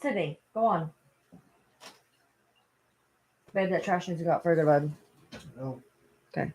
Sydney, go on. Babe, that trash needs to go out further, bud. No. Okay.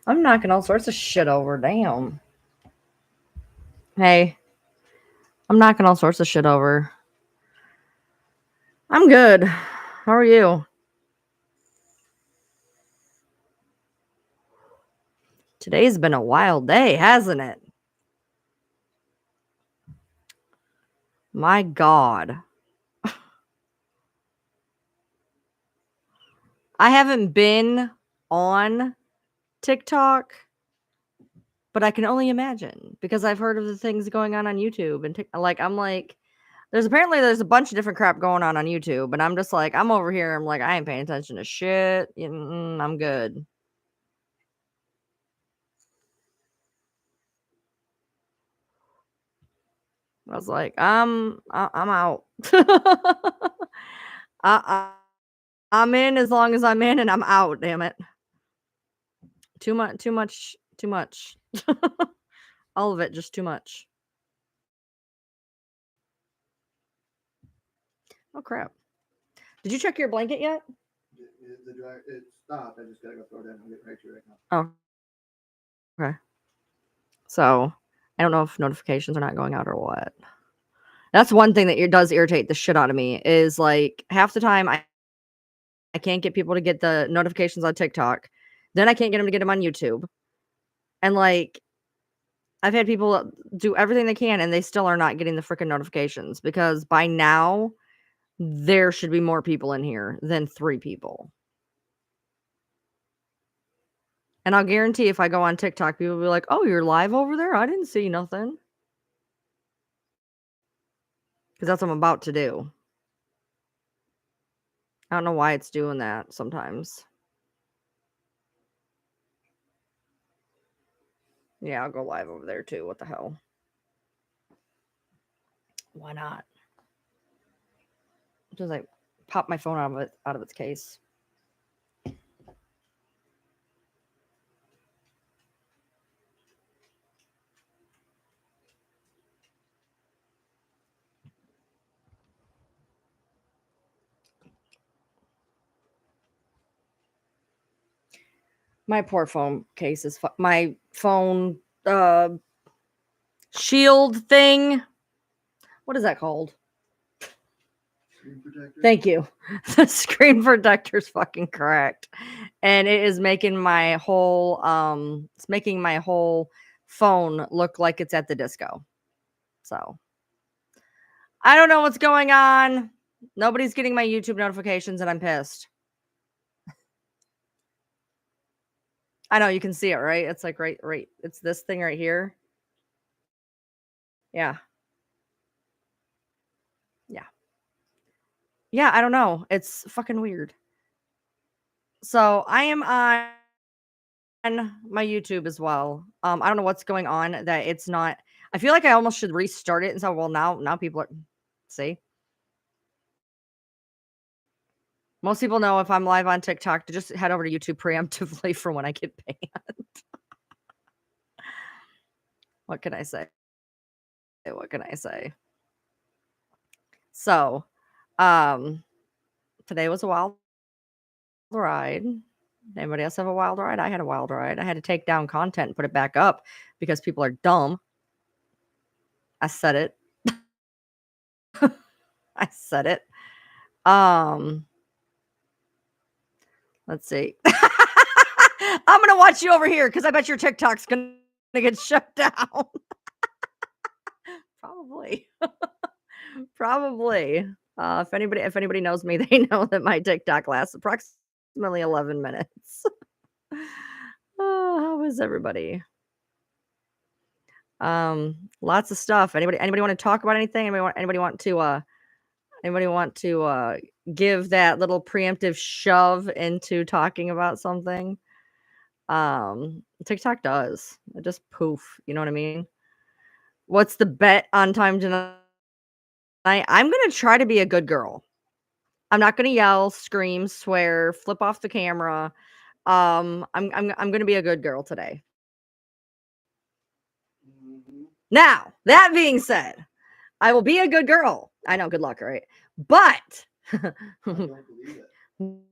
I'm knocking all sorts of shit over. Damn. Hey, I'm knocking all sorts of shit over. I'm good. How are you? Today's been a wild day, hasn't it? My God. I haven't been on TikTok, but I can only imagine because I've heard of the things going on YouTube and I'm like, there's a bunch of different crap going on YouTube, and I'm just like, I'm over here. I'm like, I ain't paying attention to shit. I'm good. I was like, I'm out. I'm in as long as I'm in, and I'm out. Damn it. Too much. All of it, just too much. Oh crap! Did you check your blanket yet? It stopped. I just gotta go throw it in. I'll get right to it right now. Oh. Okay. So I don't know if notifications are not going out or what. That's one thing that does irritate the shit out of me is like half the time I can't get people to get the notifications on TikTok. Then I can't get them to get them on YouTube. And like I've had people do everything they can and they still are not getting the freaking notifications because by now there should be more people in here than 3 people. And I'll guarantee if I go on TikTok, people will be like, "Oh, you're live over there? I didn't see nothing." Because that's what I'm about to do. I don't know why it's doing that sometimes. Yeah, I'll go live over there too. What the hell? Why not? Just like pop my phone out of its case. My poor phone case is my phone shield thing. What is that called? Screen protector. Thank you. The screen protector is fucking correct, and it is making my whole phone look like it's at the disco. So I don't know what's going on. Nobody's getting my YouTube notifications, and I'm pissed. I know you can see it, right? It's like right. It's this thing right here. Yeah. Yeah, I don't know. It's fucking weird. So I am on my YouTube as well. I don't know what's going on that it's not. I feel like I almost should restart it and say, well, now people are. See, most people know if I'm live on TikTok to just head over to YouTube preemptively for when I get banned. What can I say? So, today was a wild ride. Anybody else have a wild ride? I had a wild ride. I had to take down content and put it back up because people are dumb. I said it. I said it. Let's see. I'm gonna watch you over here because I bet your TikTok's gonna get shut down. Probably. Probably. If anybody knows me, they know that my TikTok lasts approximately 11 minutes. Oh, how is everybody? Lots of stuff. Anybody want to talk about anything? Anybody want to give that little preemptive shove into talking about something? TikTok does. It just poof, you know what I mean? What's the bet on time tonight? I'm gonna try to be a good girl. I'm not gonna yell, scream, swear, flip off the camera. I'm gonna be a good girl today. Mhm. Now, that being said, I will be a good girl. I know, good luck, right? But I don't believe it.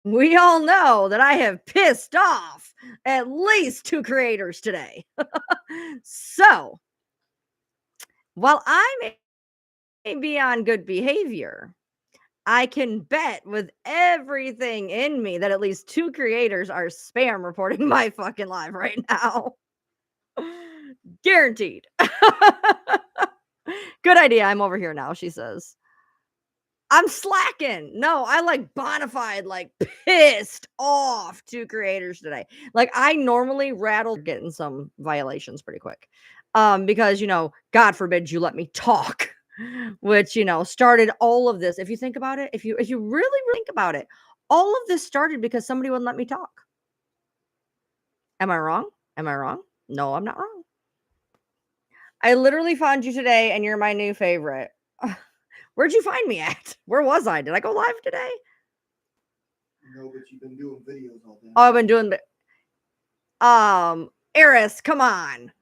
we all know that I have pissed off at least 2 creators today. So, while I may be on good behavior, I can bet with everything in me that at least 2 creators are spam reporting my fucking live right now. Guaranteed. Good idea. I'm over here now, she says. I'm slacking. No, I like bonafide, like pissed off 2 creators today. Like I normally rattle getting some violations pretty quick. Because God forbid you let me talk, which started all of this. If you think about it, if you really think about it, all of this started because somebody wouldn't let me talk. Am I wrong? Am I wrong? No, I'm not wrong. I literally found you today and you're my new favorite. Where'd you find me at? Where was I? Did I go live today? No, but you've been doing videos all day. Oh, I've been doing Eris, come on.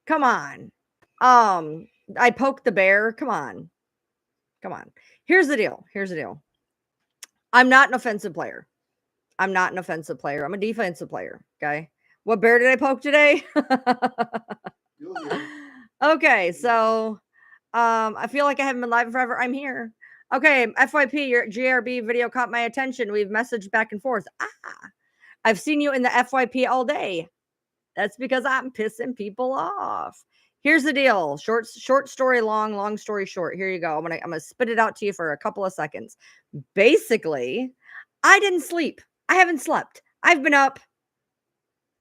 Come on. I poked the bear. Come on. Come on. Here's the deal. I'm not an offensive player. I'm a defensive player. Okay. What bear did I poke today? You'll hear. Okay, so I feel like I haven't been live forever. I'm here. Okay, FYP, your GRB video caught my attention. We've messaged back and forth. I've seen you in the FYP all day. That's because I'm pissing people off. Here's the deal. Short story long, long story short. Here you go. I'm gonna spit it out to you for a couple of seconds. Basically, I didn't sleep. I haven't slept. I've been up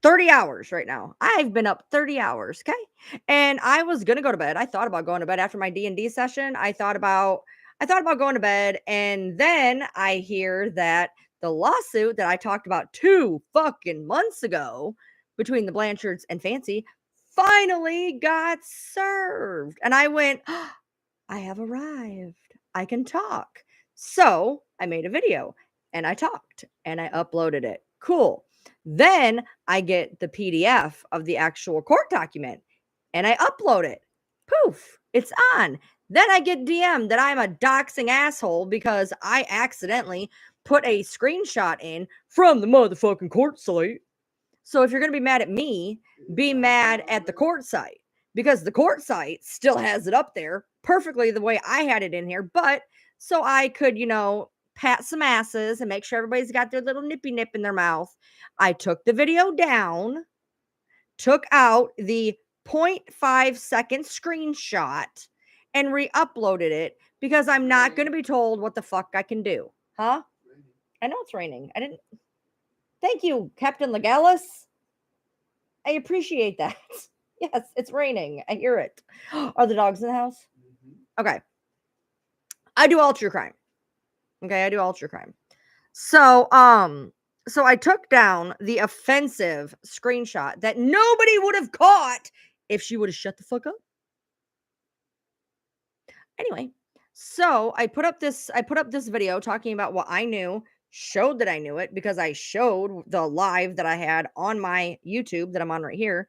30 hours right now. I've been up 30 hours, okay? And I was going to go to bed. I thought about going to bed after my D&D session. I thought about going to bed, and then I hear that the lawsuit that I talked about 2 fucking months ago between the Blanchards and Fancy finally got served. And I went, "Oh, I have arrived. I can talk." So, I made a video and I talked and I uploaded it. Cool. Then I get the PDF of the actual court document and I upload it. Poof, it's on. Then I get DM that I'm a doxing asshole because I accidentally put a screenshot in from the motherfucking court site. So if you're going to be mad at me, be mad at the court site because the court site still has it up there perfectly the way I had it in here. But so I could, pat some asses and make sure everybody's got their little nippy nip in their mouth. I took the video down, took out the 0.5-second screenshot, and re uploaded it because I'm not going to be told what the fuck I can do. Huh? I know it's raining. I didn't. Thank you, Captain Legalis. I appreciate that. Yes, it's raining. I hear it. Are the dogs in the house? Mhm. Okay. I do all true crime. Okay, I do all true crime. So I took down the offensive screenshot that nobody would have caught if she would have shut the fuck up. Anyway, so I put up this video talking about what I knew, showed that I knew it because I showed the live that I had on my YouTube that I'm on right here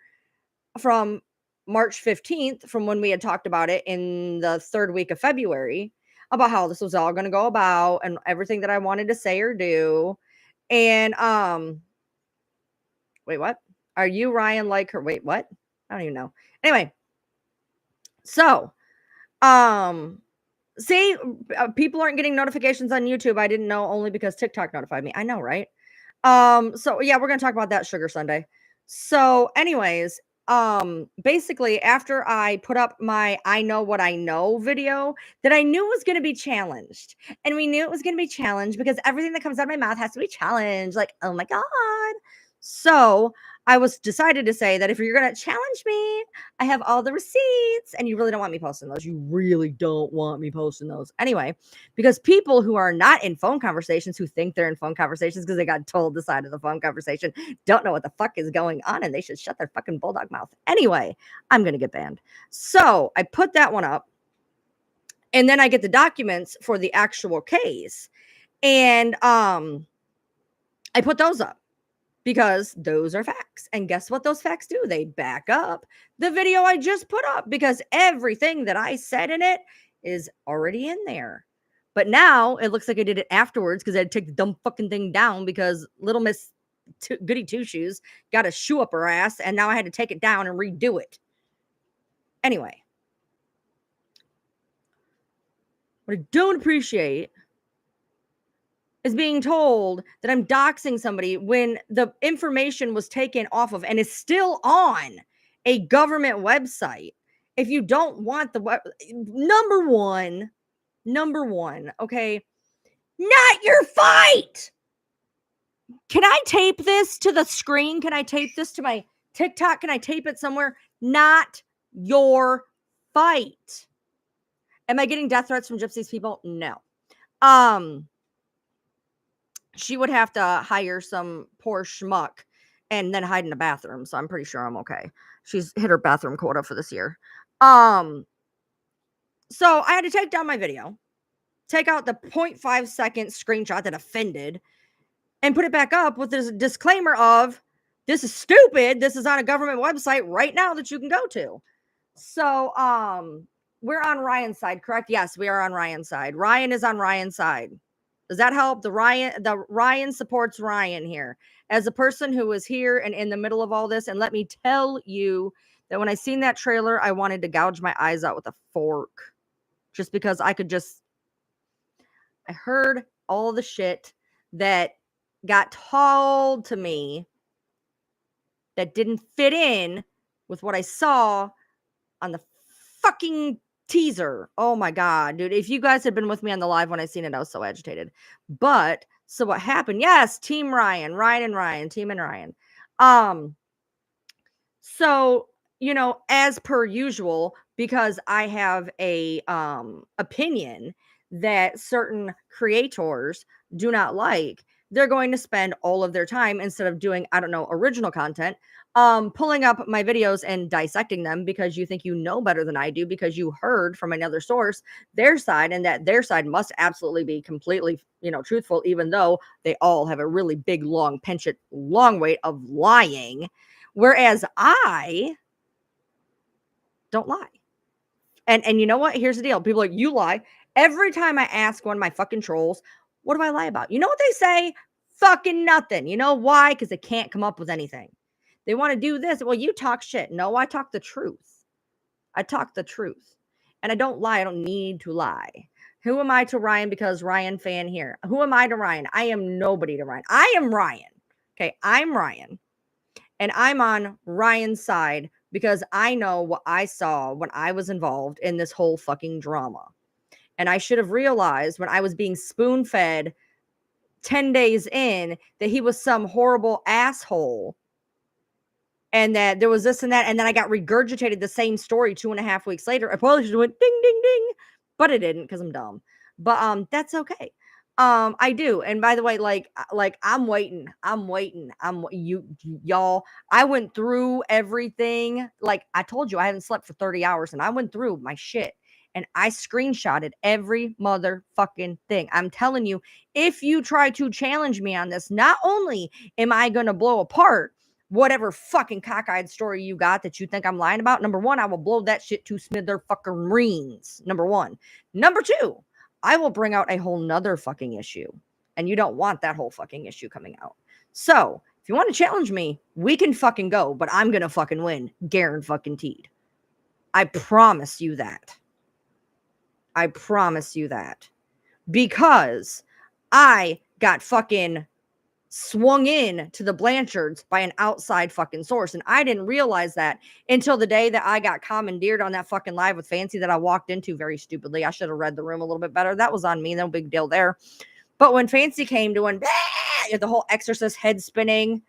from March 15th, from when we had talked about it in the 3rd week of February, about how this was all going to go about and everything that I wanted to say or do. And wait, what? Are you Ryan like her? Wait, what? I don't even know. Anyway, so See, people aren't getting notifications on YouTube. I didn't know, only because TikTok notified me. I know, right? So yeah, we're gonna talk about that Sugar Sunday. So, anyways, basically, after I put up my I know what I know video that I knew was gonna be challenged, and we knew it was gonna be challenged because everything that comes out of my mouth has to be challenged. Like, oh my god. So I was decided to say that if you're gonna challenge me, I have all the receipts, and you really don't want me posting those. You really don't want me posting those. Anyway, because people who are not in phone conversations, who think they're in phone conversations because they got told the side of the phone conversation, don't know what the fuck is going on, and they should shut their fucking bulldog mouth. Anyway, I'm gonna get banned. So I put that one up, and then I get the documents for the actual case, and I put those up because those are facts. And guess what those facts do? They back up the video I just put up because everything that I said in it is already in there. But now it looks like I did it afterwards because I had to take the dumb fucking thing down because little Miss Goody Two Shoes got a shoe up her ass, and now I had to take it down and redo it. Anyway, what I don't appreciate is being told that I'm doxing somebody when the information was taken off of and is still on a government website. If you don't want the number one, okay, not your fight. Can I tape this to the screen? Can I tape this to my TikTok? Can I tape it somewhere? Not your fight. Am I getting death threats from Gypsy's people? No. She would have to hire some poor schmuck and then hide in a bathroom. So I'm pretty sure I'm okay. She's hit her bathroom quota for this year. So I had to take down my video, take out the 0.5 second screenshot that offended, and put it back up with this disclaimer of this is stupid. This is on a government website right now that you can go to. So we're on Ryan's side, correct? Yes, we are on Ryan's side. Ryan is on Ryan's side. Does that help? The Ryan supports Ryan here. As a person who was here and in the middle of all this, and let me tell you that when I seen that trailer, I wanted to gouge my eyes out with a fork. Just because I heard all the shit that got told to me that didn't fit in with what I saw on the fucking teaser. Oh my god, dude. If you guys had been with me on the live when I seen it, I was so agitated. But so what happened? Yes, team Ryan, team and Ryan. So, as per usual, because I have a opinion that certain creators do not like, they're going to spend all of their time, instead of doing, I don't know, original content, pulling up my videos and dissecting them because you think you know better than I do, because you heard from another source their side, and that their side must absolutely be completely, truthful, even though they all have a really big, long penchant, long weight of lying. Whereas I don't lie. And you know what? Here's the deal. People are like, you lie. Every time I ask one of my fucking trolls, what do I lie about? You know what they say? Fucking nothing. You know why? Because they can't come up with anything. They want to do this. Well, you talk shit. No, I talk the truth. I talk the truth. And I don't lie. I don't need to lie. Who am I to Ryan because Ryan fan here? Who am I to Ryan? I am nobody to Ryan. I am Ryan. Okay, I'm Ryan. And I'm on Ryan's side because I know what I saw when I was involved in this whole fucking drama. And I should have realized when I was being spoon fed 10 days in that he was some horrible asshole and that there was this and that. And then I got regurgitated the same story 2.5 weeks later. I probably should have went ding, ding, ding, but I didn't because I'm dumb. But that's okay. I do. And by the way, like I'm waiting. Y'all. I went through everything. Like I told you, I haven't slept for 30 hours, and I went through my shit and I screenshotted every motherfucking thing. I'm telling you, if you try to challenge me on this, not only am I gonna blow apart whatever fucking cockeyed story you got that you think I'm lying about. Number one, I will blow that shit to smithereens. Number one. Number two, I will bring out a whole nother fucking issue. And you don't want that whole fucking issue coming out. So if you want to challenge me, we can fucking go, but I'm going to fucking win. Guaranteed. I promise you that. I promise you that. Because I got fucking swung in to the Blanchards by an outside fucking source. And I didn't realize that until the day that I got commandeered on that fucking live with Fancy that I walked into very stupidly. I should have read the room a little bit better. That was on me. No big deal there. But when Fancy came to the whole Exorcist head spinning,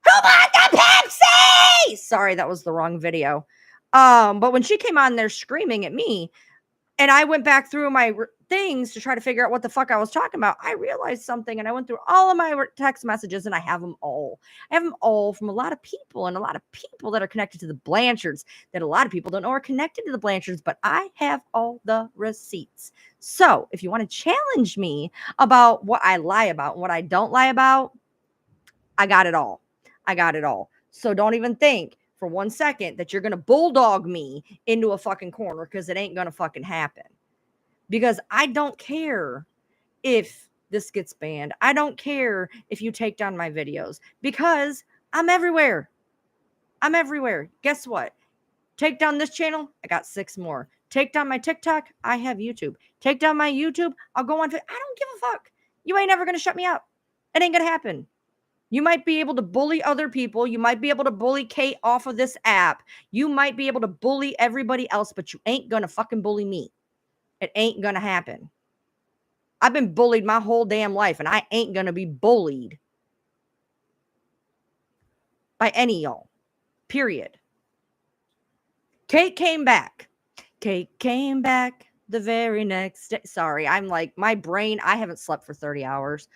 who bought the Pepsi? Sorry, that was the wrong video. But when she came on there screaming at me, and I went back through my things to try to figure out what the fuck I was talking about, I realized something, and I went through all of my text messages, and I have them all. I have them all from a lot of people, and a lot of people that are connected to the Blanchards that a lot of people don't know are connected to the Blanchards, but I have all the receipts. So if you want to challenge me about what I lie about and what I don't lie about, I got it all. I got it all. So don't even think for 1 second that you're going to bulldog me into a fucking corner, because it ain't going to fucking happen. Because I don't care if this gets banned. I don't care if you take down my videos, because I'm everywhere. I'm everywhere. Guess what? Take down this channel, I got 6 more. Take down my TikTok, I have YouTube. Take down my YouTube, I'll go on. I don't give a fuck. You ain't never going to shut me up. It ain't going to happen. You might be able to bully other people. You might be able to bully Kate off of this app. You might be able to bully everybody else, but you ain't going to fucking bully me. It ain't going to happen. I've been bullied my whole damn life, and I ain't going to be bullied by any y'all. Period. Kate came back. Kate came back the very next day. Sorry, I'm like, my brain, I haven't slept for 30 hours.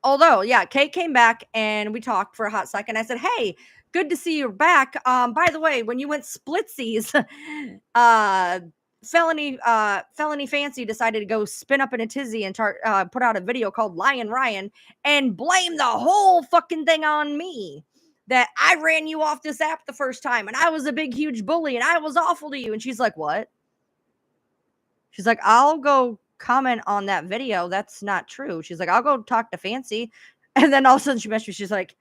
Although, yeah, Kate came back and we talked for a hot second. I said, hey, good to see you back. By the way, when you went splitsies, Felony Fancy decided to go spin up in a tizzy and put out a video called Lion Ryan and blame the whole fucking thing on me. That I ran you off this app the first time and I was a big, huge bully and I was awful to you. And she's like, what? She's like, I'll go comment on that video. That's not true. She's like, I'll go talk to Fancy. And then all of a sudden she messaged me. She's like,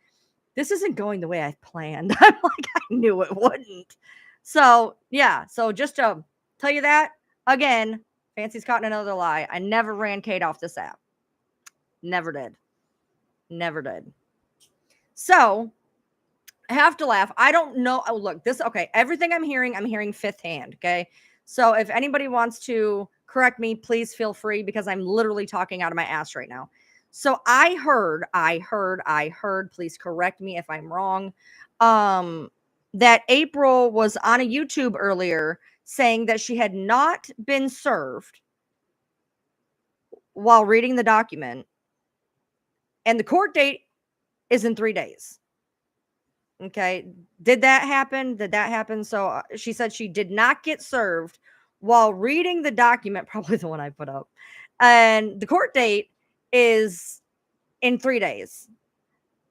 this isn't going the way I planned. I'm like, I knew it wouldn't. So yeah. So just to tell you that again, Fancy's caught in another lie. I never ran Kate off this app. Never did. Never did. So I have to laugh. I don't know. Oh, look, okay. Everything I'm hearing fifth hand. Okay. So if anybody wants to correct me, please feel free, because I'm literally talking out of my ass right now. So I heard, please correct me if I'm wrong, that April was on a YouTube earlier saying that she had not been served while reading the document, and the court date is in 3 days. Okay. Did that happen? So she said she did not get served while reading the document, probably the one I put up. And the court date is in 3 days.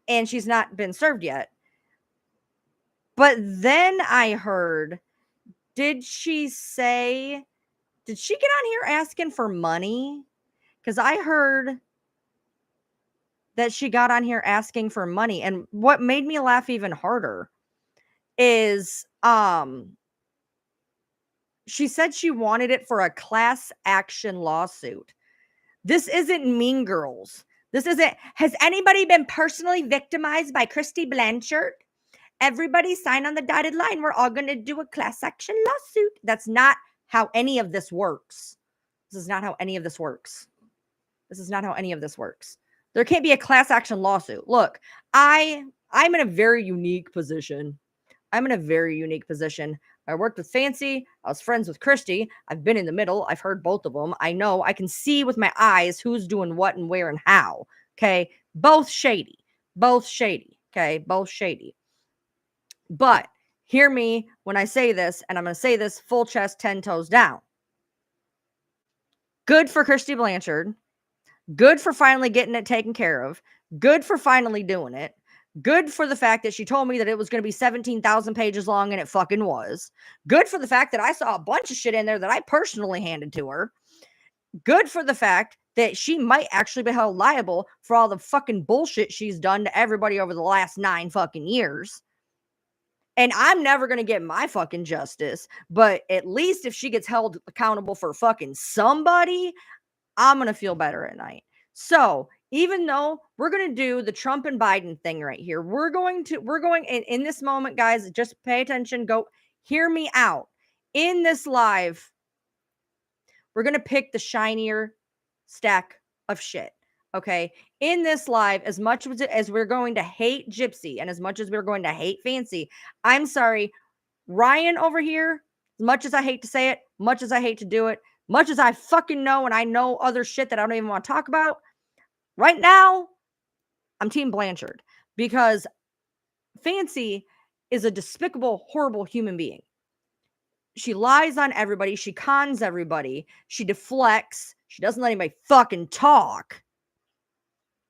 And she's not been served yet. But then I heard, did she get on here asking for money? Because I heard that she got on here asking for money. And what made me laugh even harder is she said she wanted it for a class action lawsuit. This isn't Mean Girls. Has anybody been personally victimized by Christy Blanchard? Everybody sign on the dotted line. We're all going to do a class action lawsuit. That's not how any of this works. This is not how any of this works. There can't be a class action lawsuit. Look, I'm in a very unique position. I worked with Fancy. I was friends with Christy. I've been in the middle. I've heard both of them. I know. I can see with my eyes who's doing what and where and how. Okay. Both shady. Okay. Both shady. But hear me when I say this, and I'm going to say this full chest, 10 toes down. Good for Christy Blanchard. Good for finally getting it taken care of. Good for finally doing it. Good for the fact that she told me that it was going to be 17,000 pages long, and it fucking was. Good for the fact that I saw a bunch of shit in there that I personally handed to her. Good for the fact that she might actually be held liable for all the fucking bullshit she's done to everybody over the last 9 fucking years. And I'm never going to get my fucking justice, but at least if she gets held accountable for fucking somebody, I'm going to feel better at night. So, even though we're going to do the Trump and Biden thing right here, we're going in this moment, guys, just pay attention, go hear me out. In this live, we're going to pick the shinier stack of shit. Okay. In this live, as much as we're going to hate Gypsy and as much as we're going to hate Fancy, I'm sorry, Ryan over here, as much as I hate to say it, much as I hate to do it, much as I fucking know and I know other shit that I don't even want to talk about, right now, I'm Team Blanchard because Fancy is a despicable, horrible human being. She lies on everybody. She cons everybody. She deflects. She doesn't let anybody fucking talk.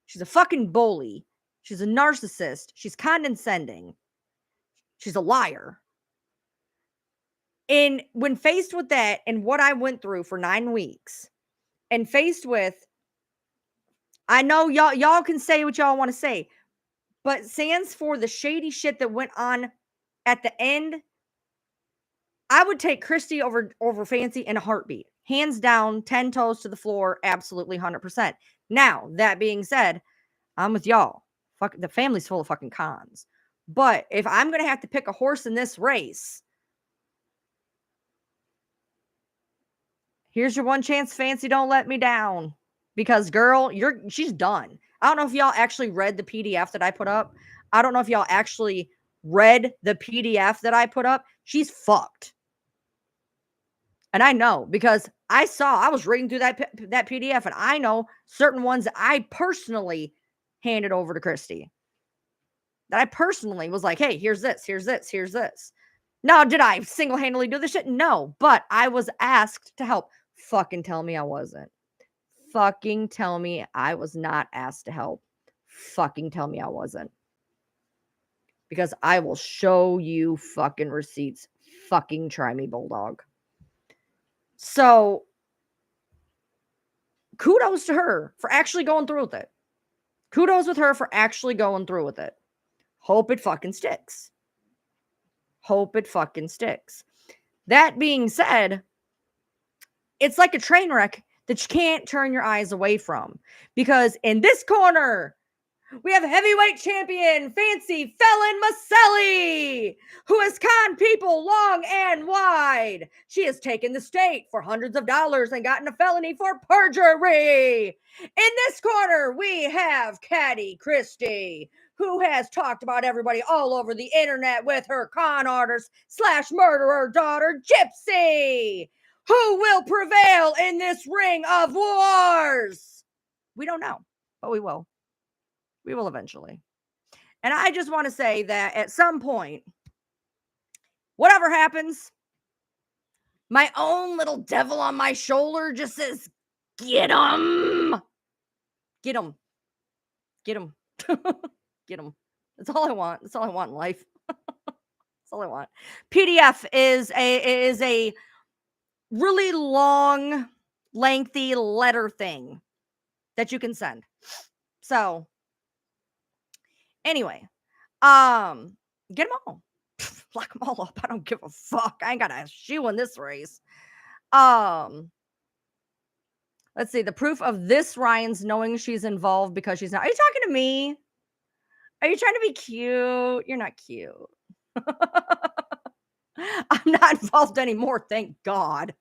She's a fucking bully. She's a narcissist. She's condescending. She's a liar. And when faced with that and what I went through for 9 weeks, and faced with, I know y'all can say what y'all want to say, but stands for the shady shit that went on at the end, I would take Christy over Fancy in a heartbeat. Hands down, 10 toes to the floor, absolutely 100%. Now, that being said, I'm with y'all. Fuck, the family's full of fucking cons. But if I'm going to have to pick a horse in this race, here's your one chance, Fancy, don't let me down. Because girl, she's done. I don't know if y'all actually read the PDF that I put up. I don't know if y'all actually read the PDF that I put up. She's fucked. And I know because I was reading through that PDF and I know certain ones that I personally handed over to Christy. That I personally was like, hey, here's this, here's this, here's this. Now, did I single-handedly do this shit? No, but I was asked to help. Fucking tell me I wasn't. Fucking tell me I was not asked to help. Fucking tell me I wasn't. Because I will show you fucking receipts. Fucking try me, Bulldog. So, kudos to her for actually going through with it. Kudos with her for actually going through with it. Hope it fucking sticks. Hope it fucking sticks. That being said, it's like a train wreck that you can't turn your eyes away from. Because in this corner, we have heavyweight champion Fancy Felon Maselli, who has conned people long and wide. She has taken the state for hundreds of dollars and gotten a felony for perjury. In this corner, we have Caddy Christie, who has talked about everybody all over the internet with her con artist / murderer daughter, Gypsy. Who will prevail in this ring of wars? We don't know, but we will. We will eventually. And I just want to say that at some point, whatever happens, my own little devil on my shoulder just says, get him. Get him. Get him. Get him. That's all I want. That's all I want in life. That's all I want. PDF is a really long, lengthy letter thing that you can send. So, anyway, get them all. Lock them all up. I don't give a fuck. I ain't got a shoe in this race. Let's see. The proof of this Ryan's knowing she's involved because she's not. Are you talking to me? Are you trying to be cute? You're not cute. I'm not involved anymore, thank God.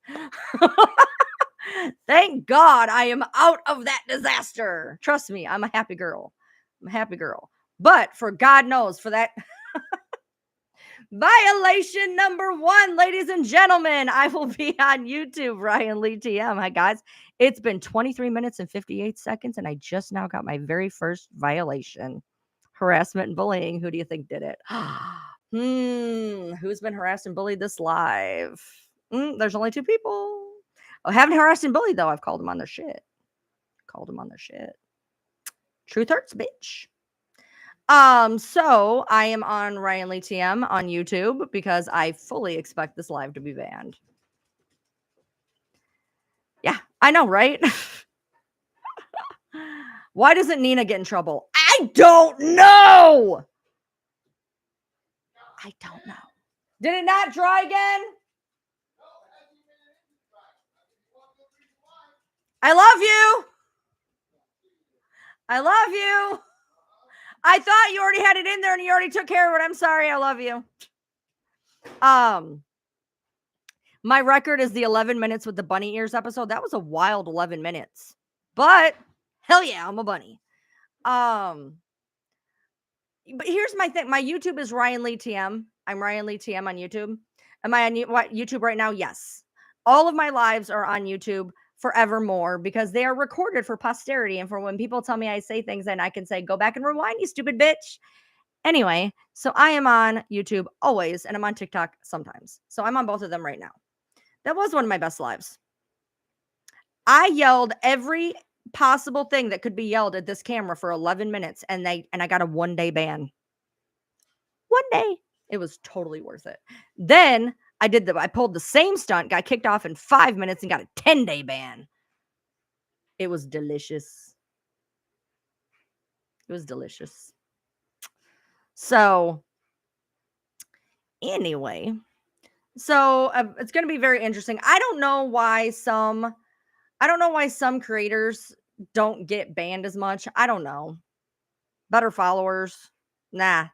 Thank God I am out of that disaster. Trust me, I'm a happy girl. I'm a happy girl. But for God knows, for that violation number 1, ladies and gentlemen, I will be on YouTube, Ryan Lee TM. Hi, guys. It's been 23 minutes and 58 seconds, and I just now got my very first violation. Harassment and bullying. Who do you think did it? Who's been harassed and bullied this live? There's only 2 people. I haven't harassed and bullied, though. I've called them on their shit. Truth hurts, bitch. So I am on Ryan Lee TM on YouTube because I fully expect this live to be banned. Yeah, I know, right? Why doesn't Nina get in trouble? I don't know. I don't know. Did it not dry again? I love you. I love you. I thought you already had it in there and you already took care of it. I'm sorry. I love you. My record is the 11 minutes with the bunny ears episode. That was a wild 11 minutes. But hell yeah, I'm a bunny. But here's my thing. My YouTube is Ryan Lee TM. I'm Ryan Lee TM on YouTube. Am I on YouTube right now? Yes. All of my lives are on YouTube forevermore because they are recorded for posterity and for when people tell me I say things and I can say, go back and rewind, you stupid bitch. Anyway, so I am on YouTube always and I'm on TikTok sometimes. So I'm on both of them right now. That was one of my best lives. I yelled every possible thing that could be yelled at this camera for 11 minutes and I got a 1-day ban. 1 day. It was totally worth it. Then I pulled the same stunt, got kicked off in 5 minutes and got a 10-day ban. It was delicious. It was delicious. So anyway, it's going to be very interesting. I don't know why some creators don't get banned as much. I don't know. Better followers. Nah,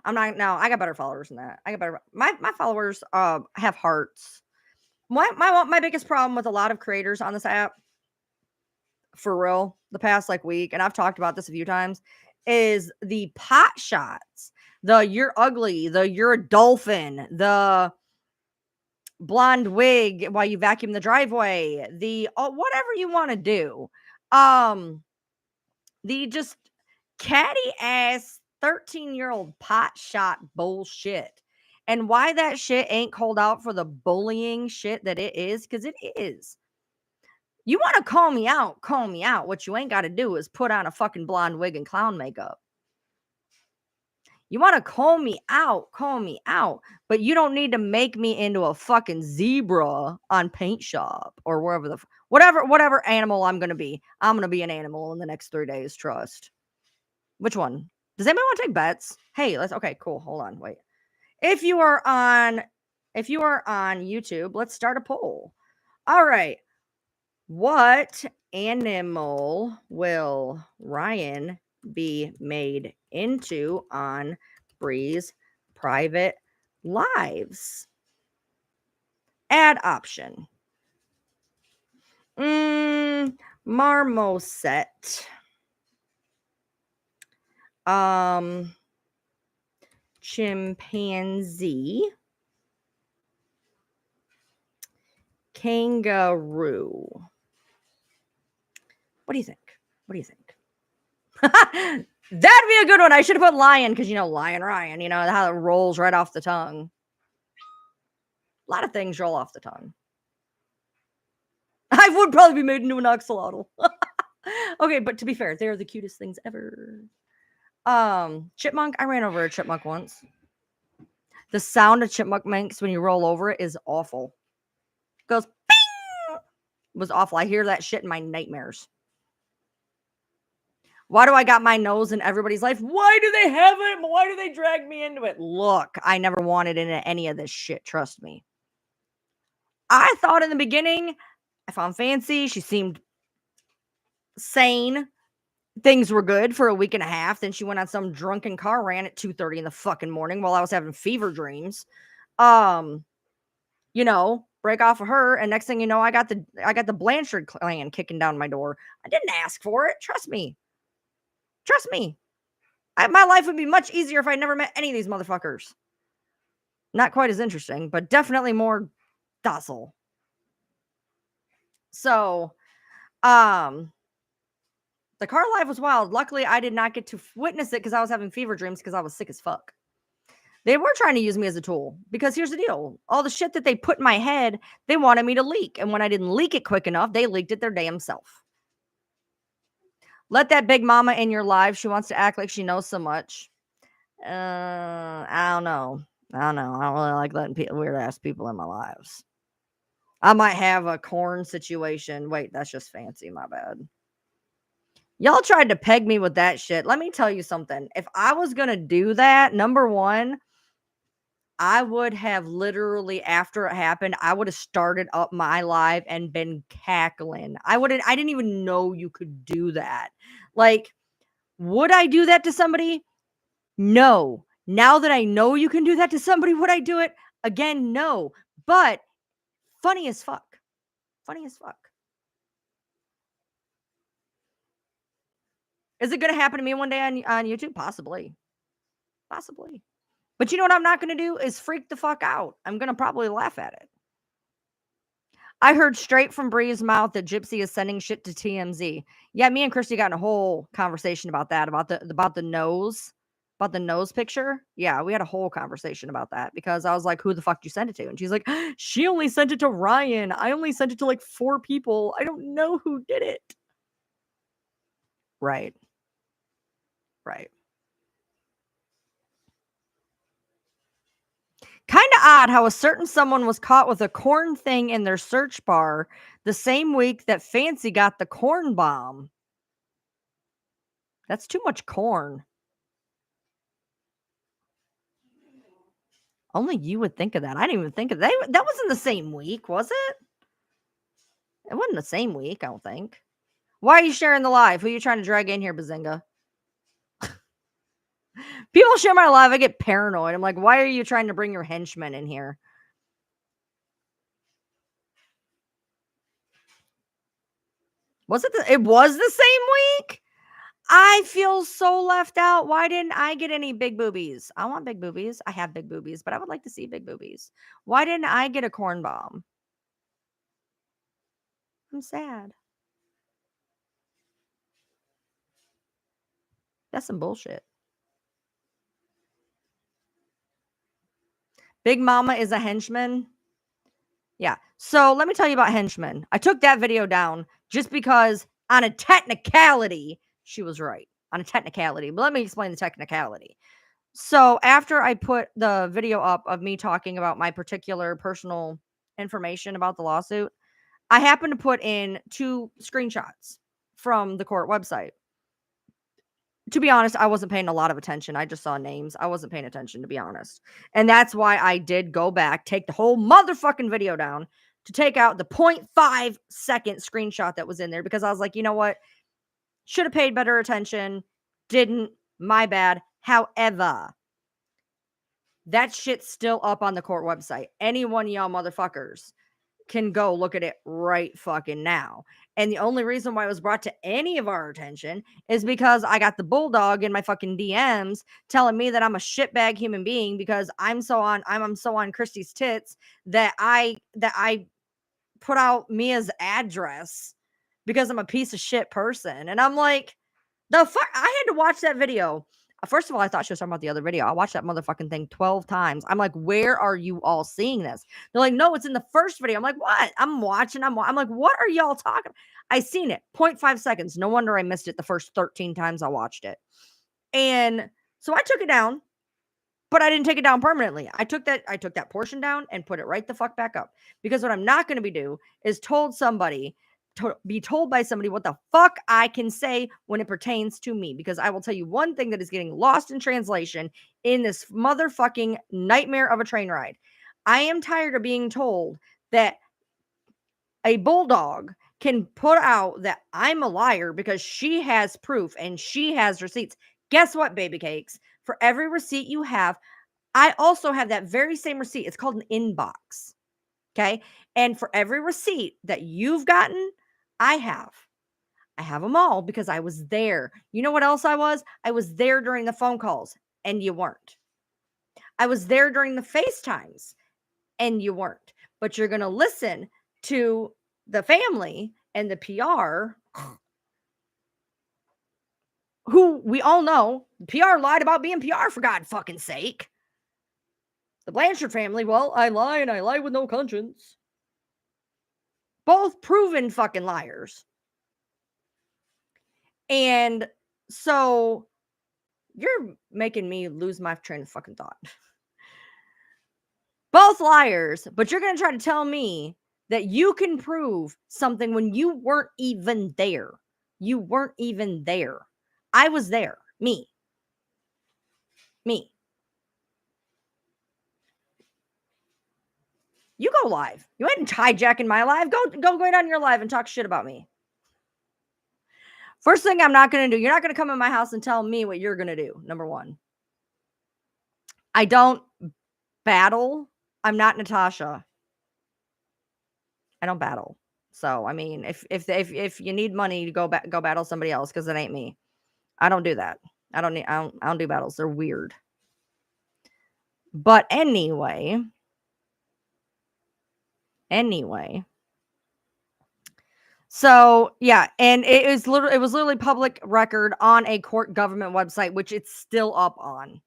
I'm not. No, I got better followers than that. I got better. My followers have hearts. My biggest problem with a lot of creators on this app, for real, the past week, and I've talked about this a few times, is the pot shots. The you're ugly, the you're a dolphin, the blonde wig while you vacuum the driveway, the whatever you want to do. The just catty ass 13-year-old pot shot bullshit. And why that shit ain't called out for the bullying shit that it is, because it is. You want to call me out, call me out. What you ain't got to do is put on a fucking blonde wig and clown makeup. You want to call me out, but you don't need to make me into a fucking zebra on Paint Shop or wherever whatever animal I'm going to be. I'm going to be an animal in the next 3 days, trust. Which one? Does anybody want to take bets? Hey, okay, cool. Hold on, wait. If you are on YouTube, let's start a poll. All right. What animal will Ryan be made into on Bree's private lives? Add option. Marmoset. Chimpanzee. Kangaroo. What do you think? That'd be a good one. I should have put lion because, Lion Ryan, how it rolls right off the tongue. A lot of things roll off the tongue. I would probably be made into an axolotl. Okay, but to be fair, they're the cutest things ever. Chipmunk. I ran over a chipmunk once. The sound of chipmunk makes when you roll over it is awful. It goes bing! It was awful. I hear that shit in my nightmares. Why do I got my nose in everybody's life? Why do they have it? Why do they drag me into it? Look, I never wanted into any of this shit. Trust me. I thought in the beginning, I found Fancy. She seemed sane. Things were good for a week and a half. Then she went on some drunken car rant at 2:30 in the fucking morning while I was having fever dreams. Break off of her, and next thing you know, I got the Blanchard clan kicking down my door. I didn't ask for it. Trust me. My life would be much easier if I never met any of these motherfuckers. Not quite as interesting, but definitely more docile. So, the car life was wild. Luckily, I did not get to witness it because I was having fever dreams because I was sick as fuck. They were trying to use me as a tool because here's the deal. All the shit that they put in my head, they wanted me to leak. And when I didn't leak it quick enough, they leaked it their damn self. Let that big mama in your life. She wants to act like she knows so much. I don't know. I don't really like letting weird ass people in my lives. I might have a corn situation. Wait, that's just fancy. My bad. Y'all tried to peg me with that shit. Let me tell you something. If I was going to do that, number one, I would have literally, after it happened, I would have started up my live and been cackling. I didn't even know you could do that. Like, would I do that to somebody? No. Now that I know you can do that to somebody, would I do it? Again, no. But funny as fuck. Funny as fuck. Is it gonna happen to me one day on YouTube? Possibly. Possibly. But you know what I'm not gonna do is freak the fuck out. I'm gonna probably laugh at it. I heard straight from Bree's mouth that Gypsy is sending shit to TMZ. Yeah, me and Christy got in a whole conversation about that, about the nose, about the nose picture. Yeah, we had a whole conversation about that because I was like, "Who the fuck you send it to?" And she's like, "She only sent it to Ryan. I only sent it to like 4 people. I don't know who did it." Right. Right. Kinda odd how a certain someone was caught with a corn thing in their search bar the same week that Fancy got the corn bomb. That's too much corn. Only you would think of that. I didn't even think of that. That wasn't the same week, was it? It wasn't the same week, I don't think. Why are you sharing the live? Who are you trying to drag in here, Bazinga? People share my live, I get paranoid. I'm like, why are you trying to bring your henchmen in here? It was the same week? I feel so left out. Why didn't I get any big boobies? I want big boobies. I have big boobies, but I would like to see big boobies. Why didn't I get a corn bomb? I'm sad. That's some bullshit. Big Mama is a henchman. Yeah. So let me tell you about henchmen. I took that video down just because on a technicality, she was right. On a technicality. But let me explain the technicality. So after I put the video up of me talking about my particular personal information about the lawsuit, I happened to put in 2 screenshots from the court website. To be honest, I wasn't paying a lot of attention. I just saw names. I wasn't paying attention, to be honest. And that's why I did go back, take the whole motherfucking video down to take out the 0.5-second screenshot that was in there because I was like, you know what? Should have paid better attention. Didn't. My bad. However, that shit's still up on the court website. Any one of y'all motherfuckers can go look at it right fucking now. And the only reason why it was brought to any of our attention is because I got the bulldog in my fucking DMs telling me that I'm a shitbag human being because I'm so on Christy's tits that I put out Mia's address because I'm a piece of shit person. And I'm like, the fuck, I had to watch that video. First of all, I thought she was talking about the other video. I watched that motherfucking thing 12 times. I'm like, where are you all seeing this? They're like, no, it's in the first video. I'm like, what? I'm watching. I'm like, what are y'all talking? I seen it 0.5 seconds. No wonder I missed it the first 13 times I watched it. And so I took it down, but I didn't take it down permanently. I took that portion down and put it right the fuck back up. Because what I'm not going to do is be told by somebody what the fuck I can say when it pertains to me. Because I will tell you one thing that is getting lost in translation in this motherfucking nightmare of a train ride. I am tired of being told that a bulldog can put out that I'm a liar because she has proof and she has receipts. Guess what, baby cakes? For every receipt you have, I also have that very same receipt. It's called an inbox. Okay. And for every receipt that you've gotten, I have. I have them all because I was there. You know what else I was? I was there during the phone calls and you weren't. I was there during the FaceTimes and you weren't. But you're going to listen to the family and the PR who we all know PR lied about being PR for God's fucking sake. The Blanchard family, well, I lie and I lie with no conscience. Both proven fucking liars. And so you're making me lose my train of fucking thought. Both liars, but you're going to try to tell me that you can prove something when you weren't even there. You weren't even there. I was there. Me. You go live. You ain't hijacking my live. Go right on your live and talk shit about me. First thing I'm not going to do, you're not going to come in my house and tell me what you're going to do. Number one, I don't battle. I'm not Natasha. I don't battle. So I mean, if you need money, go battle somebody else because it ain't me. I don't do that. I don't do battles. They're weird. But anyway. So yeah, and it was literally public record on a court government website, which it's still up on.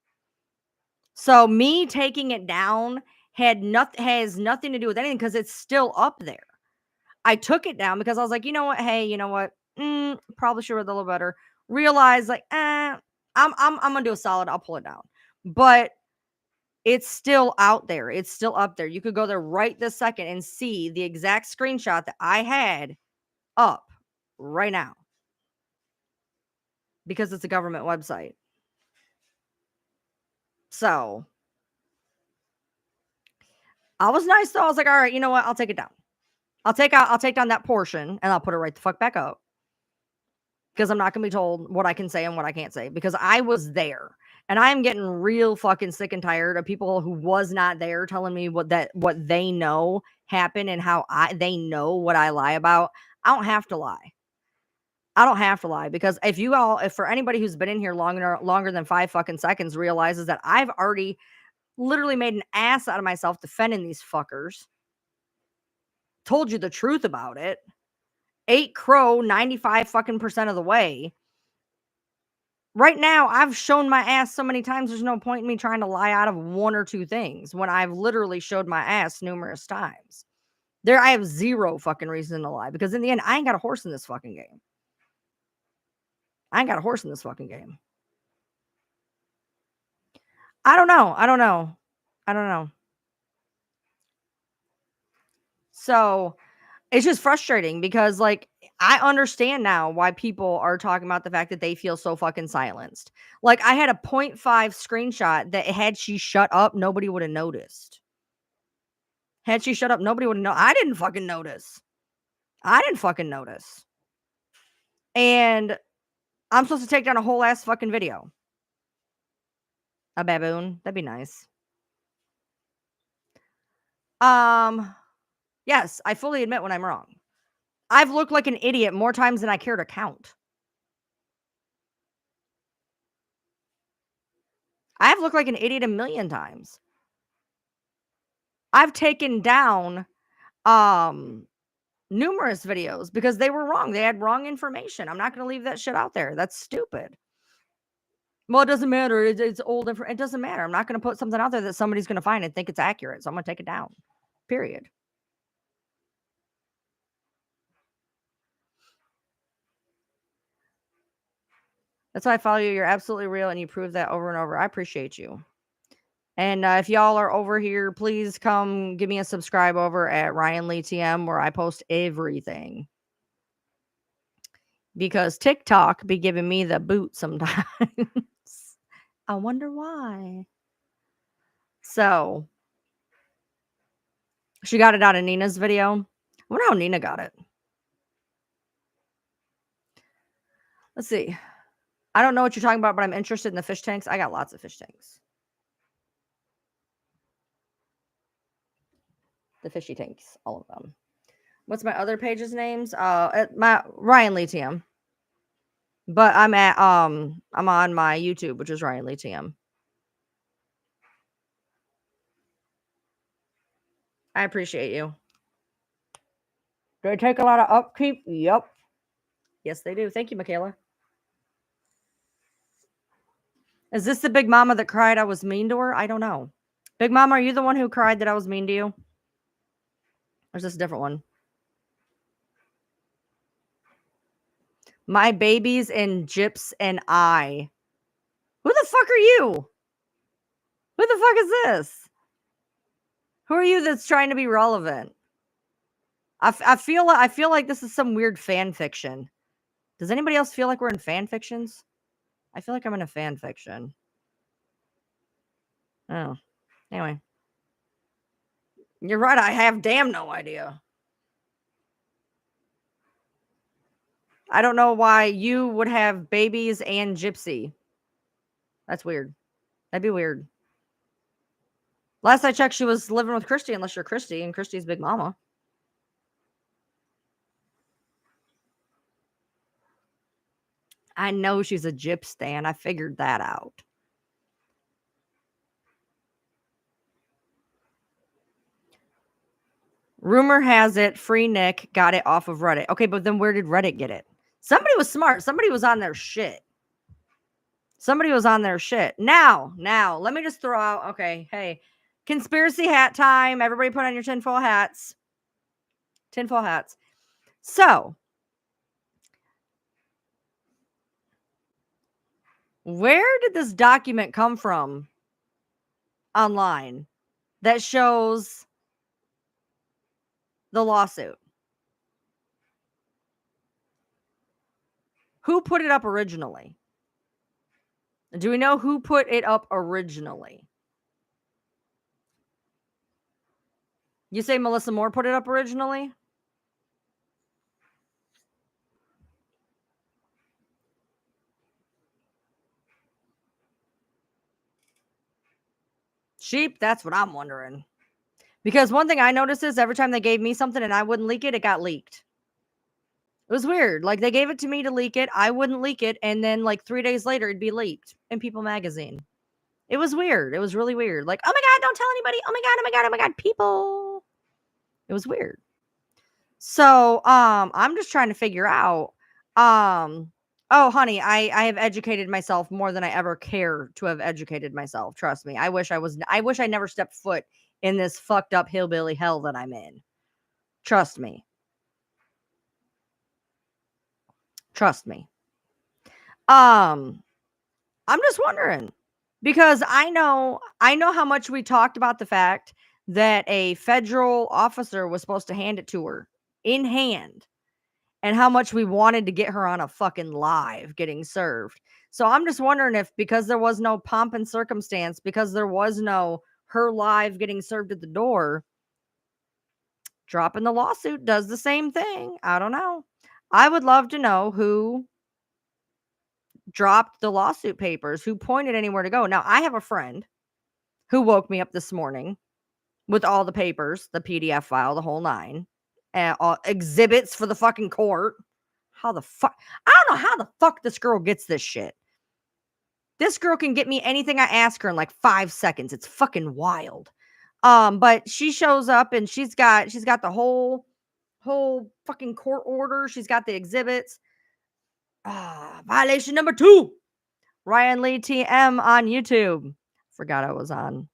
So me taking it down has nothing to do with anything because it's still up there. I took it down because I was like, you know what? Hey, you know what? Probably should read a little better. Realize like, I'm gonna do a solid. I'll pull it down, but it's still out there. It's still up there. You could go there right this second and see the exact screenshot that I had up right now because it's a government website. So I was nice though. I was like, all right, you know what? I'll take it down. I'll take down that portion and I'll put it right the fuck back up. Because I'm not gonna be told what I can say and what I can't say because I was there. And I am getting real fucking sick and tired of people who was not there telling me what they know happened and how they know what I lie about. I don't have to lie. I don't have to lie because if for anybody who's been in here longer than 5 fucking seconds realizes that I've already literally made an ass out of myself defending these fuckers. Told you the truth about it. Ate crow 95 fucking percent of the way. Right now, I've shown my ass so many times, there's no point in me trying to lie out of one or two things when I've literally showed my ass numerous times. I have zero fucking reason to lie because in the end, I ain't got a horse in this fucking game. I don't know. So it's just frustrating because, like, I understand now why people are talking about the fact that they feel so fucking silenced. Like, I had a 0.5 screenshot that had she shut up, nobody would have noticed. Had she shut up, nobody would know. I didn't fucking notice. And I'm supposed to take down a whole ass fucking video. A baboon. That'd be nice. Yes, I fully admit when I'm wrong. I've looked like an idiot more times than I care to count. I've looked like an idiot a million times. I've taken down numerous videos because they were wrong. They had wrong information. I'm not going to leave that shit out there. That's stupid. Well, it doesn't matter. It's old. It doesn't matter. I'm not going to put something out there that somebody's going to find and think it's accurate. So I'm going to take it down. Period. That's why I follow you. You're absolutely real and you prove that over and over. I appreciate you. And if y'all are over here, please come give me a subscribe over at Ryan Lee TM where I post everything. Because TikTok be giving me the boot sometimes. I wonder why. So she got it out of Nina's video. I wonder how Nina got it. Let's see. I don't know what you're talking about, but I'm interested in the fish tanks. I got lots of fish tanks. The fishy tanks, all of them. What's my other page's names? My Ryan Lee TM. But I'm on my YouTube, which is Ryan Lee TM. I appreciate you. Do they take a lot of upkeep? Yep. Yes, they do. Thank you, Michaela. Is this the big mama that cried I was mean to her? I don't know. Big mama, are you the one who cried that I was mean to you? Or is this a different one? My babies and Gyps and I. Who the fuck are you? Who the fuck is this? Who are you that's trying to be relevant? I feel like this is some weird fan fiction. Does anybody else feel like we're in fan fictions? I feel like I'm in a fan fiction. Oh, anyway. You're right. I have damn no idea. I don't know why you would have babies and Gypsy. That's weird. That'd be weird. Last I checked, she was living with Christy, unless you're Christy, and Christy's Big Mama. I know she's a Gyp stan. I figured that out. Rumor has it, Free Nick got it off of Reddit. Okay, but then where did Reddit get it? Somebody was smart. Somebody was on their shit. Somebody was on their shit. Now, let me just throw out, okay, hey, conspiracy hat time. Everybody put on your tinfoil hats. Tinfoil hats. So, where did this document come from online that shows the lawsuit? Who put it up originally? Do we know who put it up originally? You say Melissa Moore put it up originally? Sheep? That's what I'm wondering. Because one thing I noticed is every time they gave me something and I wouldn't leak it, it got leaked. It was weird. Like they gave it to me to leak it. I wouldn't leak it. And then like 3 days later, it'd be leaked in People magazine. It was weird. It was really weird. Like, oh my God, don't tell anybody. Oh my God, oh my God, oh my God, people. It was weird. So I'm just trying to figure out. Oh honey, I have educated myself more than I ever care to have educated myself. Trust me. I wish I never stepped foot in this fucked up hillbilly hell that I'm in. Trust me. Trust me. I'm just wondering because I know how much we talked about the fact that a federal officer was supposed to hand it to her in hand and how much we wanted to get her on a fucking live getting served. So I'm just wondering if because there was no pomp and circumstance, because there was no her live getting served at the door, dropping the lawsuit does the same thing. I don't know. I would love to know who dropped the lawsuit papers, who pointed anywhere to go. Now, I have a friend who woke me up this morning with all the papers, the PDF file, the whole nine, and all exhibits for the fucking court. How the fuck? I don't know how the fuck this girl gets this shit. This girl can get me anything I ask her in like 5 seconds. It's fucking wild. But she shows up and she's got the whole fucking court order. She's got the exhibits. Violation number 2. Ryan Lee TM on YouTube. Forgot I was on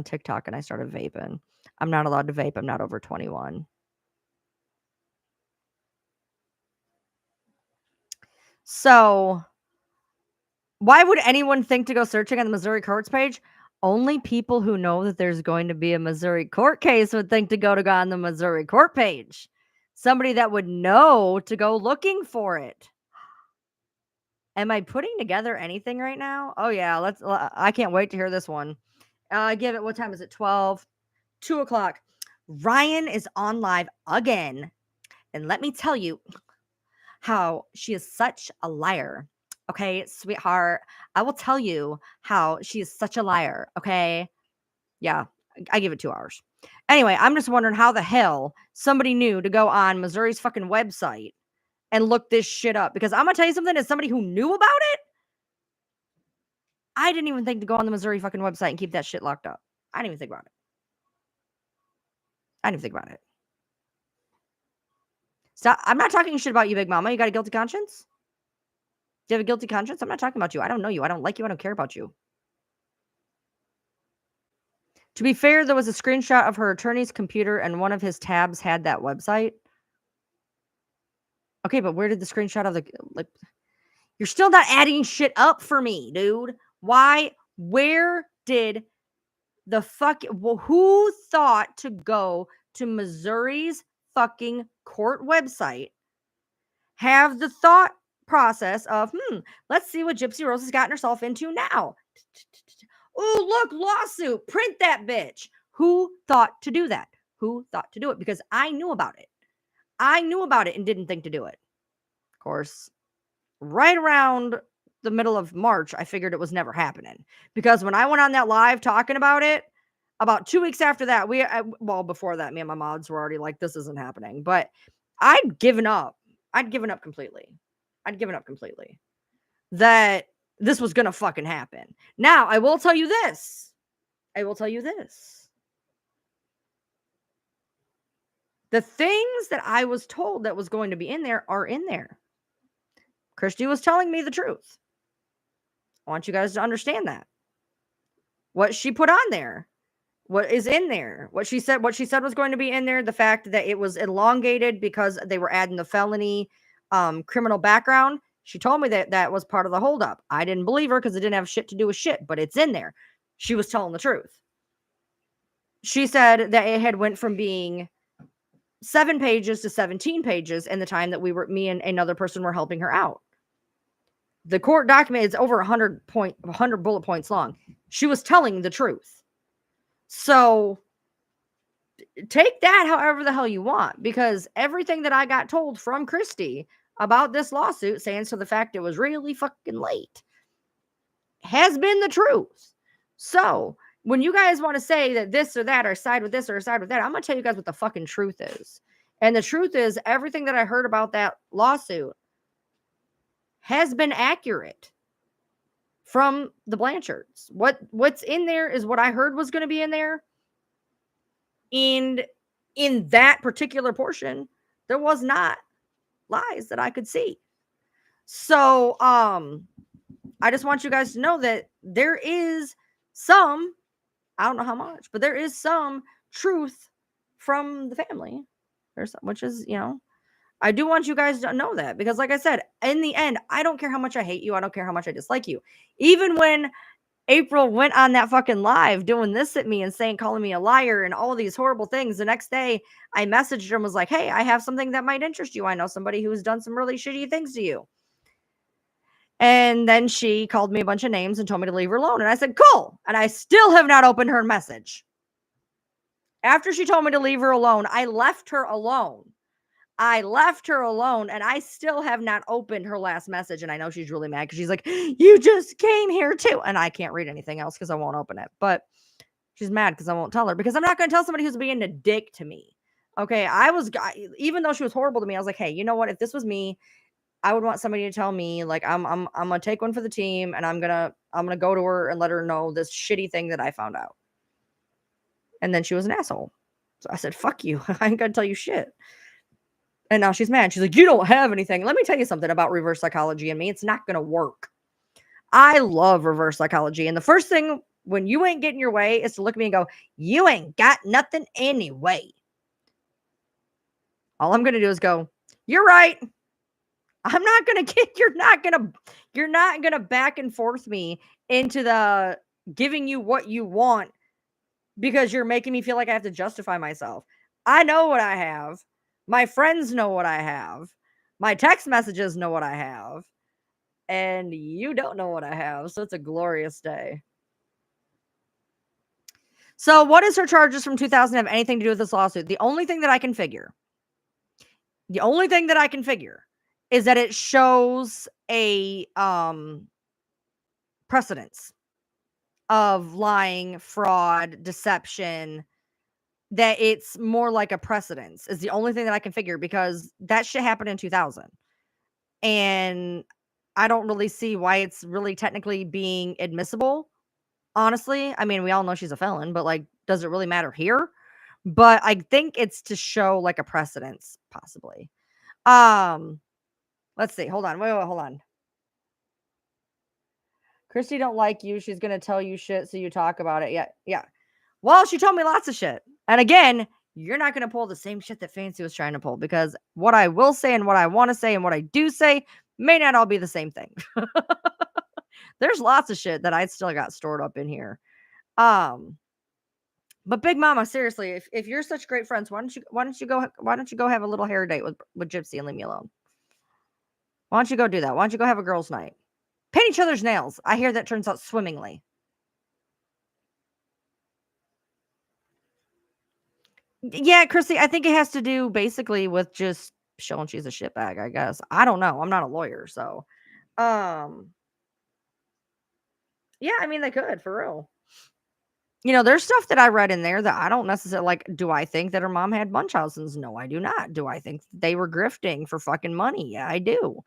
TikTok and I started vaping. I'm not allowed to vape. I'm not over 21. So, why would anyone think to go searching on the Missouri courts page? Only people who know that there's going to be a Missouri court case would think to go on the Missouri court page. Somebody that would know to go looking for it. Am I putting together anything right now? Oh yeah, I can't wait to hear this one. Give it, what time is it? 12, 2 o'clock. Ryan is on live again. And let me tell you how she is such a liar. Okay, sweetheart. I will tell you how she is such a liar. Okay. Yeah, I give it 2 hours. Anyway, I'm just wondering how the hell somebody knew to go on Missouri's fucking website and look this shit up. Because I'm going to tell you something, as somebody who knew about it, I didn't even think to go on the Missouri fucking website and keep that shit locked up. I didn't even think about it. Stop. I'm not talking shit about you, Big Mama. You got a guilty conscience? Do you have a guilty conscience? I'm not talking about you. I don't know you. I don't like you. I don't care about you. To be fair, there was a screenshot of her attorney's computer and one of his tabs had that website. Okay, but where did the screenshot of the, like, you're still not adding shit up for me, dude. Why? Where did the fuck, well, who thought to go to Missouri's fucking court website, have the thought process of, let's see what Gypsy Rose has gotten herself into now. Oh, look, lawsuit. Print that bitch. Who thought to do that? Who thought to do it? Because I knew about it. I knew about it and didn't think to do it. Of course, right around the middle of March, I figured it was never happening. Because when I went on that live talking about it, about 2 weeks after that, well, before that, me and my mods were already like, this isn't happening. But I'd given up. I'd given up completely. That this was gonna fucking happen. Now, I will tell you this. The things that I was told that was going to be in there are in there. Christy was telling me the truth. I want you guys to understand that. What she put on there, what is in there, what she said was going to be in there, the fact that it was elongated because they were adding the felony criminal background. She told me that that was part of the holdup. I didn't believe her because it didn't have shit to do with shit, but it's in there. She was telling the truth. She said that it had went from being 7 pages to 17 pages in the time that me and another person were helping her out. The court document is over 100 bullet points long. She was telling the truth. So take that however the hell you want, because everything that I got told from Christy about this lawsuit, stands to the fact it was really fucking late, has been the truth. So when you guys want to say that this or that, or side with this or side with that, I'm going to tell you guys what the fucking truth is. And the truth is, everything that I heard about that lawsuit has been accurate from the Blanchards. What's in there is what I heard was going to be in there. And in that particular portion, there was not lies that I could see. So I just want you guys to know that there is some, I don't know how much, but there is some truth from the family. There's some, which is, I do want you guys to know that, because like I said, in the end, I don't care how much I hate you. I don't care how much I dislike you. Even when April went on that fucking live doing this at me and calling me a liar and all these horrible things, the next day I messaged her and was like, hey, I have something that might interest you. I know somebody who's done some really shitty things to you. And then she called me a bunch of names and told me to leave her alone. And I said, cool. And I still have not opened her message. After she told me to leave her alone, I left her alone. And I still have not opened her last message. And I know she's really mad because she's like, you just came here too. And I can't read anything else because I won't open it. But she's mad because I won't tell her, because I'm not going to tell somebody who's being a dick to me. Okay. Even though she was horrible to me, I was like, hey, you know what? If this was me, I would want somebody to tell me, like, I'm going to take one for the team, and I'm going to go to her and let her know this shitty thing that I found out. And then she was an asshole. So I said, fuck you. I ain't going to tell you shit. And now she's mad. She's like, you don't have anything. Let me tell you something about reverse psychology and me. It's not going to work. I love reverse psychology. And the first thing when you ain't getting your way is to look at me and go, you ain't got nothing anyway. All I'm going to do is go, you're right. I'm not going to you're not going to back and forth me into the giving you what you want because you're making me feel like I have to justify myself. I know what I have. My friends know what I have. My text messages know what I have. And you don't know what I have. So it's a glorious day. So what is her charges from 2000 have anything to do with this lawsuit? The only thing that I can figure is that it shows a precedence of lying, fraud, deception, that it's more like a precedence is the only thing that I can figure, because that shit happened in 2000. And I don't really see why it's really technically being admissible. Honestly, I mean, we all know she's a felon, but like, does it really matter here? But I think it's to show like a precedence, possibly. Let's see. Hold on. Wait, hold on. Christy don't like you. She's going to tell you shit, so you talk about it. Yeah. Well, she told me lots of shit. And again, you're not going to pull the same shit that Fancy was trying to pull, because what I will say and what I want to say and what I do say may not all be the same thing. There's lots of shit that I still got stored up in here. But Big Mama, seriously, if you're such great friends, why don't you go have a little hair date with Gypsy and leave me alone? Why don't you go do that? Why don't you go have a girls' night? Paint each other's nails. I hear that turns out swimmingly. Yeah, Chrissy, I think it has to do basically with just showing she's a shitbag, I guess. I don't know. I'm not a lawyer, so um yeah, I mean they could for real. There's stuff that I read in there that I don't necessarily like. Do I think that her mom had Munchausens? No, I do not. Do I think they were grifting for fucking money? Yeah, I do.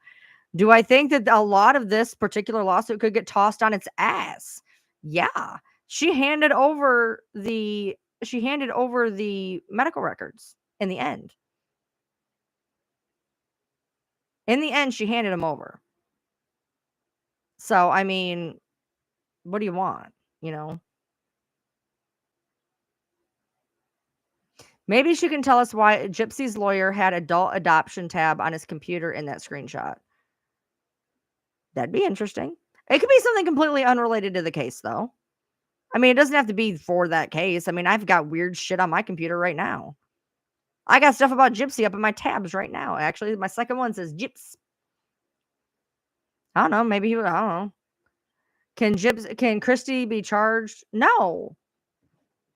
Do I think that a lot of this particular lawsuit could get tossed on its ass? Yeah. She handed over the medical records in the end. In the end, she handed them over. So, I mean, what do you want? You know? Maybe she can tell us why Gypsy's lawyer had adult adoption tab on his computer in that screenshot. That'd be interesting. It could be something completely unrelated to the case, though. I mean, it doesn't have to be for that case. I mean, I've got weird shit on my computer right now. I got stuff about Gypsy up in my tabs right now. Actually, my second one says Gyps. I don't know. Maybe I don't know. Can Christy be charged? No.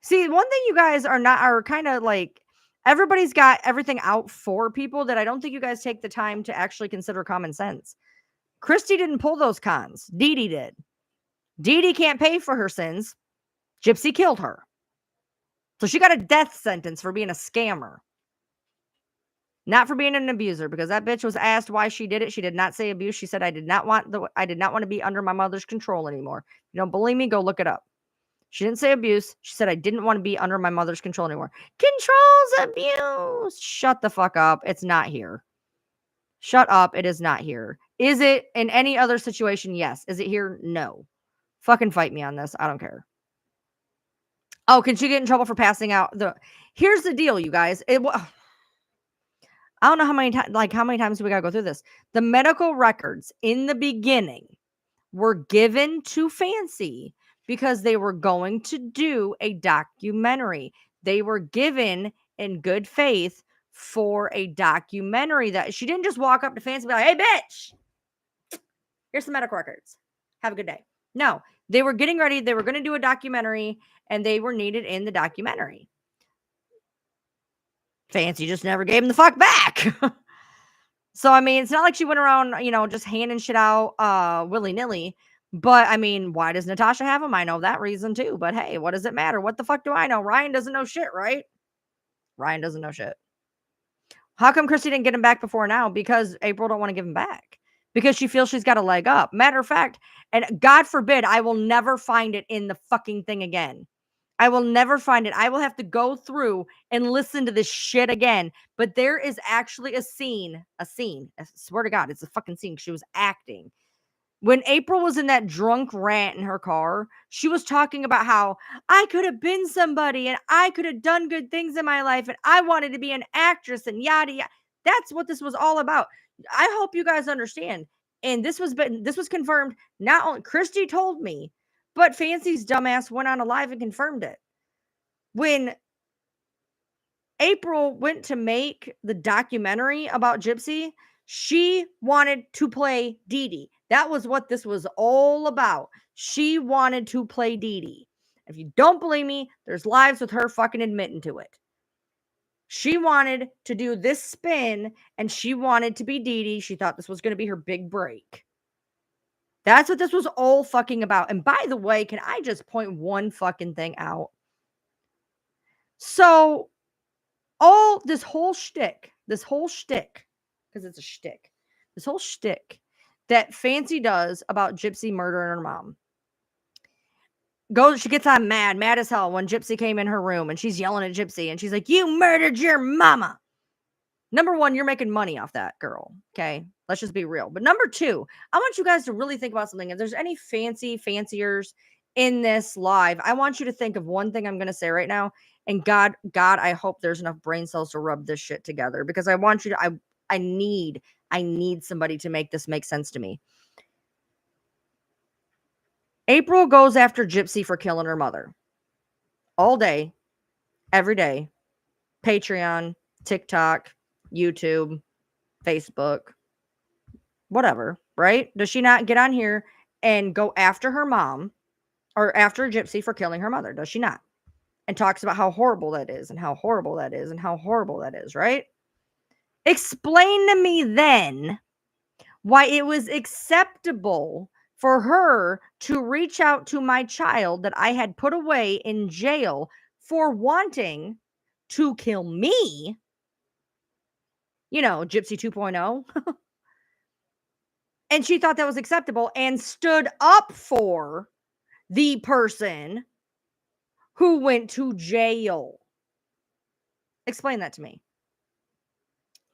See, one thing you guys are kind of like everybody's got everything out for people that I don't think you guys take the time to actually consider common sense. Christy didn't pull those cons. Dee Dee did. Dee Dee can't pay for her sins. Gypsy killed her. So she got a death sentence for being a scammer. Not for being an abuser, because that bitch was asked why she did it. She did not say abuse. She said, I did not want to be under my mother's control anymore. You don't believe me? Go look it up. She didn't say abuse. She said, I didn't want to be under my mother's control anymore. Control's abuse. Shut the fuck up. It's not here. Shut up. It is not here. Is it in any other situation? Yes. Is it here? No. Fucking fight me on this. I don't care. Oh, can she get in trouble for passing out? Here's the deal, you guys. I don't know how many times we got to go through this. The medical records in the beginning were given to Fancy because they were going to do a documentary. They were given in good faith for a documentary that she didn't just walk up to Fancy and be like, hey, bitch, here's some medical records. Have a good day. No, they were getting ready. They were going to do a documentary and they were needed in the documentary. Fancy just never gave him the fuck back. So, I mean, it's not like she went around, just handing shit out willy-nilly. But, I mean, why does Natasha have him? I know that reason too. But, hey, what does it matter? What the fuck do I know? Ryan doesn't know shit, right? Ryan doesn't know shit. How come Christy didn't get him back before now? Because April don't want to give him back. Because she feels she's got a leg up. Matter of fact, and God forbid, I will never find it in the fucking thing again. I will never find it. I will have to go through and listen to this shit again. But there is actually a scene. I swear to God, it's a fucking scene. She was acting. When April was in that drunk rant in her car, she was talking about how I could have been somebody and I could have done good things in my life and I wanted to be an actress and yada yada. That's what this was all about. I hope you guys understand. And this was confirmed. Not only Christy told me, but Fancy's dumbass went on a live and confirmed it. When April went to make the documentary about Gypsy, she wanted to play Dee Dee. That was what this was all about. She wanted to play Dee Dee. If you don't believe me, there's lives with her fucking admitting to it. She wanted to do this spin and she wanted to be Dee Dee. She thought this was going to be her big break. That's what this was all fucking about. And by the way, can I just point one fucking thing out? So, all this whole shtick, because it's a shtick, this whole shtick that Fancy does about Gypsy murdering her mom. She gets on mad as hell when Gypsy came in her room and she's yelling at Gypsy and she's like, you murdered your mama. Number one, you're making money off that girl. Okay. Let's just be real. But number two, I want you guys to really think about something. If there's any fanciers in this live, I want you to think of one thing I'm going to say right now. And God, I hope there's enough brain cells to rub this shit together because I want you to, I need somebody to make this make sense to me. April goes after Gypsy for killing her mother all day, every day. Patreon, TikTok, YouTube, Facebook, whatever, right? Does she not get on here and go after her mom or after Gypsy for killing her mother? Does she not? and talks about how horrible that is and how horrible that is and how horrible that is, right? Explain to me then why it was acceptable for her to reach out to my child that I had put away in jail for wanting to kill me. You know, Gypsy 2.0. And she thought that was acceptable and stood up for the person who went to jail. Explain that to me.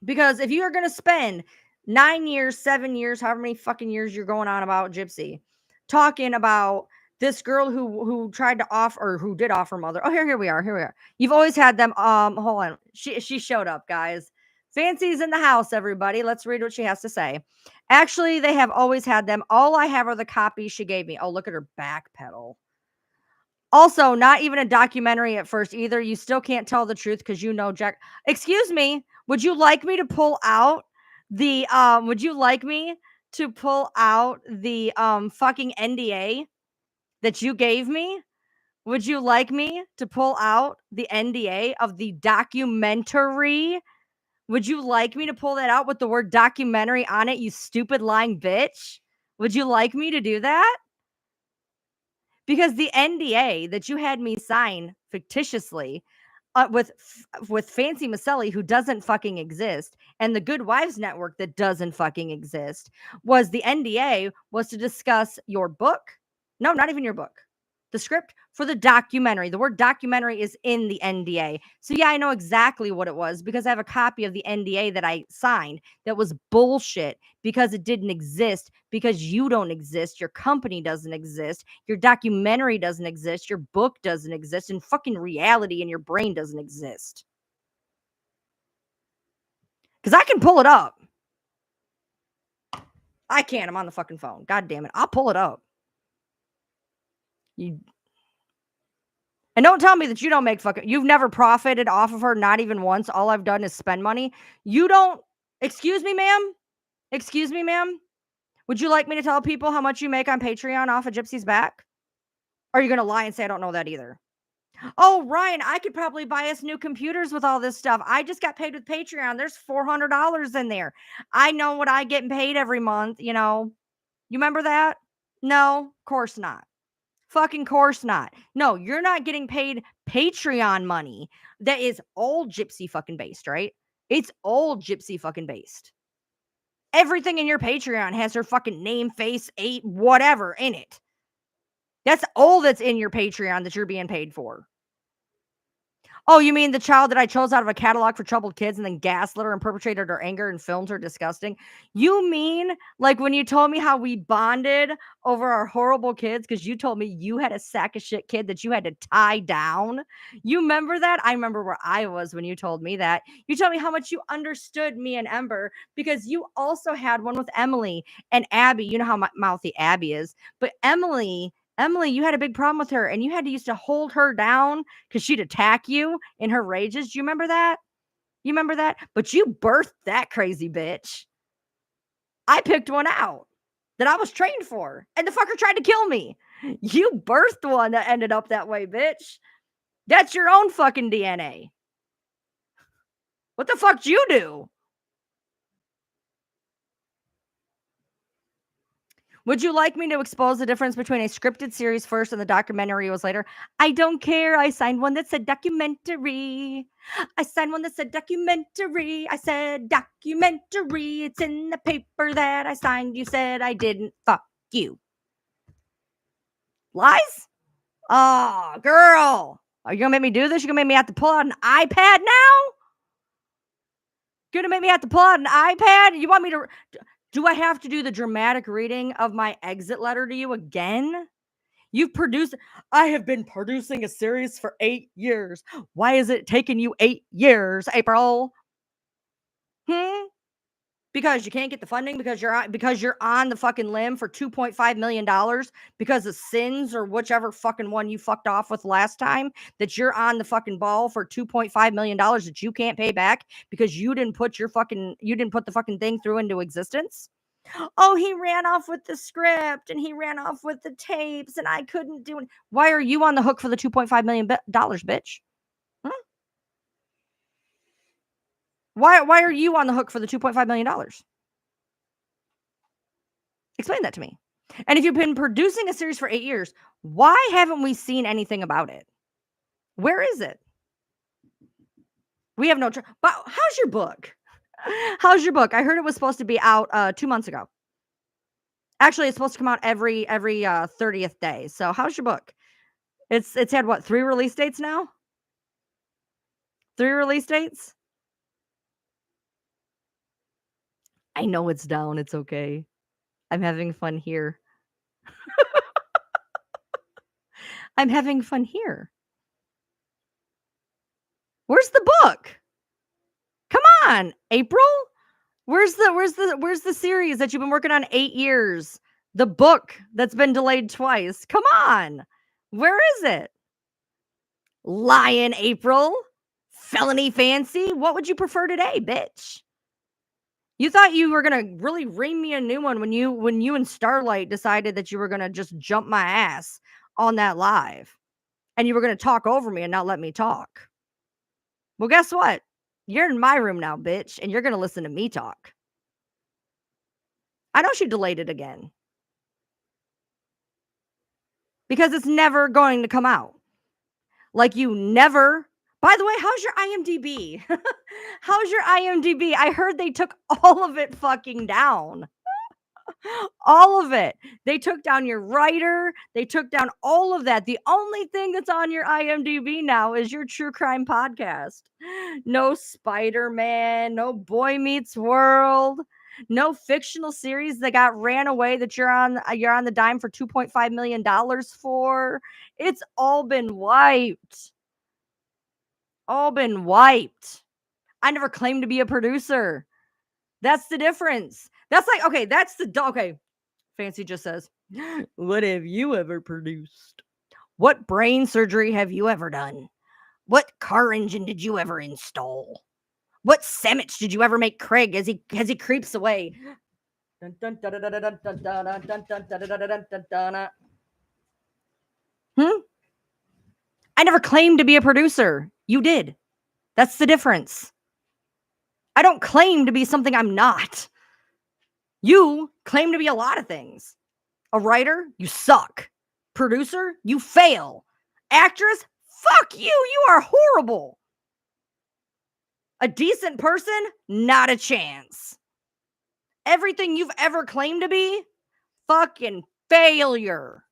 Because if you are going to spend 9 years, 7 years, however many fucking years you're going on about Gypsy, talking about this girl who tried to offer, or who did offer mother. Oh, here we are. You've always had them. Hold on. She showed up, guys. Fancy's in the house, everybody. Let's read what she has to say. Actually, they have always had them. All I have are the copies she gave me. Oh, look at her back pedal. Also, not even a documentary at first either. You still can't tell the truth because you know Jack. Excuse me. Would you like me to pull out the fucking NDA that you gave me? Would you like me to pull out the NDA of the documentary? Would you like me to pull that out with the word documentary on it, you stupid lying bitch? Would you like me to do that? Because the NDA that you had me sign fictitiously with Fancy Maselli, who doesn't fucking exist, and the Good Wives Network that doesn't fucking exist, was the NDA was to discuss your book. No, not even your book. The script for the documentary. The word documentary is in the NDA. So yeah, I know exactly what it was because I have a copy of the NDA that I signed that was bullshit because it didn't exist, because you don't exist, your company doesn't exist, your documentary doesn't exist, your book doesn't exist, and fucking reality in your brain doesn't exist. Because I can pull it up. I can't. I'm on the fucking phone. God damn it. I'll pull it up. And don't tell me that you don't make you've never profited off of her, not even once. All I've done is spend money. You don't, excuse me, ma'am? Excuse me, ma'am? Would you like me to tell people how much you make on Patreon off of Gypsy's back? Or are you going to lie and say I don't know that either? Oh, Ryan, I could probably buy us new computers with all this stuff. I just got paid with Patreon. There's $400 in there. I know what I get paid every month, you know. You remember that? No, of course not. Fucking course not. No, you're not getting paid Patreon money that is all Gypsy fucking based, right? It's all Gypsy fucking based. Everything in your Patreon has her fucking name, face, whatever in it. That's all that's in your Patreon that you're being paid for. Oh, you mean the child that I chose out of a catalog for troubled kids and then gaslit her and perpetrated her anger and filmed her disgusting? You mean like when you told me how we bonded over our horrible kids because you told me you had a sack of shit kid that you had to tie down? You remember that? I remember where I was when you told me that. You told me how much you understood me and Ember because you also had one with Emily and Abby. You know how mouthy Abby is, but Emily, you had a big problem with her and you had to used to hold her down because she'd attack you in her rages. Do you remember that? You remember that? But you birthed that crazy bitch. I picked one out that I was trained for, and the fucker tried to kill me. You birthed one that ended up that way, bitch. That's your own fucking DNA. What the fuck did you do? Would you like me to expose the difference between a scripted series first and the documentary was later? I don't care. I signed one that said documentary. I signed one that said documentary. I said documentary. It's in the paper that I signed. You said I didn't. Fuck you. Lies? Oh, girl. Are you going to make me do this? You're going to make me have to pull out an iPad now? You're going to make me have to pull out an iPad? You want me to... Do I have to do the dramatic reading of my exit letter to you again? I have been producing a series for 8 years. Why is it taking you 8 years, April? Because you can't get the funding because you're on the fucking limb for $2.5 million because of sins or whichever fucking one you fucked off with last time, that you're on the fucking ball for $2.5 million that you can't pay back because you didn't put the fucking thing through into existence. Oh, he ran off with the script and he ran off with the tapes and I couldn't do it. Why are you on the hook for the $2.5 million, bitch? Huh? Why are you on the hook for the $2.5 million? Explain that to me. And if you've been producing a series for 8 years, why haven't we seen anything about it? Where is it? We have no but how's your book? How's your book? I heard it was supposed to be out 2 months ago. Actually, it's supposed to come out every 30th day. So how's your book? It's had what, 3 release dates now? 3 release dates? I know it's down. It's okay. I'm having fun here. I'm having fun here. Where's the book? Come on, April. Where's the series that you've been working on 8 years? The book that's been delayed twice. Come on. Where is it? Lion April? Felony Fancy? What would you prefer today, bitch? You thought you were gonna really ream me a new one when you and Starlight decided that you were gonna just jump my ass on that live. And you were gonna talk over me and not let me talk. Well, guess what? You're in my room now, bitch, and you're gonna listen to me talk. I know she delayed it again. Because it's never going to come out. Like you never. By the way, how's your IMDb? How's your IMDb? I heard they took all of it fucking down. All of it. They took down your writer. They took down all of that. The only thing that's on your IMDb now is your true crime podcast. No Spider-Man, no Boy Meets World, no fictional series that got ran away that you're on the dime for $2.5 million for. It's all been wiped. All been wiped. I never claimed to be a producer. That's the difference. That's like, okay, okay. Fancy just says, what have you ever produced? What brain surgery have you ever done? What car engine did you ever install? What sandwich did you ever make Craig as he creeps away? I never claimed to be a producer. You did. That's the difference. I don't claim to be something I'm not. You claim to be a lot of things. A writer, you suck. Producer, you fail. Actress, fuck you. You are horrible. A decent person, not a chance. Everything you've ever claimed to be, fucking failure.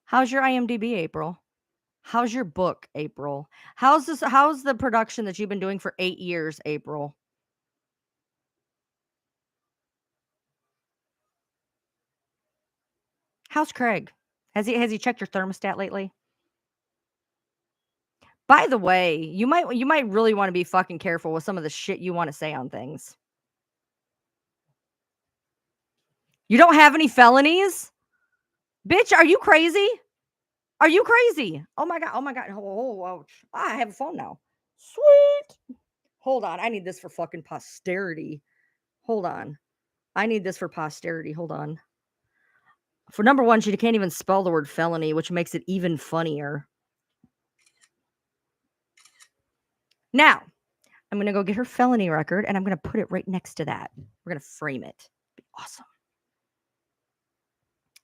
How's your IMDb, April? How's your book, April? How's the production that you've been doing for 8 years, April? How's Craig? Has he checked your thermostat lately? By the way, you might really want to be fucking careful with some of the shit you want to say on things. You don't have any felonies? Bitch, are you crazy? Are you crazy? Oh my god. Oh, I have a phone now. Sweet. Hold on. I need this for fucking posterity. Hold on. I need this for posterity. Hold on. For number one, she can't even spell the word felony, which makes it even funnier. Now, I'm going to go get her felony record and I'm going to put it right next to that. We're going to frame it. Be awesome.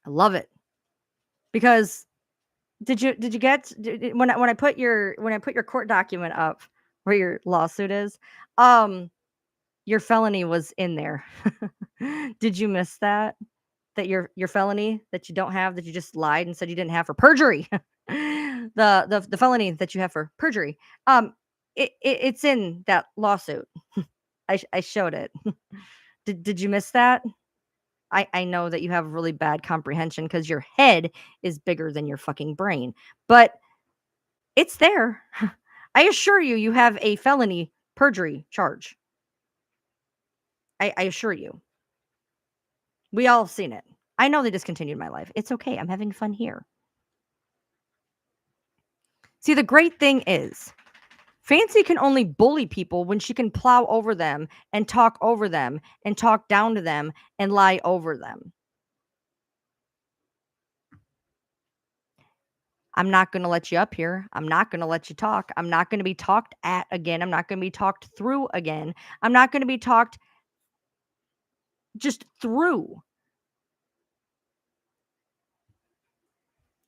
I love it. Because did you get when I put your court document up where your lawsuit is, your felony was in there. Did you miss that? That your felony that you don't have, that you just lied and said you didn't have for perjury. the felony that you have for perjury. It's in that lawsuit. I showed it. Did you miss that? I know that you have really bad comprehension because your head is bigger than your fucking brain, but it's there. I assure you, you have a felony perjury charge. I assure you. We all have seen it. I know they discontinued my life. It's okay. I'm having fun here. See, the great thing is, Fancy can only bully people when she can plow over them and talk over them and talk down to them and lie over them. I'm not going to let you up here. I'm not going to let you talk. I'm not going to be talked at again. I'm not going to be talked through again. I'm not going to be talked just through.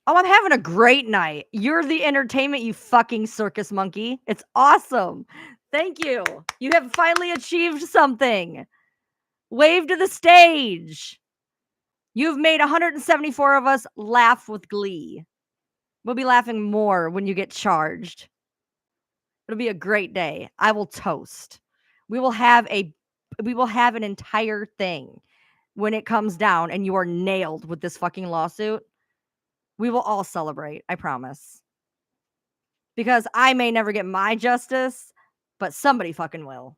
Oh, I'm having a great night. You're the entertainment, you fucking circus monkey. It's awesome. Thank you. You have finally achieved something. Wave to the stage. You've made 174 of us laugh with glee. We'll be laughing more when you get charged. It'll be a great day. I will toast. We will have an entire thing when it comes down and you are nailed with this fucking lawsuit. We will all celebrate, I promise. Because I may never get my justice, but somebody fucking will.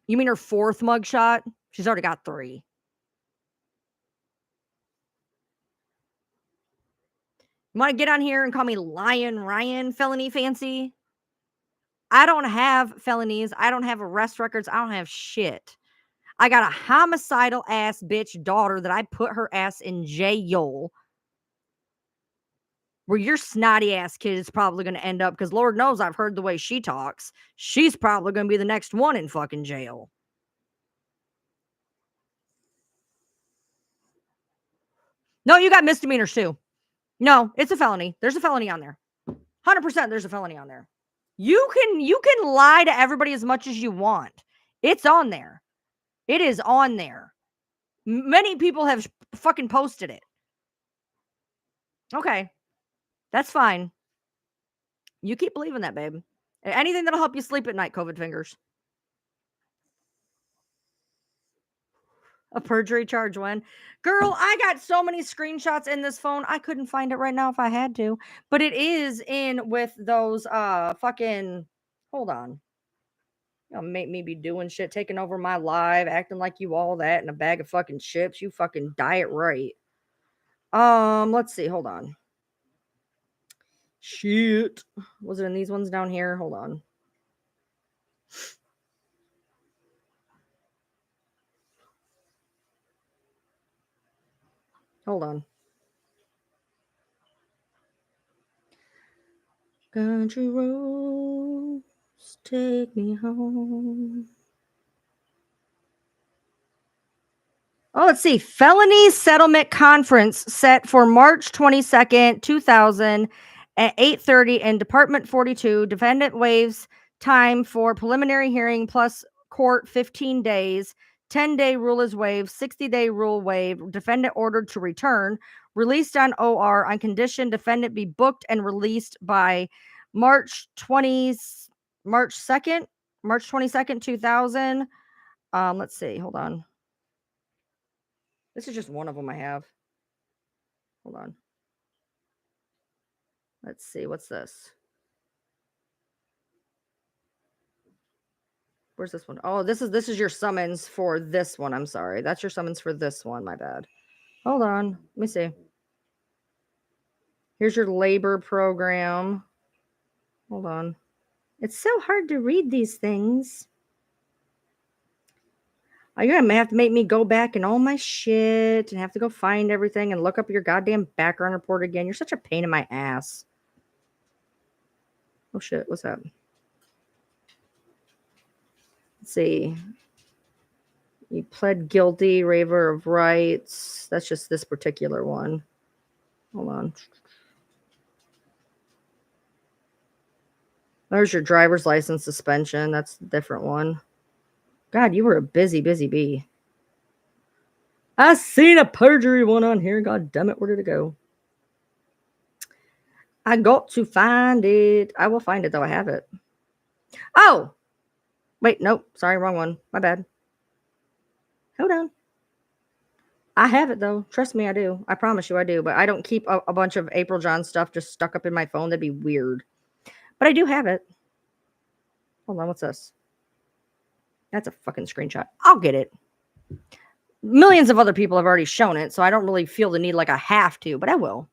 You mean her 4th mugshot? She's already got 3. You want to get on here and call me Lion Ryan, felony fancy? I don't have felonies. I don't have arrest records. I don't have shit. I got a homicidal ass bitch daughter that I put her ass in jail. Where your snotty ass kid is probably going to end up, because Lord knows I've heard the way she talks. She's probably going to be the next one in fucking jail. No, you got misdemeanors too. No, it's a felony. There's a felony on there. 100% there's a felony on there. You can lie to everybody as much as you want. It's on there. It is on there. Many people have fucking posted it. Okay. That's fine. You keep believing that, babe. Anything that'll help you sleep at night, COVID fingers. A perjury charge when? Girl, I got so many screenshots in this phone. I couldn't find it right now if I had to. But it is in with those fucking, hold on. Y'all make me be doing shit, taking over my live, acting like you all that and a bag of fucking chips. You fucking diet right. Let's see. Hold on. Shit. Was it in these ones down here? Hold on. Hold on. Country roads take me home. Oh, let's see. Felony settlement conference set for March 22nd, 2000 at 8:30 in Department 42. Defendant waives time for preliminary hearing plus court 15 days. 10-day rule is waived. 60-day rule waived. Defendant ordered to return. Released on OR on condition defendant be booked and released by March 2nd, 2000. Let's see. Hold on. This is just one of them I have. Hold on. Let's see. What's this? Where's this one? Oh, this is your summons for this one. I'm sorry. That's your summons for this one. My bad. Hold on. Let me see. Here's your labor program. Hold on. It's so hard to read these things. You're going to have to make me go back and all my shit and have to go find everything and look up your goddamn background report again. You're such a pain in my ass. Oh, shit. What's that? Let's see. You pled guilty, waiver of rights. That's just this particular one. Hold on. There's your driver's license suspension. That's a different one. God, you were a busy bee. I seen a perjury one on here. God damn it. Where did it go? I got to find it. I will find it, though. I have it. Oh! Wait, nope. Sorry, wrong one. My bad. Hold on. I have it, though. Trust me, I do. I promise you I do. But I don't keep a bunch of April John stuff just stuck up in my phone. That'd be weird. But I do have it. Hold on. What's this? That's a fucking screenshot. I'll get it. Millions of other people have already shown it, so I don't really feel the need like I have to, but I will.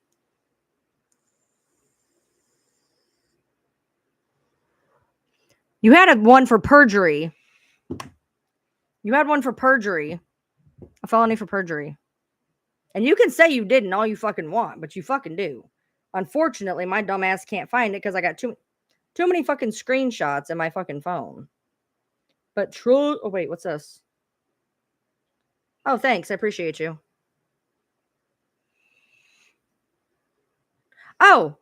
You had one for perjury. You had one for perjury. A felony for perjury. And you can say you didn't all you fucking want, but you fucking do. Unfortunately, my dumb ass can't find it because I got too many fucking screenshots in my fucking phone. But true. Oh, wait, what's this? Oh, thanks. I appreciate you. Oh,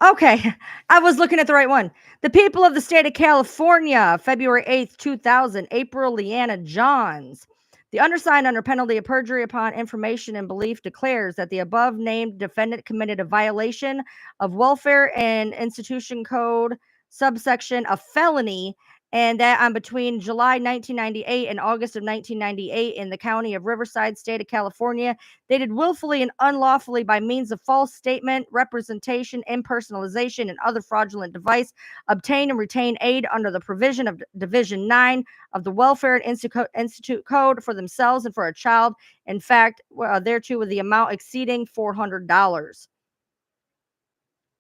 okay. I was looking at the right one. The people of the state of California, February 8th, 2000, April Leanna Johns. The undersigned, under penalty of perjury upon information and belief, declares that the above named defendant committed a violation of Welfare and Institution Code, subsection, a felony, and that on between July 1998 and August of 1998 in the county of Riverside, state of California, they did willfully and unlawfully by means of false statement, representation, impersonalization, and other fraudulent device, obtain and retain aid under the provision of Division 9 of the Welfare and Institute Code for themselves and for a child. In fact, thereto with the amount exceeding $400.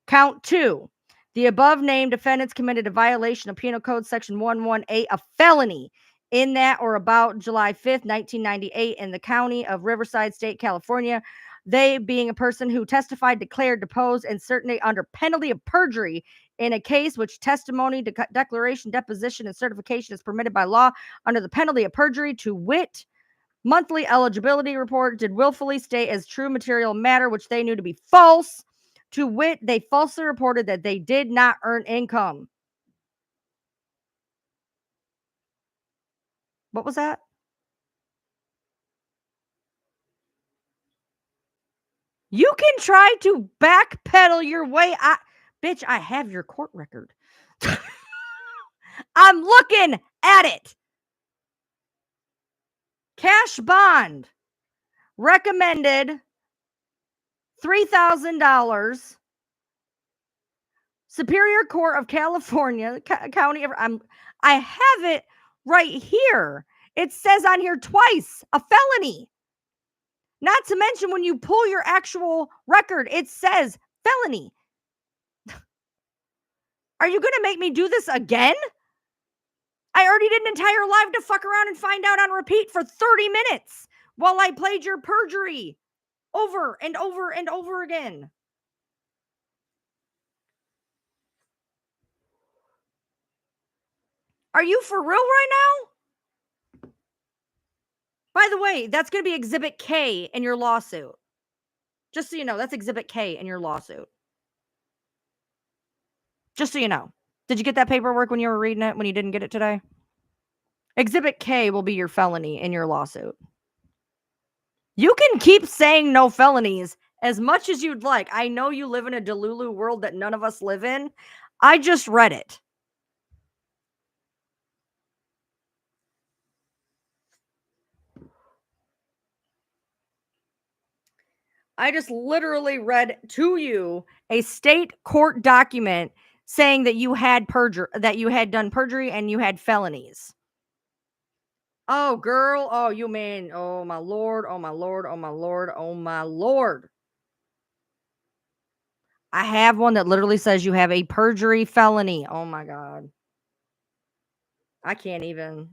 Count 2. The above named defendants committed a violation of Penal Code Section 118, a felony, in that or about July 5th, 1998, in the county of Riverside, state, California. They being a person who testified, declared, deposed, and certainly under penalty of perjury in a case which testimony, declaration, deposition, and certification is permitted by law under the penalty of perjury, to wit, monthly eligibility report, did willfully state as true material matter which they knew to be false. To wit, they falsely reported that they did not earn income. What was that? You can try to backpedal your way. Bitch, I have your court record. I'm looking at it. Cash bond recommended $3,000. Superior Court of California, County of, I have it right here. It says on here twice, a felony. Not to mention when you pull your actual record, it says felony. Are you going to make me do this again? I already did an entire live to fuck around and find out on repeat for 30 minutes while I played your perjury over and over and over again. Are you for real right now? By the way, that's going to be Exhibit K in your lawsuit. Just so you know, that's Exhibit K in your lawsuit. Just so you know. Did you get that paperwork when you were reading it, when you didn't get it today? Exhibit K will be your felony in your lawsuit. You can keep saying no felonies as much as you'd like. I know you live in a Delulu world that none of us live in. I just read it. I just literally read to you a state court document saying that you had done perjury and you had felonies. Oh, girl. Oh, you mean, oh my Lord, oh my Lord, oh my Lord, oh my Lord. I have one that literally says you have a perjury felony. Oh my God. I can't even.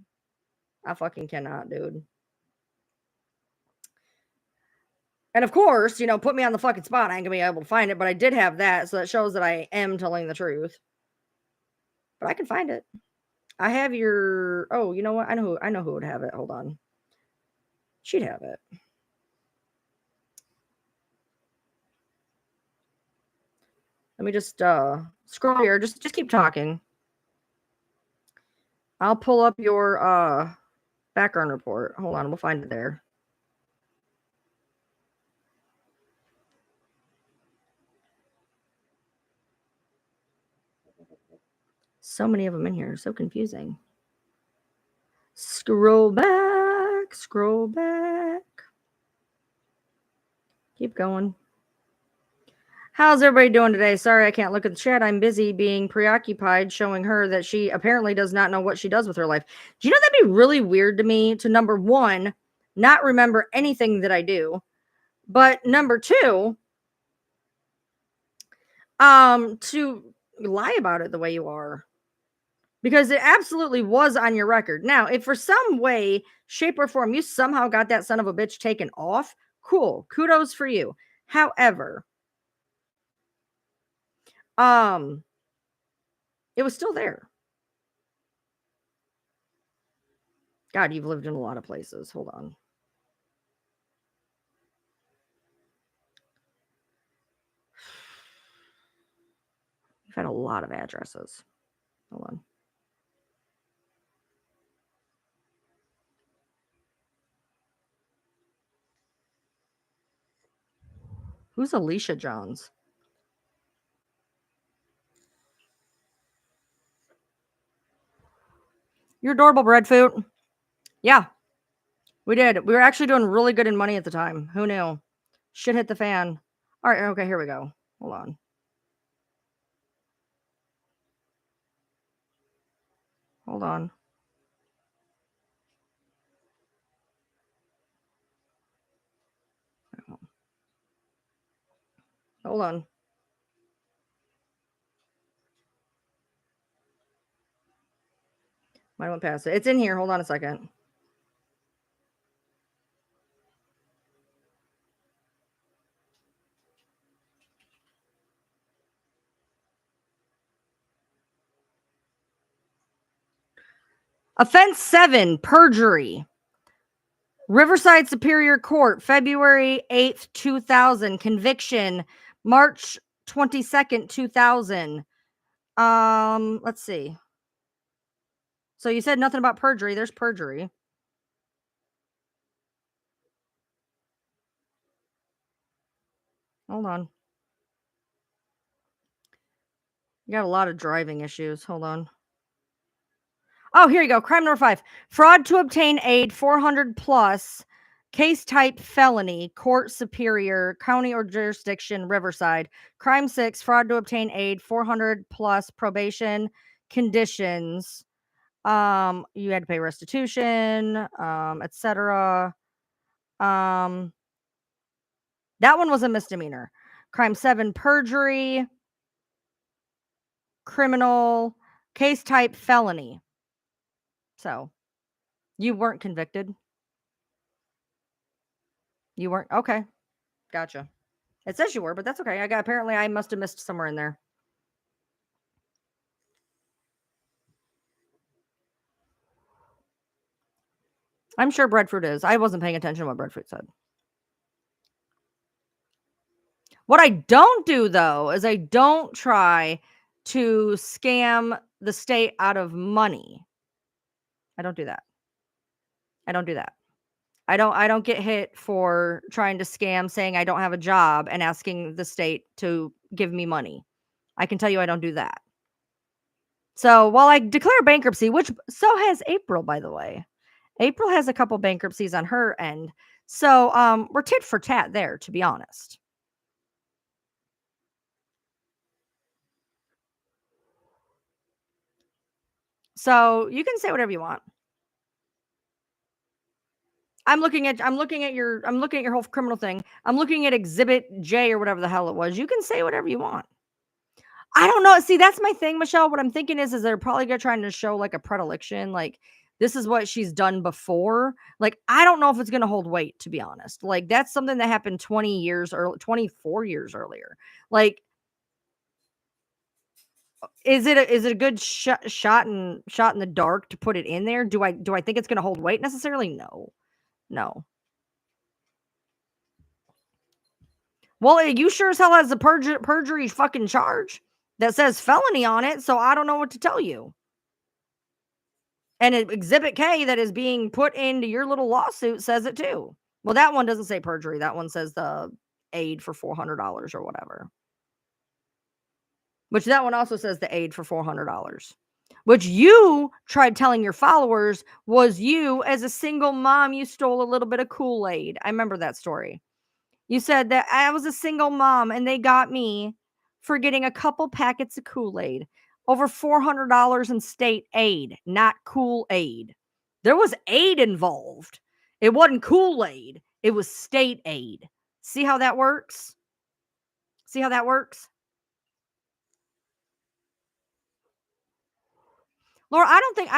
I fucking cannot, dude. And of course, put me on the fucking spot. I ain't gonna be able to find it, but I did have that, so that shows that I am telling the truth. But I can find it. I have your. Oh, you know what? I know who would have it. Hold on. She'd have it. Let me just scroll here. Just keep talking. I'll pull up your background report. Hold on, we'll find it there. So many of them in here. So confusing. Scroll back. Scroll back. Keep going. How's everybody doing today? Sorry, I can't look at the chat. I'm busy being preoccupied showing her that she apparently does not know what she does with her life. Do you know that'd be really weird to me to, number one, not remember anything that I do, but number two, to lie about it the way you are. because it absolutely was on your record. Now, if for some way, shape, or form you somehow got that son of a bitch taken off, cool. Kudos for you. However, it was still there. God, you've lived in a lot of places. Hold on. You've had a lot of addresses. Hold on. Who's Alicia Johns? You're adorable, breadfruit. Yeah, we did. We were actually doing really good in money at the time. Who knew? Shit hit the fan. All right, okay, here we go. Hold on. Hold on. Hold on. I went past it. It's in here. Hold on a second. Offense 7, perjury. Riverside Superior Court, February 8th, 2000. Conviction, March 22nd, 2000. Let's see. So you said nothing about perjury. There's perjury. Hold on. You got a lot of driving issues. Hold on. Oh, here you go. Crime number 5. Fraud to obtain aid, 400 plus. Case type felony, court superior, county or jurisdiction, Riverside. Crime 6, fraud to obtain aid, 400 plus probation conditions. You had to pay restitution, etc. That one was a misdemeanor. Crime 7, perjury, criminal, case type felony. So, you weren't convicted. You weren't? Okay. Gotcha. It says you were, but that's okay. Apparently I must have missed somewhere in there. I'm sure breadfruit is. I wasn't paying attention to what breadfruit said. What I don't do though is I don't try to scam the state out of money. I don't do that. I don't do that. I don't get hit for trying to scam saying I don't have a job and asking the state to give me money. I can tell you I don't do that. So while I declare bankruptcy, which so has April, by the way. April has a couple bankruptcies on her end. So we're tit for tat there, to be honest. So you can say whatever you want. I'm looking at your whole criminal thing. I'm looking at Exhibit J or whatever the hell it was. You can say whatever you want. I don't know. See, that's my thing, Michelle. What I'm thinking is they're probably gonna trying to show like a predilection, like this is what she's done before. Like, I don't know if it's gonna hold weight, to be honest. Like, that's something that happened 20 years or 24 years earlier. Like, is it a good shot in the dark to put it in there? Do I think it's gonna hold weight necessarily? No. No. Well, you sure as hell has a perjury fucking charge that says felony on it, so I don't know what to tell you. And Exhibit K that is being put into your little lawsuit says it too. Well, that one doesn't say perjury. That one says the aid for $400 or whatever. Which that one also says the aid for $400. Which you tried telling your followers was you as a single mom, you stole a little bit of Kool-Aid. I remember that story. You said that I was a single mom and they got me for getting a couple packets of Kool-Aid. Over $400 in state aid, not Kool-Aid. There was aid involved. It wasn't Kool-Aid. It was state aid. See how that works? See how that works? Laura, I don't think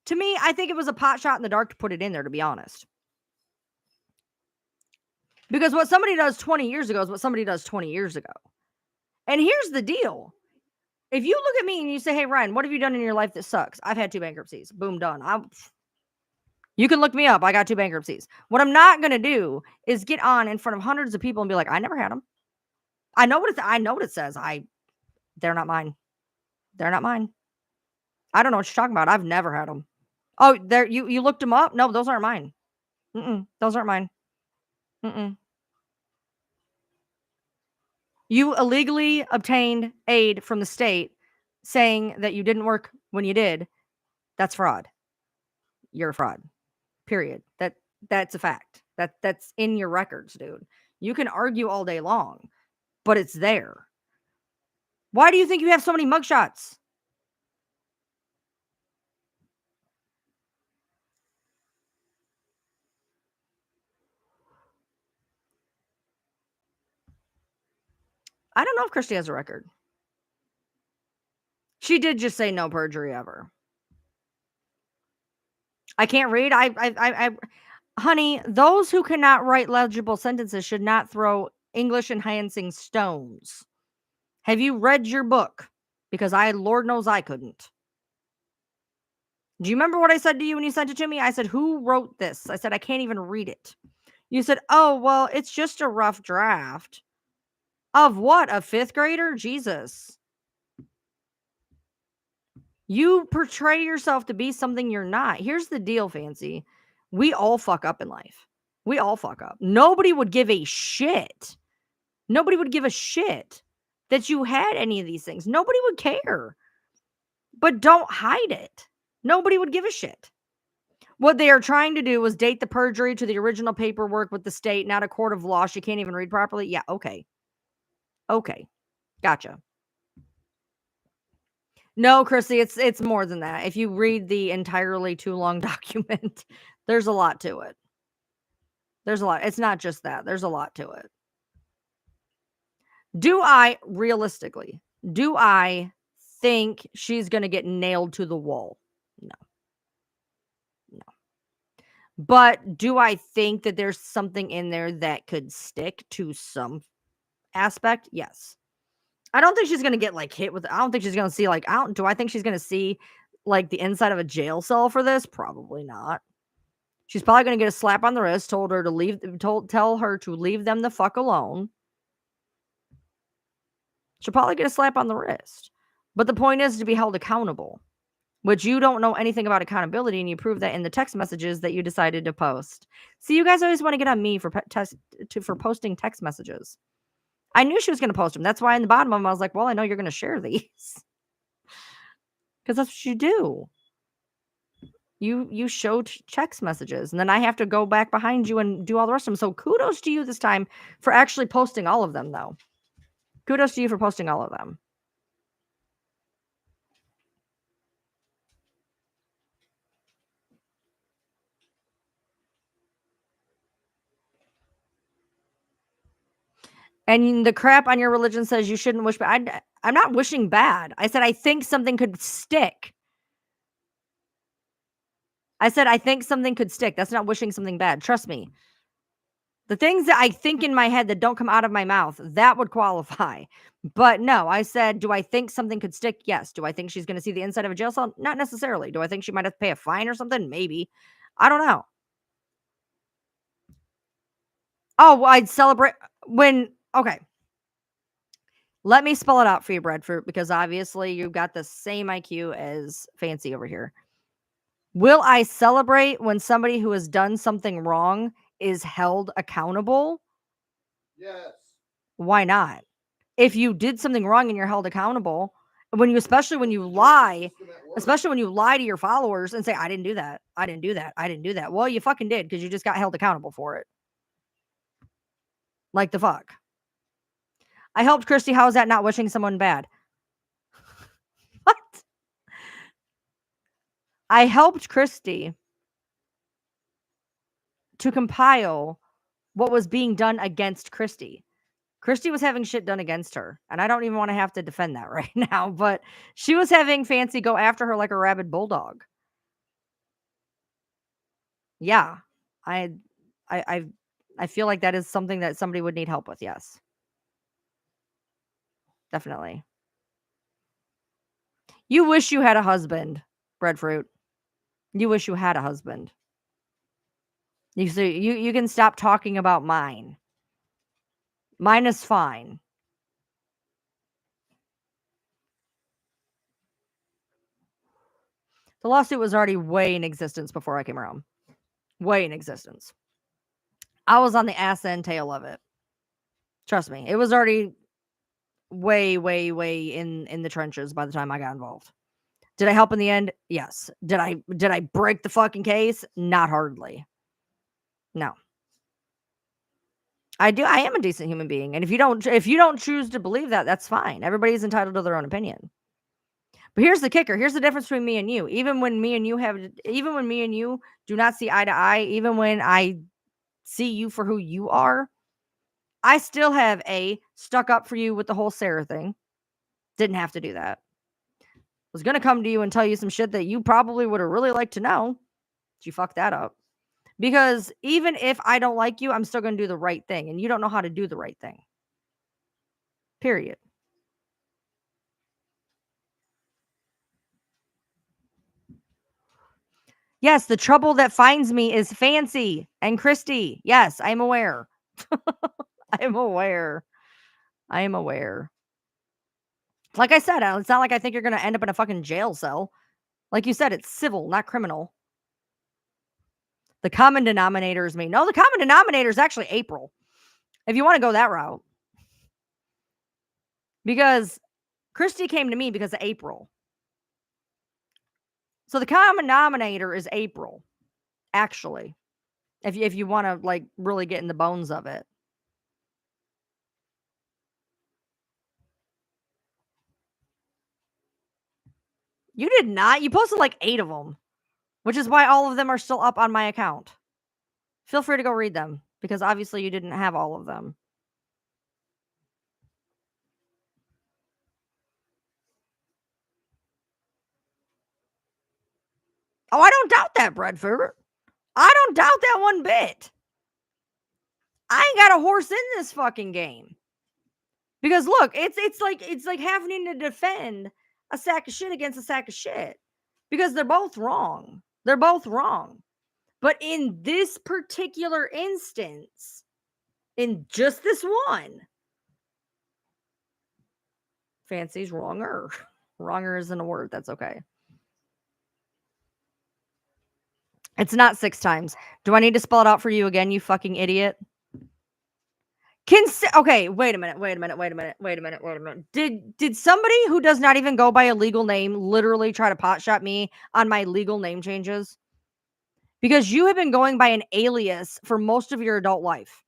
to me, I think it was a pot shot in the dark to put it in there, to be honest. Because what somebody does 20 years ago is what somebody does 20 years ago. And here's the deal. If you look at me and you say, hey, Ryan, what have you done in your life that sucks? I've had 2 bankruptcies. Boom, done. You can look me up. I got 2 bankruptcies. What I'm not going to do is get on in front of hundreds of people and be like, I never had them. I know what it says. They're not mine. They're not mine. I don't know what you're talking about. I've never had them. Oh, there you looked them up? No, those aren't mine. Those aren't mine. You illegally obtained aid from the state saying that you didn't work when you did. That's fraud. You're a fraud. Period. That's a fact. That's in your records, dude. You can argue all day long, but it's there. Why do you think you have so many mugshots? I don't know if Christy has a record. She did just say no perjury ever. I can't read. Honey, those who cannot write legible sentences should not throw English enhancing stones. Have you read your book? Because Lord knows I couldn't. Do you remember what I said to you when you sent it to me? I said, who wrote this? I said, I can't even read it. You said, oh, well, it's just a rough draft. Of what? A 5th grader? Jesus. You portray yourself to be something you're not. Here's the deal, Fancy. We all fuck up in life. We all fuck up. Nobody would give a shit. Nobody would give a shit that you had any of these things. Nobody would care. But don't hide it. Nobody would give a shit. What they are trying to do is date the perjury to the original paperwork with the state, not a court of law. She can't even read properly. Yeah, okay. Okay. Gotcha. No, Chrissy, it's more than that. If you read the entirely too long document, there's a lot to it. There's a lot. It's not just that. There's a lot to it. Do I think she's going to get nailed to the wall? No. But do I think that there's something in there that could stick to some aspect? Yes. I don't think she's going to get hit with, I don't think she's going to see do I think she's going to see the inside of a jail cell for this? Probably not. She's probably going to get a slap on the wrist, tell her to leave them the fuck alone. She'll probably get a slap on the wrist. But the point is to be held accountable, which you don't know anything about accountability, and you prove that in the text messages that you decided to post. See, you guys always want to get on me for posting text messages. I knew she was going to post them. That's why in the bottom of them, I was like, well, I know you're going to share these. Because that's what you do. You show text messages, and then I have to go back behind you and do all the rest of them. So kudos to you this time for actually posting all of them, though. Kudos to you for posting all of them. And the crap on your religion says you shouldn't wish bad. I'm not wishing bad. I said I think something could stick. I said I think something could stick. That's not wishing something bad. Trust me. The things that I think in my head that don't come out of my mouth, that would qualify. But no, I said, do I think something could stick? Yes. Do I think she's going to see the inside of a jail cell? Not necessarily. Do I think she might have to pay a fine or something? Maybe. I don't know. Oh, well, I'd celebrate when... Okay. Let me spell it out for you, Breadfruit, because obviously you've got the same IQ as Fancy over here. Will I celebrate when somebody who has done something wrong is held accountable? Yes. Why not? If you did something wrong and you're held accountable, especially when you lie to your followers and say, I didn't do that. I didn't do that. I didn't do that. Well, you fucking did, because you just got held accountable for it. Like the fuck. I helped Christy. How is that not wishing someone bad? What? I helped Christy to compile what was being done against Christy. Christy was having shit done against her, and I don't even want to have to defend that right now, but she was having Fancy go after her like a rabid bulldog. Yeah. I I I I feel like that is something that somebody would need help with, yes. Definitely. You wish you had a husband, breadfruit. You wish you had a husband. You see, you can stop talking about mine. Mine is fine. The lawsuit was already way in existence before I came around. Way in existence. I was on the ass end tail of it. Trust me. It was already way in the trenches by the time I got involved. Did I help in the end? Yes. Did I break the fucking case? Not hardly. No. I am a decent human being, and if you don't choose to believe that, that's fine. Everybody's entitled to their own opinion. But here's the kicker. Here's the difference between me and you. Even when me and you do not see eye to eye, even when I see you for who you are, I still have stuck up for you with the whole Sarah thing. Didn't have to do that. Was going to come to you and tell you some shit that you probably would have really liked to know. But you fucked that up. Because even if I don't like you, I'm still going to do the right thing. And you don't know how to do the right thing. Period. Yes, the trouble that finds me is Fancy and Christy. Yes, I'm aware. I'm aware. I am aware. Like I said, it's not like I think you're going to end up in a fucking jail cell. Like you said, it's civil, not criminal. The common denominator is me. No, the common denominator is actually April. If you want to go that route. Because Christy came to me because of April. So the common denominator is April, actually. If you want to like really get in the bones of it. You did not. You posted like 8 of them, which is why all of them are still up on my account. Feel free to go read them because obviously you didn't have all of them. Oh, I don't doubt that, Breadfruit. I don't doubt that one bit. I ain't got a horse in this fucking game. Because look, it's like having to defend a sack of shit against a sack of shit. Because they're both wrong. They're both wrong. But in this particular instance, in just this one, Fancy's wronger. Wronger isn't a word. That's okay. It's not 6 times. Do I need to spell it out for you again, you fucking idiot? Okay, wait a minute. Did somebody who does not even go by a legal name literally try to potshot me on my legal name changes? Because you have been going by an alias for most of your adult life.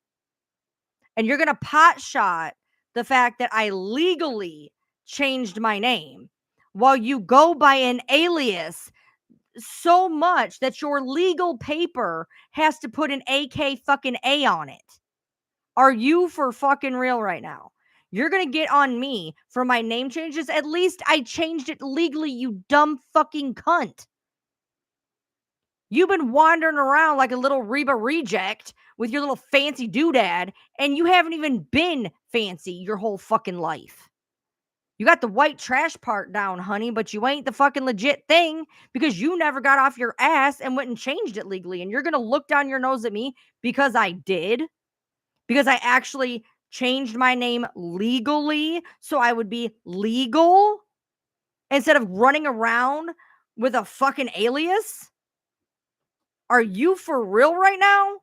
And you're going to potshot the fact that I legally changed my name while you go by an alias so much that your legal paper has to put an AK fucking A on it. Are you for fucking real right now? You're going to get on me for my name changes. At least I changed it legally, you dumb fucking cunt. You've been wandering around like a little Reba reject with your little fancy doodad, and you haven't even been fancy your whole fucking life. You got the white trash part down, honey, but you ain't the fucking legit thing because you never got off your ass and went and changed it legally. And you're going to look down your nose at me because I did. Because I actually changed my name legally so I would be legal instead of running around with a fucking alias? Are you for real right now?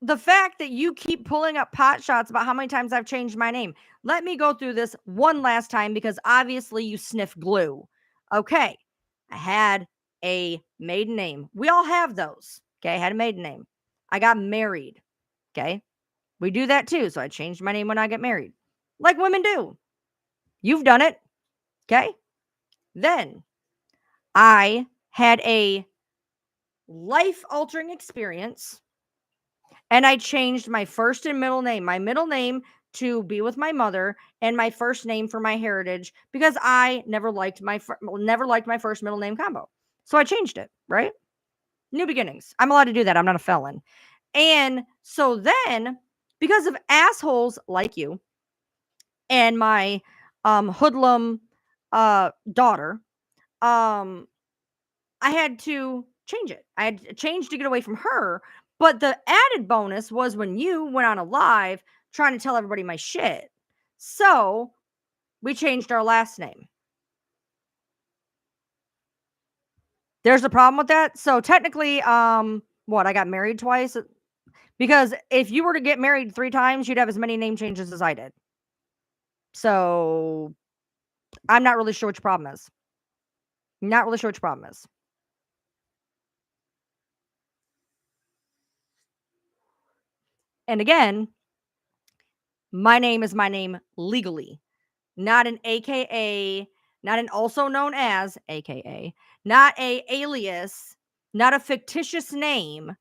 The fact that you keep pulling up pot shots about how many times I've changed my name. Let me go through this one last time because obviously you sniff glue. Okay. I had a maiden name. We all have those. Okay. I had a maiden name. I got married. Okay. We do that too. So I changed my name when I get married, like women do. You've done it. Okay. Then I had a life-altering experience, and I changed my first and middle name. My middle name to be with my mother, and my first name for my heritage, because I never liked my first middle name combo. So I changed it, right? New beginnings. I'm allowed to do that. I'm not a felon. And so then, because of assholes like you and my hoodlum daughter, um I had to change it. I had to change to get away from her. But the added bonus was when you went on a live trying to tell everybody my shit. So we changed our last name. There's a problem with that. So technically, what, I got married twice? Because if you were to get married 3 times, you'd have as many name changes as I did. So I'm not really sure what your problem is. Not really sure what your problem is. And again, my name is my name legally, not an AKA, not an also known as AKA, not a alias, not a fictitious name.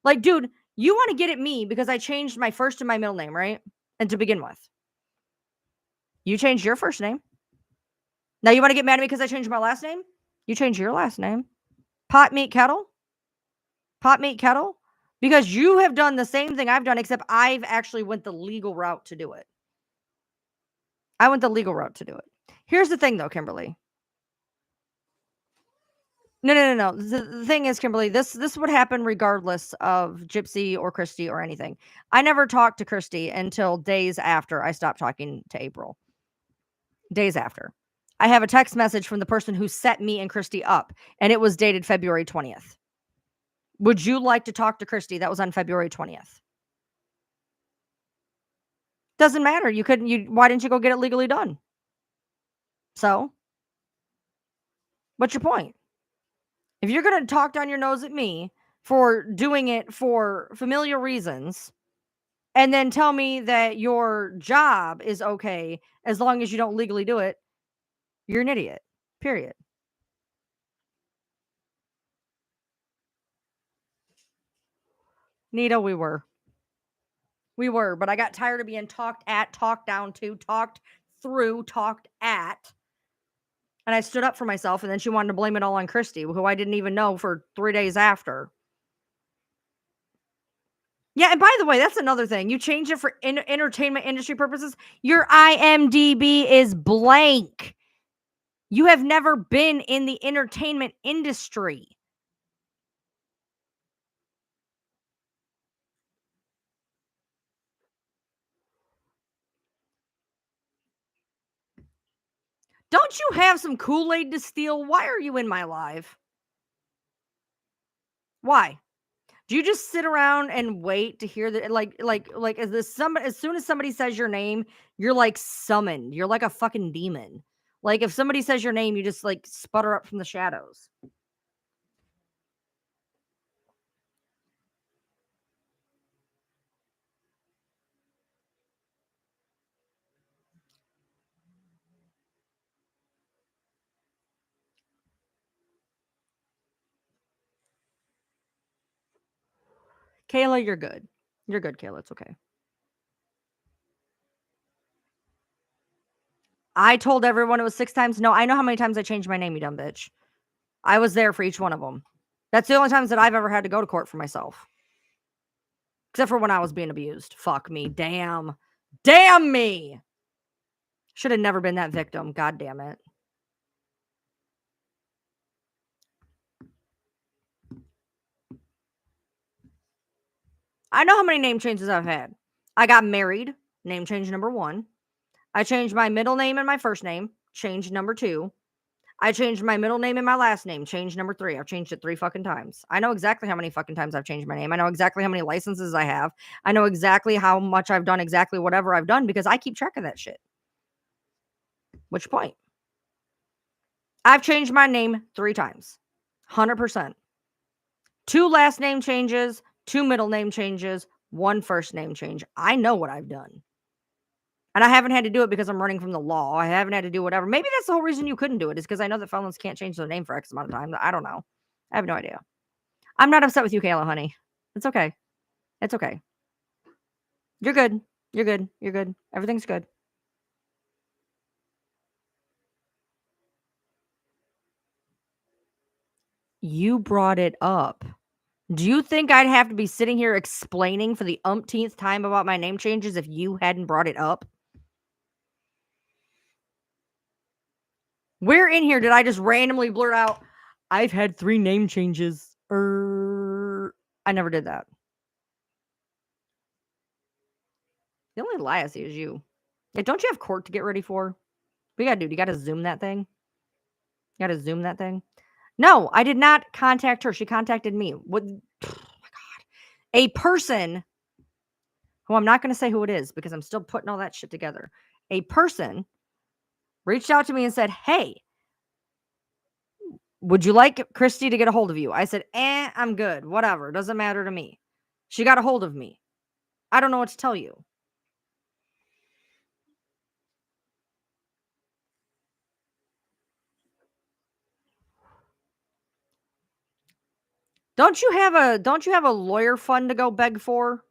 Like, dude, you want to get at me because I changed my first and my middle name, right? And to begin with, you changed your first name. Now you want to get mad at me because I changed my last name? You changed your last name. Pot meat kettle? Pot meat kettle? Because you have done the same thing I've done, except I've actually went the legal route to do it. I went the legal route to do it. Here's the thing though, Kimberly. No. The thing is, Kimberly, this would happen regardless of Gypsy or Christy or anything. I never talked to Christy until days after I stopped talking to April. Days after. I have a text message from the person who set me and Christy up, and it was dated February 20th. Would you like to talk to Christy? That was on February 20th. Doesn't matter. Why didn't you go get it legally done? So, what's your point? If you're going to talk down your nose at me for doing it for familiar reasons, and then tell me that your job is okay as long as you don't legally do it, you're an idiot. Period. Nita, we were. We were, but I got tired of being talked at, talked down to, talked through, talked at. And I stood up for myself, and then she wanted to blame it all on Christy, who I didn't even know for 3 days after. Yeah, and by the way, that's another thing. You change it for entertainment industry purposes. Your IMDb is blank. You have never been in the entertainment industry. Don't you have some Kool-Aid to steal? Why are you in my live? Why? Do you just sit around and wait to hear that? Like, as soon as somebody says your name, you're like summoned. You're like a fucking demon. Like, if somebody says your name, you just like sputter up from the shadows. Kayla, you're good. You're good, Kayla. It's okay. I told everyone it was 6 times. No, I know how many times I changed my name, you dumb bitch. I was there for each one of them. That's the only times that I've ever had to go to court for myself. Except for when I was being abused. Fuck me. Damn. Damn me. Should have never been that victim. God damn it. I know how many name changes I've had. I got married. Name change number 1. I changed my middle name and my first name. Change number 2. I changed my middle name and my last name. Change number 3. I've changed it 3 fucking times. I know exactly how many fucking times I've changed my name. I know exactly how many licenses I have. I know exactly how much I've done exactly whatever I've done because I keep track of that shit. Which point? I've changed my name 3 times. 100%. 2 last name changes, 2 middle name changes, 1 first name change. I know what I've done. And I haven't had to do it because I'm running from the law. I haven't had to do whatever. Maybe that's the whole reason you couldn't do it, is because I know that felons can't change their name for X amount of time. I don't know. I have no idea. I'm not upset with you, Kayla, honey. It's okay. It's okay. You're good. You're good. You're good. Everything's good. You brought it up. Do you think I'd have to be sitting here explaining for the umpteenth time about my name changes if you hadn't brought it up? Where in here did I just randomly blurt out, I've had 3 name changes? I never did that. The only lie I see is you. Yeah, don't you have court to get ready for? What you gotta do? You gotta Zoom that thing? You gotta Zoom that thing? No, I did not contact her. She contacted me. What? Oh my God. A person who I'm not going to say who it is because I'm still putting all that shit together. A person reached out to me and said, "Hey, would you like Christy to get a hold of you?" I said, I'm good. Whatever. Doesn't matter to me. She got a hold of me. I don't know what to tell you. Don't you have a lawyer fund to go beg for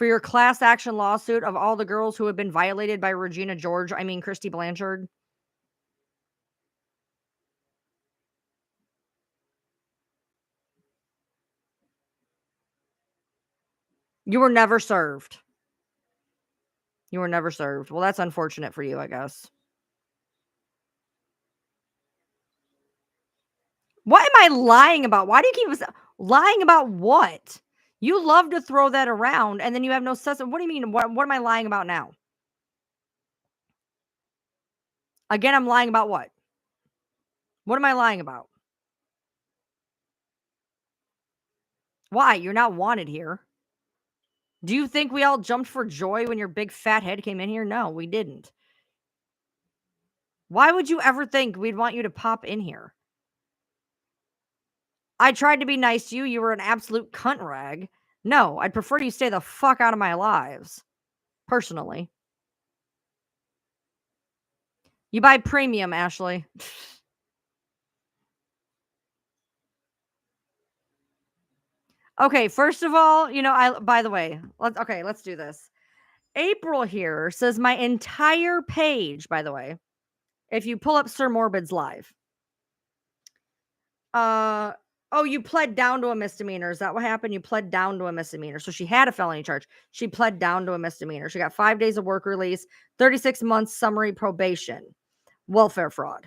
your class action lawsuit of all the girls who have been violated by Regina George? I mean, Christy Blanchard. You were never served. You were never served. Well, that's unfortunate for you, I guess. What am I lying about? Why do you keep lying about what? You love to throw that around and then you have no sense. What do you mean? What am I lying about now? Again, I'm lying about what? What am I lying about? Why? You're not wanted here. Do you think we all jumped for joy when your big fat head came in here? No, we didn't. Why would you ever think we'd want you to pop in here? I tried to be nice to you. You were an absolute cunt rag. No, I'd prefer you stay the fuck out of my lives. Personally. You buy premium, Ashley. Okay, first of all, by the way, let's do this. April here says my entire page, by the way, if you pull up Sir Morbid's live. Oh, you pled down to a misdemeanor. Is that what happened? You pled down to a misdemeanor. So she had a felony charge. She pled down to a misdemeanor. She got 5 days of work release, 36 months summary probation, welfare fraud.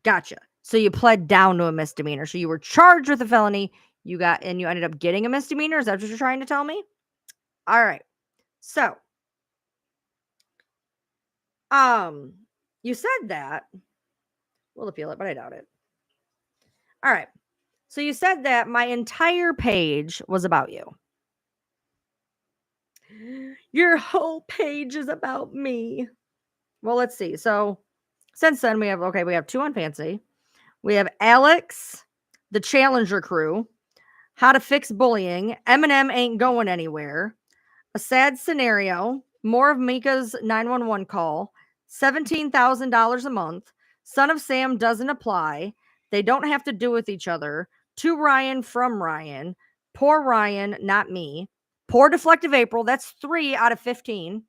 Gotcha. So you pled down to a misdemeanor. So you were charged with a felony. You ended up getting a misdemeanor. Is that what you're trying to tell me? All right. So, you said that. We'll appeal it, but I doubt it. All right. So you said that my entire page was about you. Your whole page is about me. Well, let's see. So since then we have 2 on Fancy. We have Alex, the Challenger Crew, How to Fix Bullying, Eminem Ain't Going Anywhere, A Sad Scenario, more of Mika's 911 call, $17,000 a month, Son of Sam doesn't apply, They don't have to do with each other, To Ryan from Ryan, Poor Ryan, not me, Poor Deflective April, that's 3 out of 15,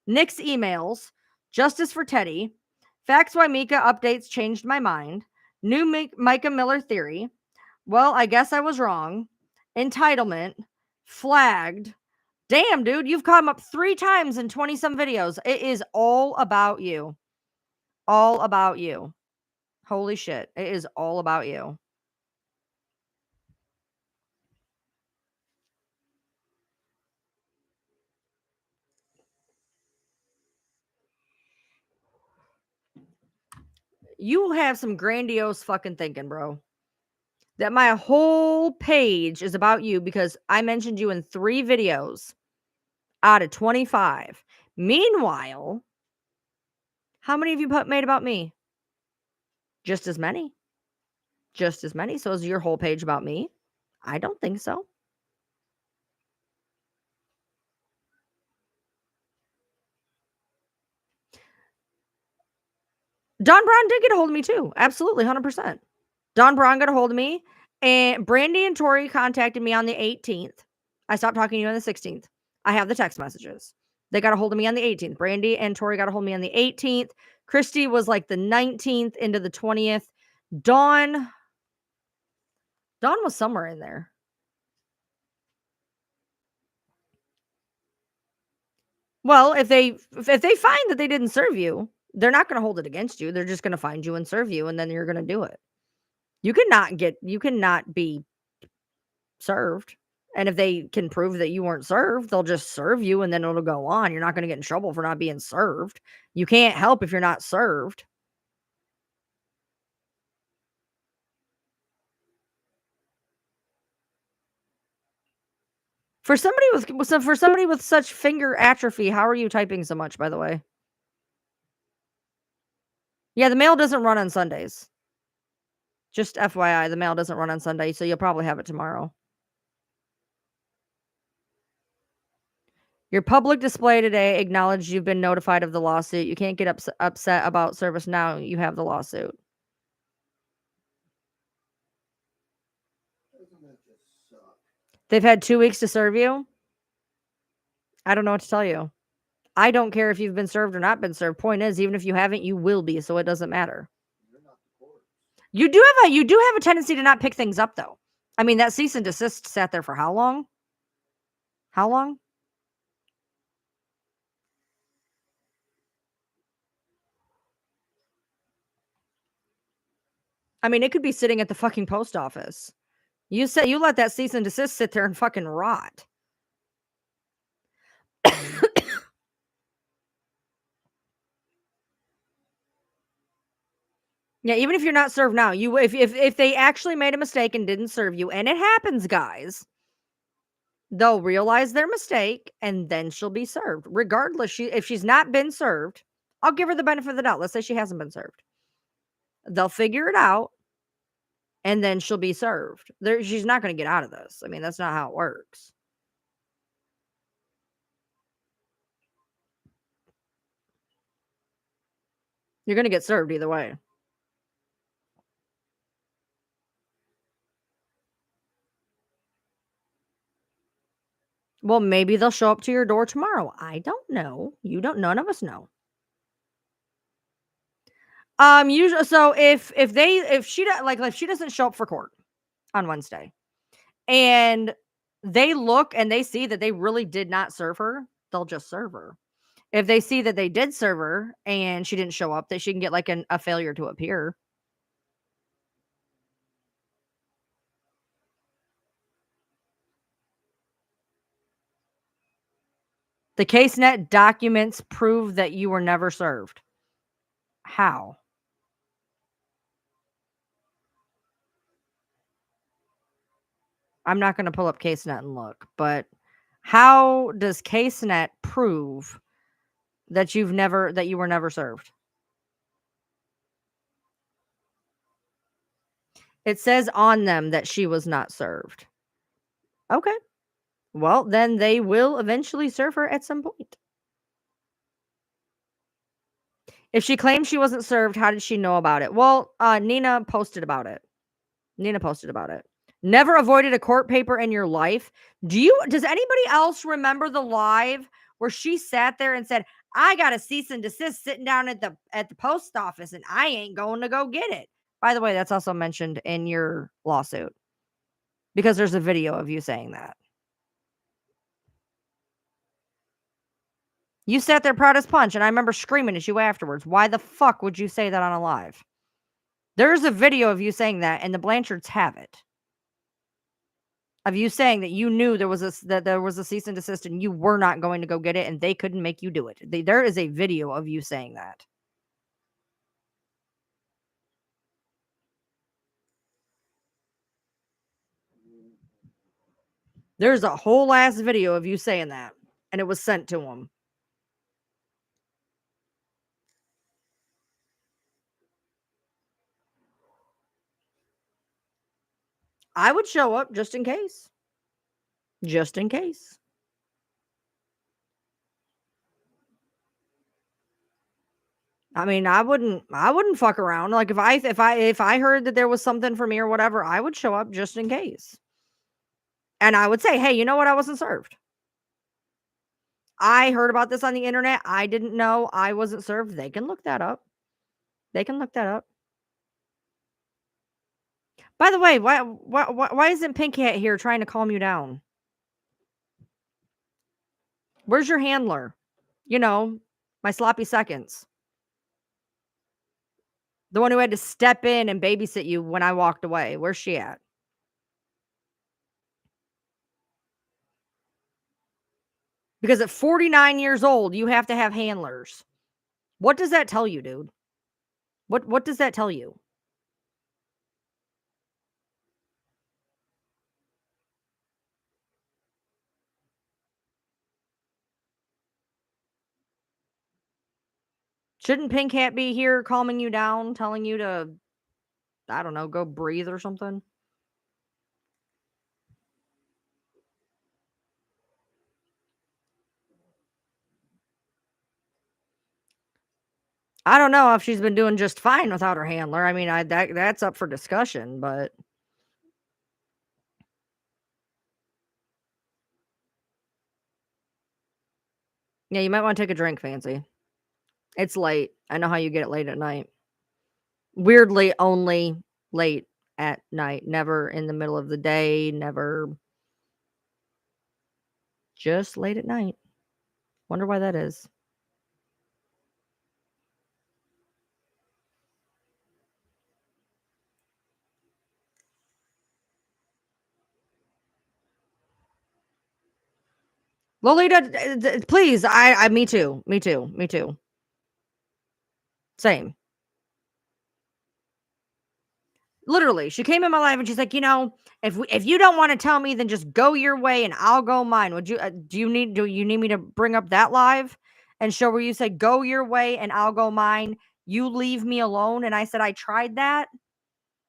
Nick's emails, Justice for Teddy, Facts Why Mika Updates Changed My Mind, New Micah Miller Theory, Well, I Guess I Was Wrong, Entitlement, Flagged. Damn, dude, you've come up 3 times in 20 some videos. It is all about you. All about you. Holy shit. It is all about you. You have some grandiose fucking thinking, bro. That my whole page is about you because I mentioned you in 3 videos out of 25. Meanwhile, how many of you made about me? Just as many. Just as many. So is your whole page about me? I don't think so. Don Brown did get a hold of me too. Absolutely, 100%. Don Brown got a hold of me, and Brandy and Tori contacted me on the 18th. I stopped talking to you on the 16th. I have the text messages. They got a hold of me on the 18th. Brandy and Tori got a hold of me on the 18th. Christy was like the 19th into the 20th. Dawn was somewhere in there. Well, if they find that they didn't serve you, they're not going to hold it against you. They're just going to find you and serve you, and then you're going to do it. You cannot be served. And if they can prove that you weren't served, they'll just serve you and then it'll go on. You're not going to get in trouble for not being served. You can't help if you're not served. For somebody with such finger atrophy, how are you typing so much, by the way? Yeah, the mail doesn't run on Sundays. Just FYI, the mail doesn't run on Sunday, so you'll probably have it tomorrow. Your public display today acknowledged you've been notified of the lawsuit. You can't get upset about service now. You have the lawsuit. Doesn't that just suck? They've had 2 weeks to serve you. I don't know what to tell you. I don't care if you've been served or not been served. Point is, even if you haven't, you will be, so it doesn't matter. You're not the court. You do have a tendency to not pick things up, though. I mean, that cease and desist sat there for how long? How long? I mean, it could be sitting at the fucking post office. You let that cease and desist sit there and fucking rot. Yeah, even if you're not served now, if they actually made a mistake and didn't serve you, and it happens, guys, they'll realize their mistake and then she'll be served. Regardless, if she's not been served, I'll give her the benefit of the doubt. Let's say she hasn't been served. They'll figure it out and then she'll be served. She's not going to get out of this. I mean, that's not how it works. You're going to get served either way. Well, maybe they'll show up to your door tomorrow. I don't know. You don't. None of us know. Usually, so if she doesn't show up for court on Wednesday, and they look and they see that they really did not serve her, they'll just serve her. If they see that they did serve her and she didn't show up, that she can get like a failure to appear. The CaseNet documents prove that you were never served. How? I'm not going to pull up CaseNet and look, but how does CaseNet prove that you were never served? It says on them that she was not served. Okay. Well, then they will eventually serve her at some point. If she claims she wasn't served, how did she know about it? Well, Nina posted about it. Never avoided a court paper in your life. Does anybody else remember the live where she sat there and said, I got a cease and desist sitting down at the post office and I ain't going to go get it? By the way, that's also mentioned in your lawsuit because there's a video of you saying that. You sat there proud as punch, and I remember screaming at you afterwards. Why the fuck would you say that on a live? There's a video of you saying that, and the Blanchards have it. Of you saying that you knew there was a cease and desist, and you were not going to go get it, and they couldn't make you do it. There is a video of you saying that. There's a whole ass video of you saying that, and it was sent to them. I would show up just in case. Just in case. I mean, I wouldn't fuck around. Like if I heard that there was something for me or whatever, I would show up just in case. And I would say, "Hey, you know what? I wasn't served. I heard about this on the internet. I didn't know I wasn't served." They can look that up. They can look that up. By the way, why isn't Pink Cat here trying to calm you down? Where's your handler? You know, my sloppy seconds. The one who had to step in and babysit you when I walked away. Where's she at? Because at 49 years old, you have to have handlers. What does that tell you, dude? What does that tell you? Shouldn't Pink Hat be here calming you down, telling you to, I don't know, go breathe or something? I don't know if she's been doing just fine without her handler. I mean, that's up for discussion, but yeah, you might want to take a drink, Fancy. It's late. I know how you get it late at night. Weirdly, only late at night, never in the middle of the day, never just late at night. Wonder why that is. Lolita, please. Me too. Me too. Me too. Same. Literally, she came in my life and she's like, if you don't want to tell me, then just go your way and I'll go mine. Would you? Do you need me to bring up that live and show where you said go your way and I'll go mine? You leave me alone, and I said I tried that.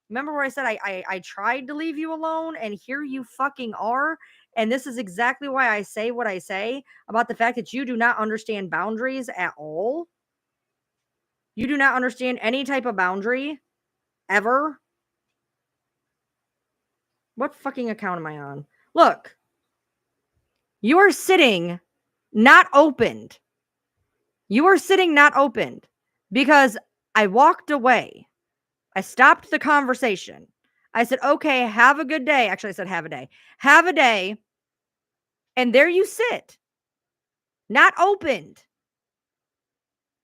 Remember where I said I tried to leave you alone, and here you fucking are. And this is exactly why I say what I say about the fact that you do not understand boundaries at all. You do not understand any type of boundary ever. What fucking account am I on? Look, you are sitting not opened. You are sitting not opened because I walked away. I stopped the conversation. I said, okay, have a good day. Actually, I said, have a day. Have a day. And there you sit, not opened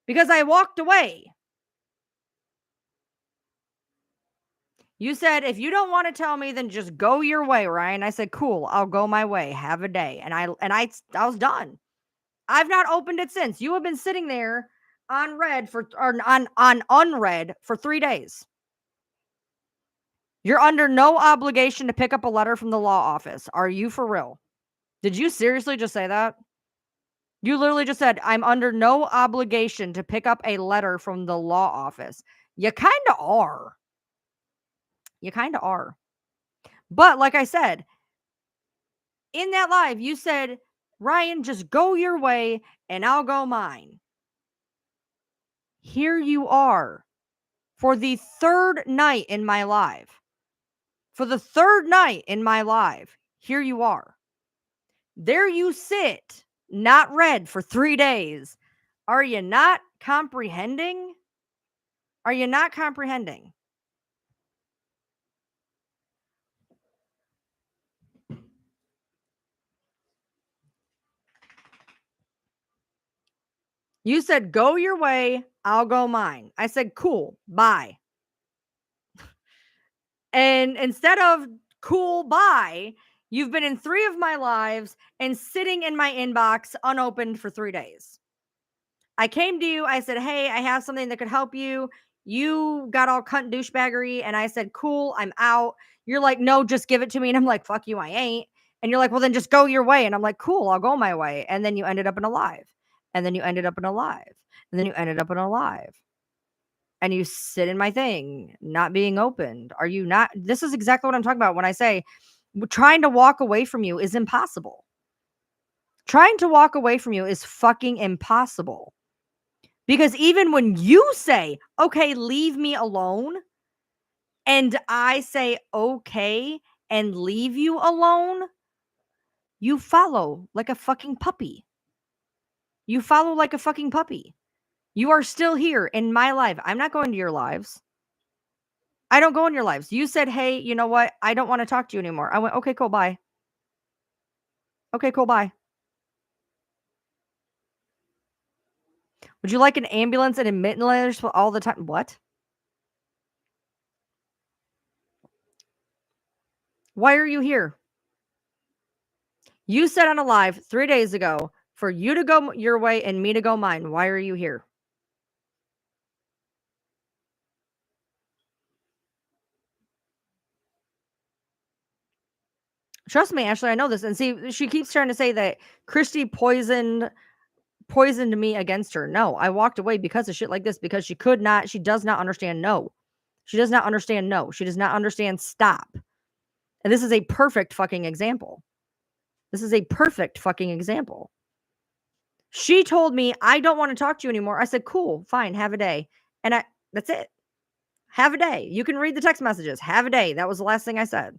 because I walked away. You said, if you don't want to tell me, then just go your way, Ryan. I said, cool, I'll go my way. Have a day. And I was done. I've not opened it since. You have been sitting there on read for or on unread for 3 days. You're under no obligation to pick up a letter from the law office. Are you for real? Did you seriously just say that? You literally just said, I'm under no obligation to pick up a letter from the law office. You kind of are. You kind of are. But like I said, in that live, you said, Ryan, just go your way and I'll go mine. Here you are for the third night in my live. For the third night in my live, here you are. There you sit, not read for 3 days. Are you not comprehending? Are you not comprehending? You said, go your way, I'll go mine. I said, cool, bye. And instead of cool, bye, you've been in 3 of my lives and sitting in my inbox unopened for 3 days. I came to you, I said, hey, I have something that could help you. You got all cunt douchebaggery, and I said, cool, I'm out. You're like, no, just give it to me. And I'm like, fuck you, I ain't. And you're like, well, then just go your way. And I'm like, cool, I'll go my way. And then you ended up in a live. And then you ended up in a live. And then you ended up in a live. And you sit in my thing, not being opened. Are you not? This is exactly what I'm talking about when I say trying to walk away from you is impossible. Trying to walk away from you is fucking impossible. Because even when you say, okay, leave me alone, and I say, okay, and leave you alone, you follow like a fucking puppy. You follow like a fucking puppy. You are still here in my life. I'm not going to your lives. I don't go in your lives. You said, hey, you know what? I don't want to talk to you anymore. I went, okay, cool, bye. Okay, cool, bye. Would you like an ambulance and admit letters all the time? What? Why are you here? You said on a live 3 days ago for you to go your way and me to go mine. Why are you here? Trust me, Ashley, I know this. And see, she keeps trying to say that Christy poisoned me against her. No, I walked away because of shit like this because she does not understand no. She does not understand no. She does not understand stop. And this is a perfect fucking example. This is a perfect fucking example. She told me, I don't want to talk to you anymore. I said, cool, fine, have a day. And that's it. Have a day. You can read the text messages. Have a day. That was the last thing I said.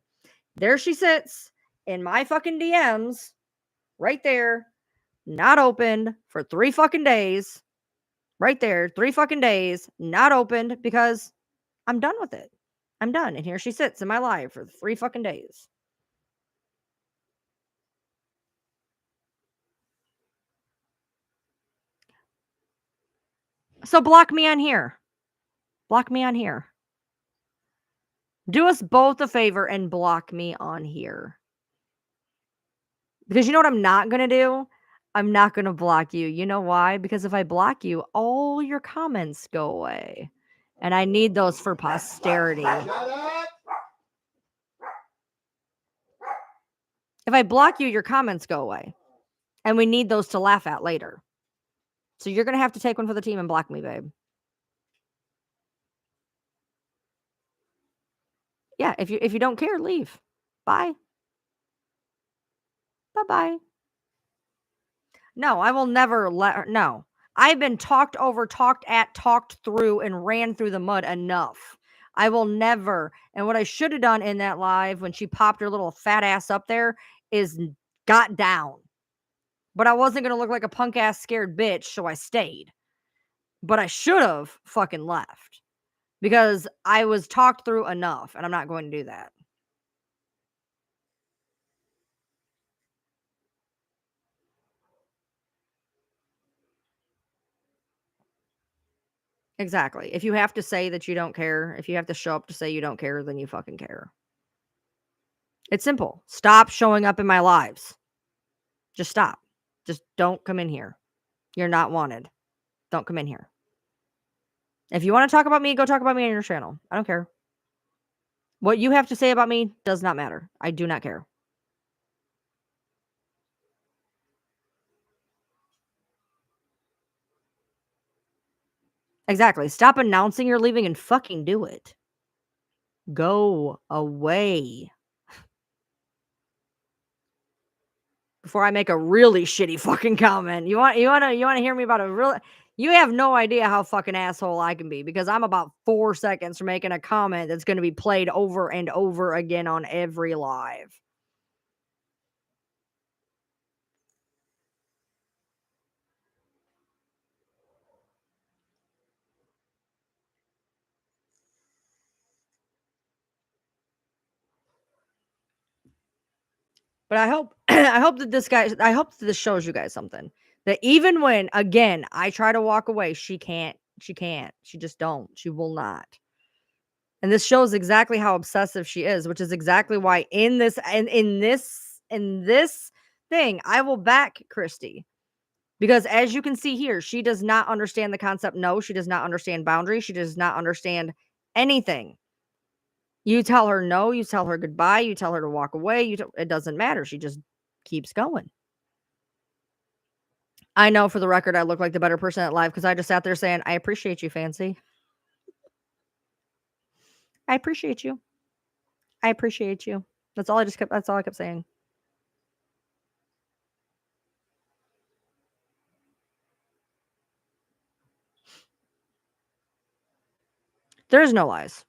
There she sits in my fucking DMs right there, not opened for 3 fucking days. Right there, 3 fucking days, not opened because I'm done with it. I'm done. And here she sits in my life for 3 fucking days. So block me on here. Block me on here. Do us both a favor and block me on here. Because you know what I'm not going to do? I'm not going to block you. You know why? Because if I block you, all your comments go away. And I need those for posterity. Shut up! If I block you, your comments go away. And we need those to laugh at later. So you're going to have to take one for the team and block me, babe. Yeah, if you don't care, leave. Bye. Bye-bye. No, I will never let her. No. I've been talked over, talked at, talked through, and ran through the mud enough. I will never. And what I should have done in that live when she popped her little fat ass up there is got down. But I wasn't going to look like a punk ass scared bitch, so I stayed. But I should have fucking left because I was talked through enough, and I'm not going to do that. Exactly. If you have to say that you don't care, if you have to show up to say you don't care, then you fucking care. It's simple. Stop showing up in my lives. Just stop. Just don't come in here. You're not wanted. Don't come in here. If you want to talk about me, go talk about me on your channel. I don't care. What you have to say about me does not matter. I do not care. Exactly. Stop announcing you're leaving and fucking do it. Go away. Before I make a really shitty fucking comment. You want to hear me about a real you have no idea how fucking asshole I can be because I'm about 4 seconds from making a comment that's going to be played over and over again on every live. But I hope I hope that this shows you guys something. That even when again I try to walk away, she can't. She can't. She just don't. She will not. And this shows exactly how obsessive she is, which is exactly why in this thing, I will back Christy. Because as you can see here, she does not understand the concept. No, she does not understand boundaries. She does not understand anything. You tell her no, you tell her goodbye, you tell her to walk away. It doesn't matter. She just keeps going. I know for the record, I look like the better person at live because I just sat there saying, I appreciate you, Fancy. I appreciate you. I appreciate you. That's all I kept saying. There's no lies.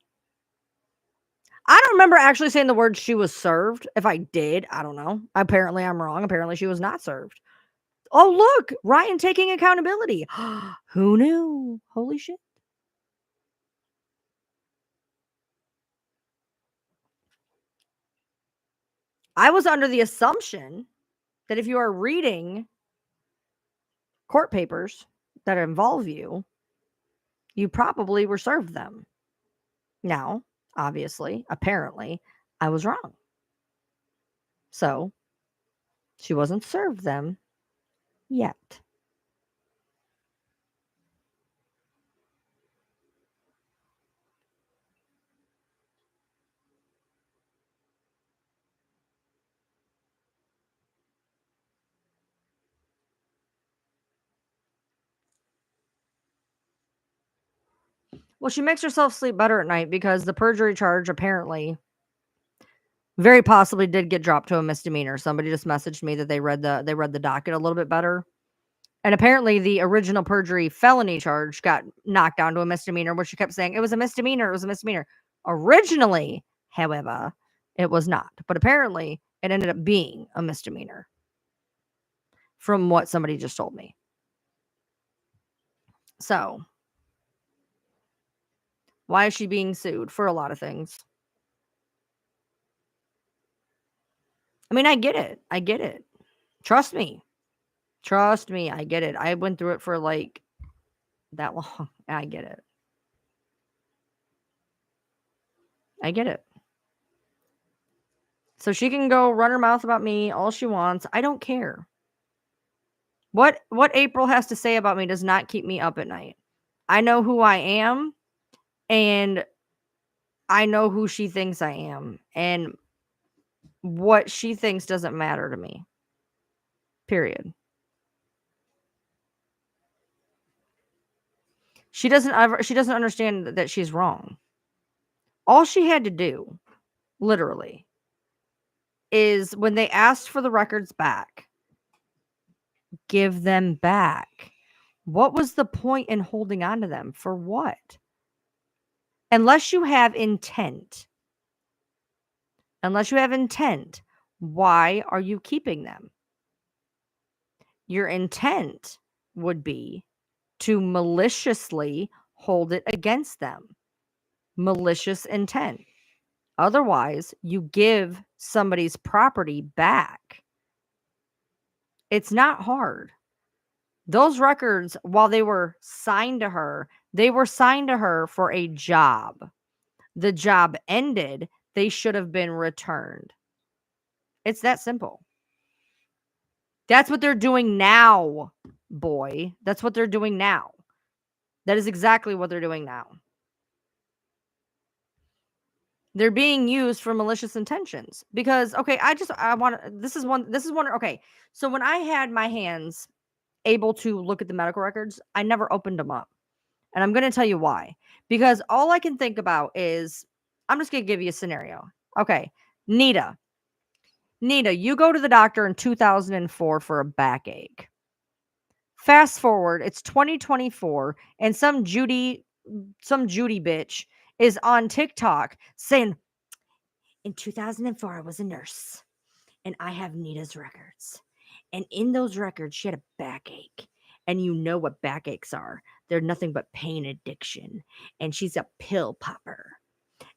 I don't remember actually saying the word she was served. If I did, I don't know. Apparently, I'm wrong. Apparently, she was not served. Oh, look, Ryan taking accountability. Who knew? Holy shit. I was under the assumption that if you are reading court papers that involve you, you probably were served them. Now, obviously, apparently, I was wrong. So, she wasn't served them yet. Well, she makes herself sleep better at night because the perjury charge apparently very possibly did get dropped to a misdemeanor. Somebody just messaged me that they read the docket a little bit better. And apparently the original perjury felony charge got knocked down to a misdemeanor, which she kept saying it was a misdemeanor, it was a misdemeanor. Originally, however, it was not. But apparently it ended up being a misdemeanor. From what somebody just told me. So, why is she being sued? For a lot of things. I mean, I get it. I get it. Trust me. Trust me, I get it. I went through it for like that long. I get it. I get it. So she can go run her mouth about me all she wants. I don't care. What April has to say about me does not keep me up at night. I know who I am and I know who she thinks I am, and what she thinks doesn't matter to me. Period. She doesn't understand that she's wrong. All she had to do, literally, is when they asked for the records back, give them back. What was the point in holding on to them? For what? Unless you have intent. Why are you keeping them? Your intent would be to maliciously hold it against them. Malicious intent. Otherwise, you give somebody's property back. It's not hard. Those records, while they were signed to her, they were signed to her for a job. The job ended, they should have been returned. It's that simple. That's what they're doing now, boy. That's what they're doing now. That is exactly what they're doing now. They're being used for malicious intentions because, okay, this is one, okay. So when I had my hands able to look at the medical records, I never opened them up. And I'm going to tell you why. Because all I can think about is, I'm just going to give you a scenario. Okay, Nita, you go to the doctor in 2004 for a backache. Fast forward, it's 2024, and some Judy bitch is on TikTok saying, in 2004, I was a nurse, and I have Nita's records. And in those records, she had a backache. And you know what backaches are. They're nothing but pain addiction. And she's a pill popper.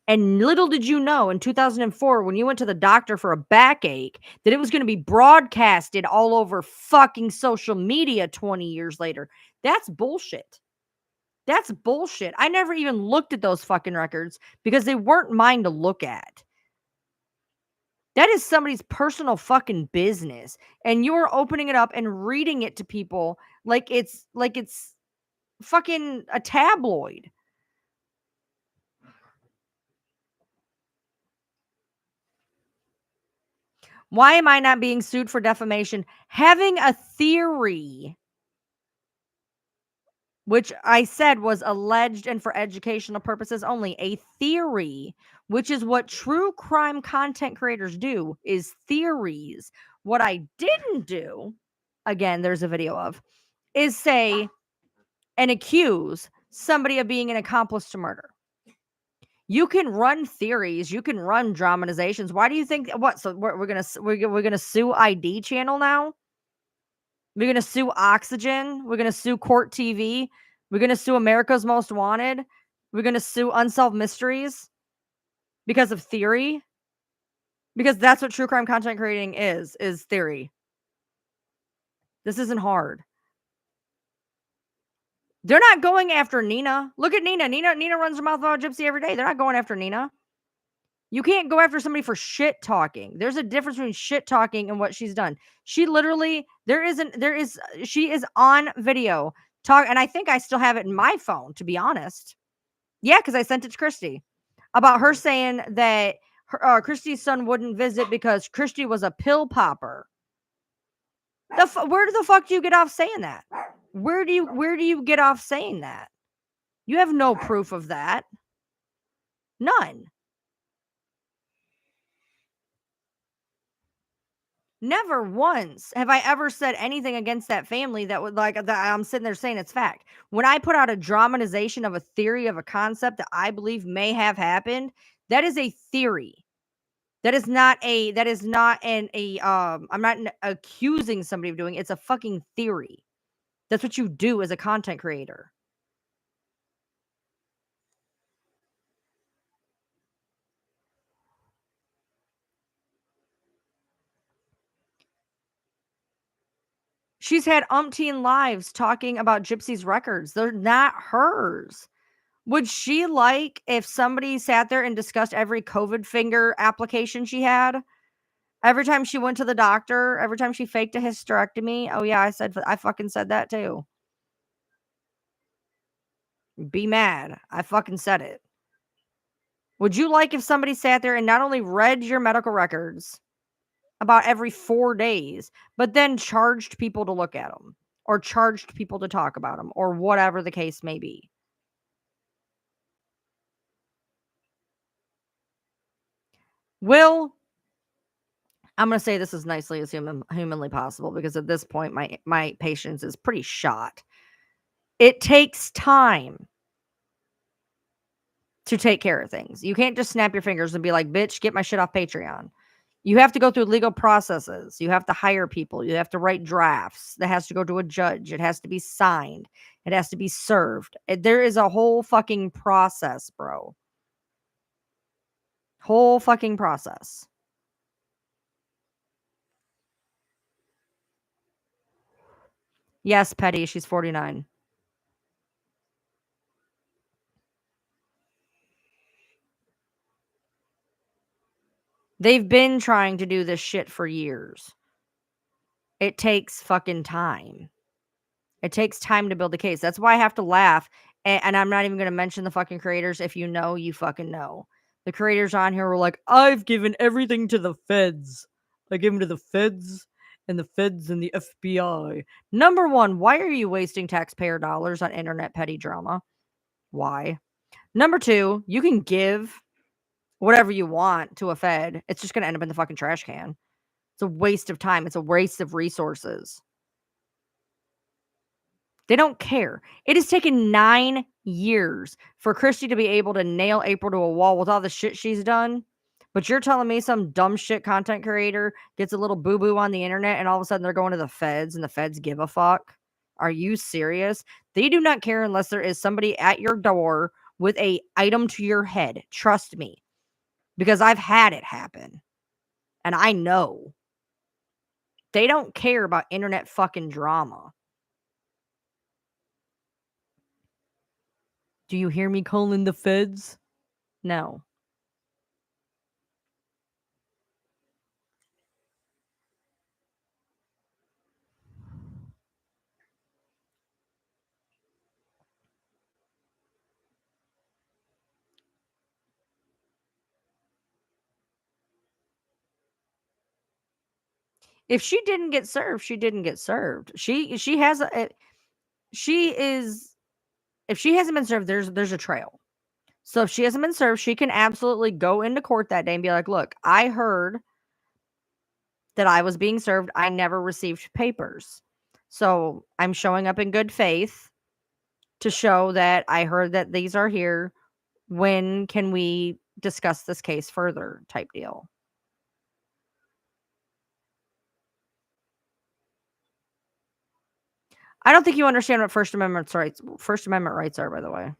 And little did you know in 2004, when you went to the doctor for a backache, that it was going to be broadcasted all over fucking social media 20 years later. That's bullshit. That's bullshit. I never even looked at those fucking records because they weren't mine to look at. That is somebody's personal fucking business. And you're opening it up and reading it to people like it's fucking a tabloid. Why am I not being sued for defamation? Having a theory, which I said was alleged and for educational purposes only, a theory, which is what true crime content creators do, is theories. What I didn't do, again, there's a video of, is say and accuse somebody of being an accomplice to murder. You can run theories, you can run dramatizations. Why do you think what? So we're gonna sue ID channel now? We're gonna sue Oxygen. We're gonna sue Court TV. We're gonna sue America's Most Wanted. We're gonna sue Unsolved Mysteries because of theory. Because that's what true crime content creating is theory. This isn't hard. They're not going after Nina. Look at Nina. Nina runs her mouth about Gypsy every day. They're not going after Nina. You can't go after somebody for shit talking. There's a difference between shit talking and what she's done. She literally, she is on video talk, and I think I still have it in my phone, to be honest. Yeah, because I sent it to Christy about her saying that Christy's son wouldn't visit because Christy was a pill popper. Where the fuck do you get off saying that? Where do you get off saying that? You have no proof of that. None. Never once have I ever said anything against that family that would that I'm sitting there saying it's fact. When I put out a dramatization of a theory of a concept that I believe may have happened, that is a theory. That is not I'm not accusing somebody of doing it. It's a fucking theory. That's what you do as a content creator. She's had umpteen lives talking about Gypsy's records. They're not hers. Would she like if somebody sat there and discussed every COVID finger application she had? Every time she went to the doctor, every time she faked a hysterectomy? Oh yeah, I fucking said that too. Be mad. I fucking said it. Would you like if somebody sat there and not only read your medical records about every 4 days, but then charged people to look at them or charged people to talk about them or whatever the case may be? I'm going to say this as nicely as humanly possible because at this point my patience is pretty shot. It takes time to take care of things. You can't just snap your fingers and be like, "Bitch, get my shit off Patreon." You have to go through legal processes. You have to hire people. You have to write drafts. That has to go to a judge. It has to be signed. It has to be served. There is a whole fucking process, bro. Whole fucking process. Yes, Petty, she's 49. They've been trying to do this shit for years. It takes fucking time. It takes time to build a case. That's why I have to laugh. And I'm not even going to mention the fucking creators. If you know, you fucking know. The creators on here were like, I've given everything to the feds. I give them to the feds and the FBI. Number one, why are you wasting taxpayer dollars on internet petty drama? Why? Number two, you can give whatever you want to a fed. It's just going to end up in the fucking trash can. It's a waste of time. It's a waste of resources. They don't care. It has taken 9 years for Christy to be able to nail April to a wall with all the shit she's done. But you're telling me some dumb shit content creator gets a little boo-boo on the internet and all of a sudden they're going to the feds and the feds give a fuck? Are you serious? They do not care unless there is somebody at your door with a item to your head. Trust me. Because I've had it happen. And I know. They don't care about internet fucking drama. Do you hear me calling the feds? No. If she didn't get served, she didn't get served. She has a she is if she hasn't been served, there's a trail. So if she hasn't been served, she can absolutely go into court that day and be like, "Look, I heard that I was being served. I never received papers. So I'm showing up in good faith to show that I heard that these are here. When can we discuss this case further type deal? I don't think you understand what First Amendment rights are, by the way.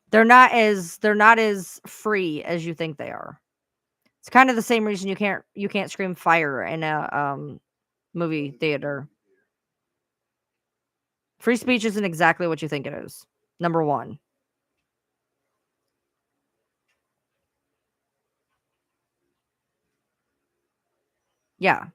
They're not as free as you think they are. It's kind of the same reason you can't scream fire in a movie theater. Free speech isn't exactly what you think it is. Number 1. Yeah.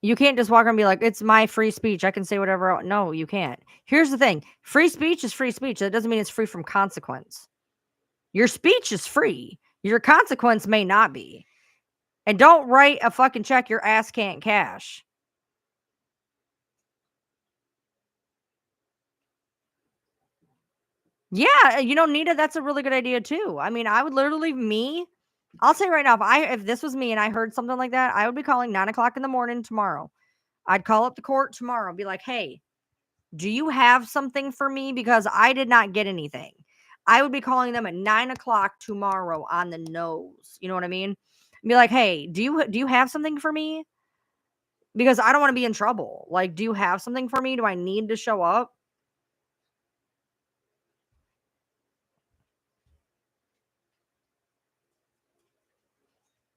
You can't just walk around and be like, "It's my free speech. I can say whatever I want." No, you can't. Here's the thing. Free speech is free speech. That doesn't mean it's free from consequence. Your speech is free. Your consequence may not be. And don't write a fucking check your ass can't cash. Yeah, Nita, that's a really good idea too. I mean, I would literally I'll say right now, if this was me and I heard something like that, I would be calling 9 o'clock in the morning tomorrow. I'd call up the court tomorrow and be like, "Hey, do you have something for me? Because I did not get anything." I would be calling them at 9 o'clock tomorrow on the nose. You know what I mean? Be like, "Hey, do you have something for me? Because I don't want to be in trouble. Like, do you have something for me? Do I need to show up?"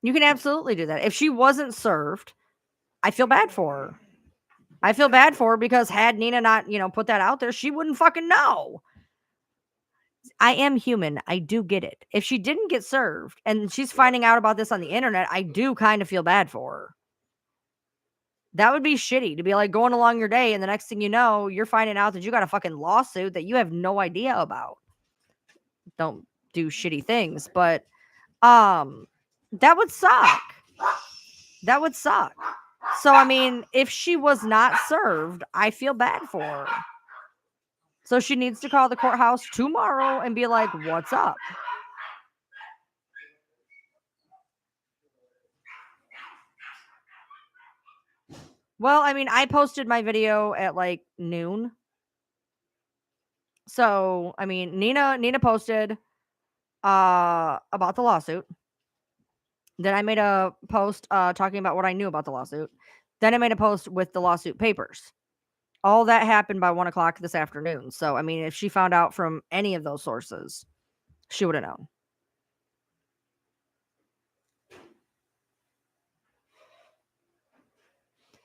You can absolutely do that. If she wasn't served, I feel bad for her. I feel bad for her because had Nina not, put that out there, she wouldn't fucking know. I am human. I do get it. If she didn't get served and she's finding out about this on the internet, I do kind of feel bad for her. That would be shitty to be like going along your day and the next thing you know, you're finding out that you got a fucking lawsuit that you have no idea about. Don't do shitty things, but that would suck. That would suck. So I mean, if she was not served, I feel bad for her. So she needs to call the courthouse tomorrow and be like, "What's up?" Well, I mean, I posted my video at like noon. So, I mean, Nina posted about the lawsuit. Then I made a post talking about what I knew about the lawsuit. Then I made a post with the lawsuit papers. All that happened by 1 o'clock this afternoon. So, I mean, if she found out from any of those sources, she would have known.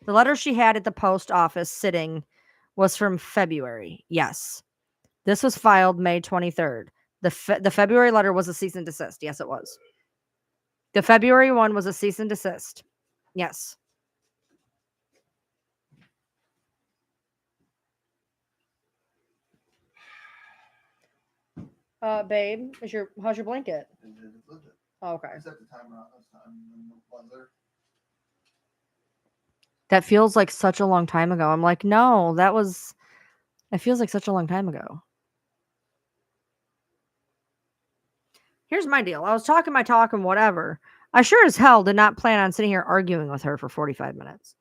The letter she had at the post office sitting was from February. Yes. This was filed May 23rd. The February letter was a cease and desist. Yes, it was. The February one was a cease and desist. Yes. Babe, how's your blanket? Oh, okay. I set the timer on this time. Was there? That feels like such a long time ago. I'm like, no, it feels like such a long time ago. Here's my deal. I was talking my talk and whatever. I sure as hell did not plan on sitting here arguing with her for 45 minutes.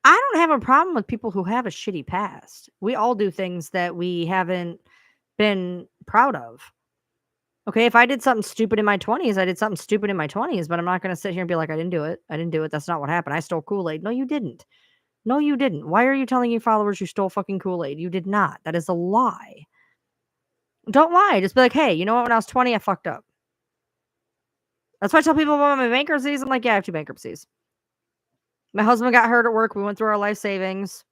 I don't have a problem with people who have a shitty past. We all do things that we haven't been proud of. Okay, if I did something stupid in my 20s, I did something stupid in my 20s, but I'm not going to sit here and be like, "I didn't do it. I didn't do it. That's not what happened. I stole Kool-Aid." No, you didn't. No, you didn't. Why are you telling your followers you stole fucking Kool-Aid? You did not. That is a lie. Don't lie. Just be like, "Hey, you know what? When I was 20, I fucked up." That's why I tell people about my bankruptcies. I'm like, "Yeah, I have 2 bankruptcies. My husband got hurt at work. We went through our life savings.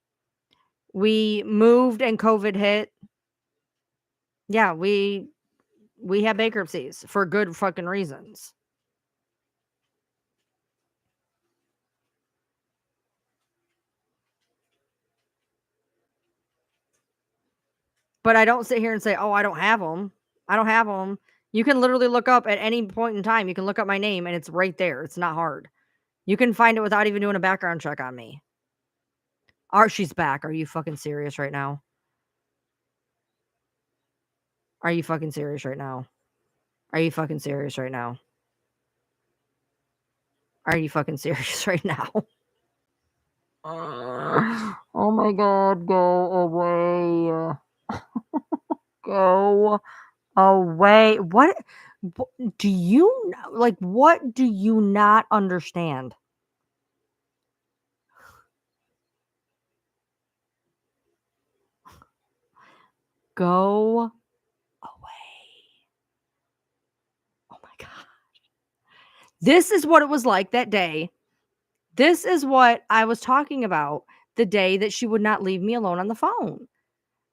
We moved and COVID hit. Yeah, we had bankruptcies for good fucking reasons." But I don't sit here and say, "Oh, I don't have them. I don't have them." You can literally look up at any point in time. You can look up my name and it's right there. It's not hard. You can find it without even doing a background check on me. She's back. Are you fucking serious right now? Are you fucking serious right now? Are you fucking serious right now? Are you fucking serious right now? Oh my god, go away. Go away. What do you like, what do you not understand? Go away. Oh my god. This is what it was like that day. This is what I was talking about the day that she would not leave me alone on the phone.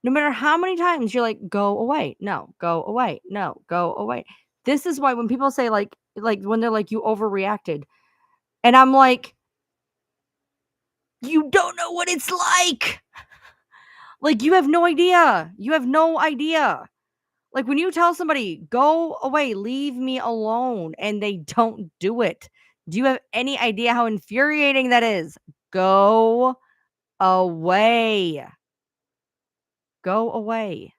No matter how many times you're like, "Go away. No, go away. No, go away." This is why when people say like when they're like, "You overreacted." And I'm like, "You don't know what it's like." Like, you have no idea. You have no idea. Like, when you tell somebody, "Go away, leave me alone," and they don't do it, do you have any idea how infuriating that is? Go away. Go away.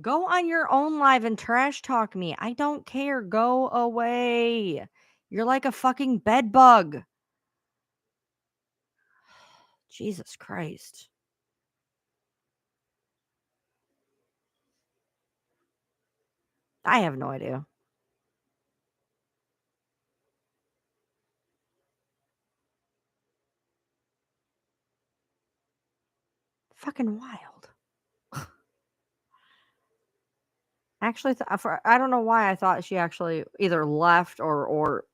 Go on your own live and trash talk me. I don't care. Go away. You're like a fucking bed bug. Jesus Christ. I have no idea. Fucking wild. Actually, I don't know why I thought she actually either left or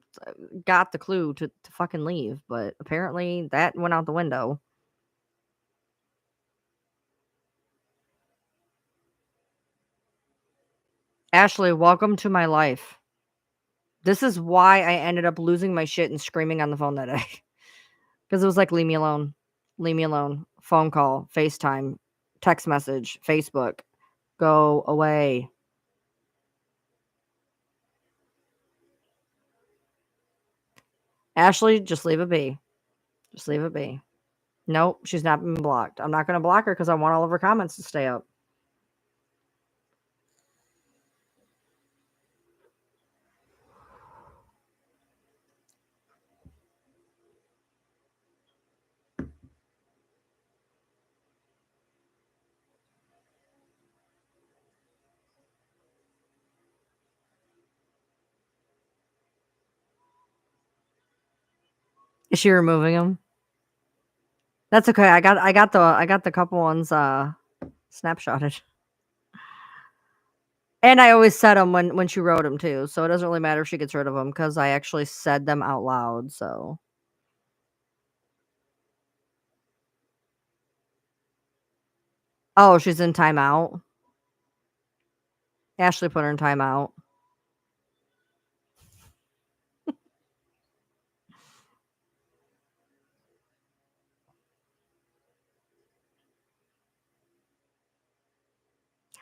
got the clue to fucking leave, but apparently that went out the window. Ashley, welcome to my life. This is why I ended up losing my shit and screaming on the phone that day. Because it was like, leave me alone. Leave me alone. Phone call, FaceTime, text message, Facebook. Go away. Ashley, just leave it be. Just leave it be. Nope, she's not been blocked. I'm not going to block her because I want all of her comments to stay up. Is she removing them? That's okay. I got the couple ones snapshotted. And I always said them when she wrote them too, so it doesn't really matter if she gets rid of them because I actually said them out loud. So oh, she's in timeout. Ashley put her in timeout.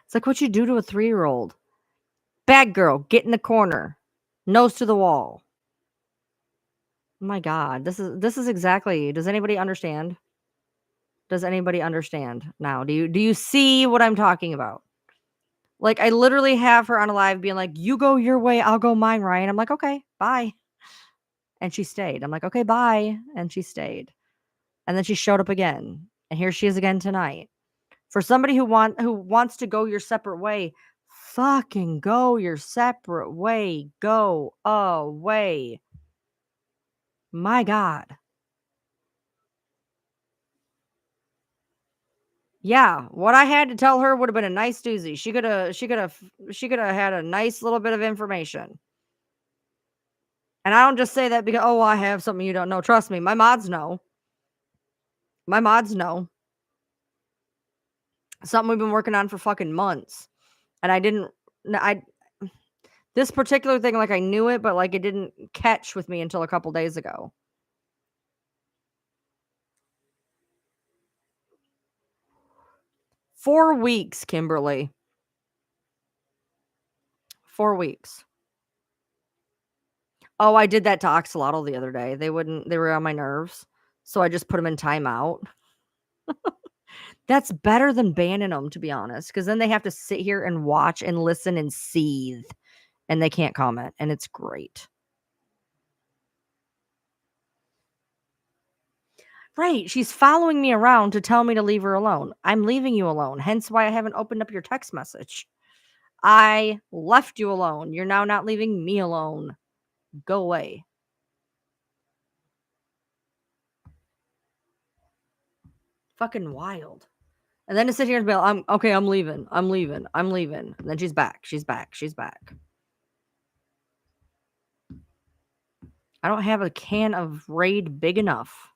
It's like what you do to a 3-year-old. Bad girl, get in the corner, nose to the wall. My God, this is exactly. Does anybody understand? Does anybody understand now? Do you see what I'm talking about? Like, I literally have her on a live being like, "You go your way, I'll go mine, Ryan." I'm like, "Okay, bye." And she stayed. I'm like, "Okay, bye." And she stayed. And then she showed up again. And here she is again tonight. For somebody who wants to go your separate way, fucking go your separate way. Go away. My God. Yeah, what I had to tell her would have been a nice doozy. She coulda had a nice little bit of information. And I don't just say that because, "Oh, I have something you don't know." Trust me, my mods know. My mods know. Something we've been working on for fucking months. And I didn't I this particular thing, like, I knew it, but, like, it didn't catch with me until a couple days ago. 4 weeks, Kimberly. 4 weeks. Oh, I did that to Axolotl the other day. They were on my nerves, so I just put them in timeout. That's better than banning them, to be honest, because then they have to sit here and watch and listen and seethe, and they can't comment, and it's great. Right, she's following me around to tell me to leave her alone. I'm leaving you alone, hence why I haven't opened up your text message. I left you alone. You're now not leaving me alone. Go away. Fucking wild. And then to sit here and be like, I'm okay, I'm leaving. I'm leaving. I'm leaving. And then she's back. She's back. She's back. I don't have a can of Raid big enough.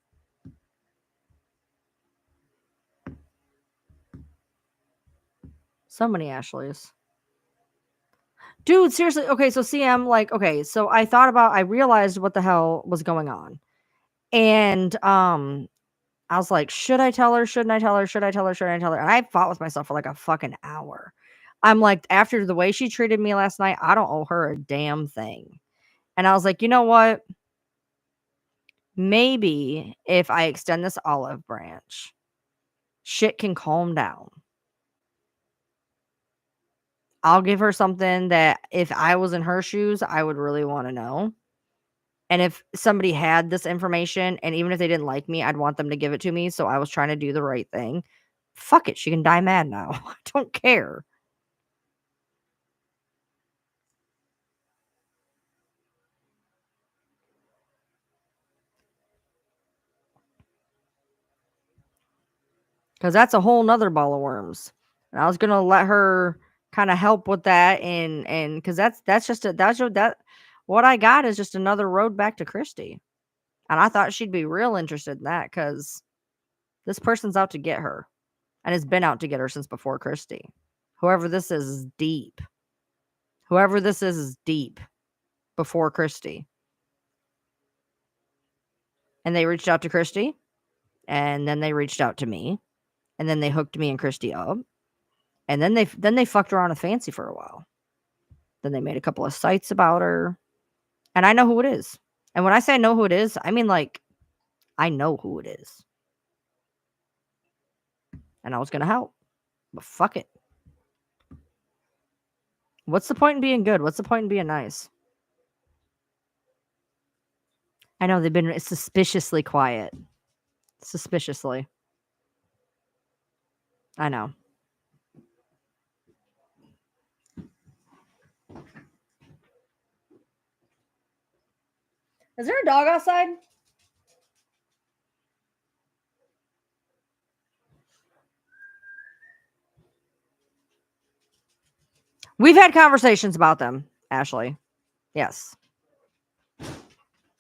So many Ashleys. Dude, seriously. Okay, so CM, like, okay, so I realized what the hell was going on. And I was like, should I tell her? Shouldn't I tell her? Should I tell her? Should I tell her? And I fought with myself for like a fucking hour. I'm like, after the way she treated me last night, I don't owe her a damn thing. And I was like, you know what? Maybe if I extend this olive branch, shit can calm down. I'll give her something that if I was in her shoes, I would really want to know. And if somebody had this information, and even if they didn't like me, I'd want them to give it to me. So I was trying to do the right thing. Fuck it. She can die mad now. I don't care. Because that's a whole nother ball of worms. And I was gonna let her kind of help with that, and because that's what I got is just another road back to Christy. And I thought she'd be real interested in that because this person's out to get her and has been out to get her since before Christy. Whoever this is deep. Whoever this is deep before Christy. And they reached out to Christy, and then they reached out to me, and then they hooked me and Christy up. And then they fucked around with Fancy for a while. Then they made a couple of sites about her. And I know who it is. And when I say I know who it is, I mean like I know who it is. And I was gonna help. But fuck it. What's the point in being good? What's the point in being nice? I know they've been suspiciously quiet. Suspiciously. I know. Is there a dog outside? We've had conversations about them, Ashley. Yes.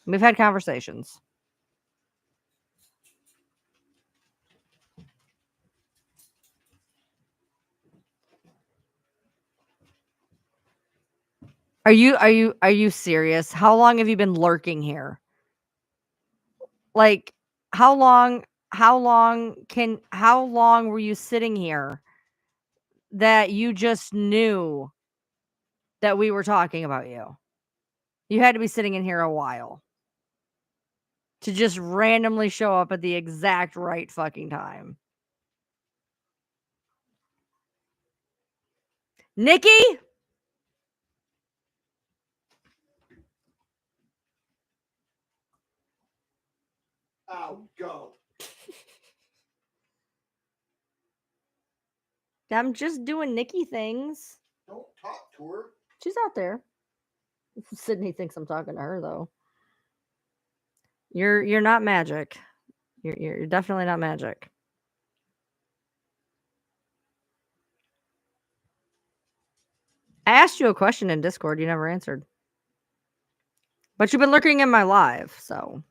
We've had conversations. Are you serious? How long have you been lurking here? Like how long were you sitting here that you just knew that we were talking about you? You had to be sitting in here a while to just randomly show up at the exact right fucking time. Nikki? Ow, go. I'm just doing Nikki things. Don't talk to her. She's out there. Sydney thinks I'm talking to her though. You're not magic. You're definitely not magic. I asked you a question in Discord, you never answered. But you've been lurking in my live, so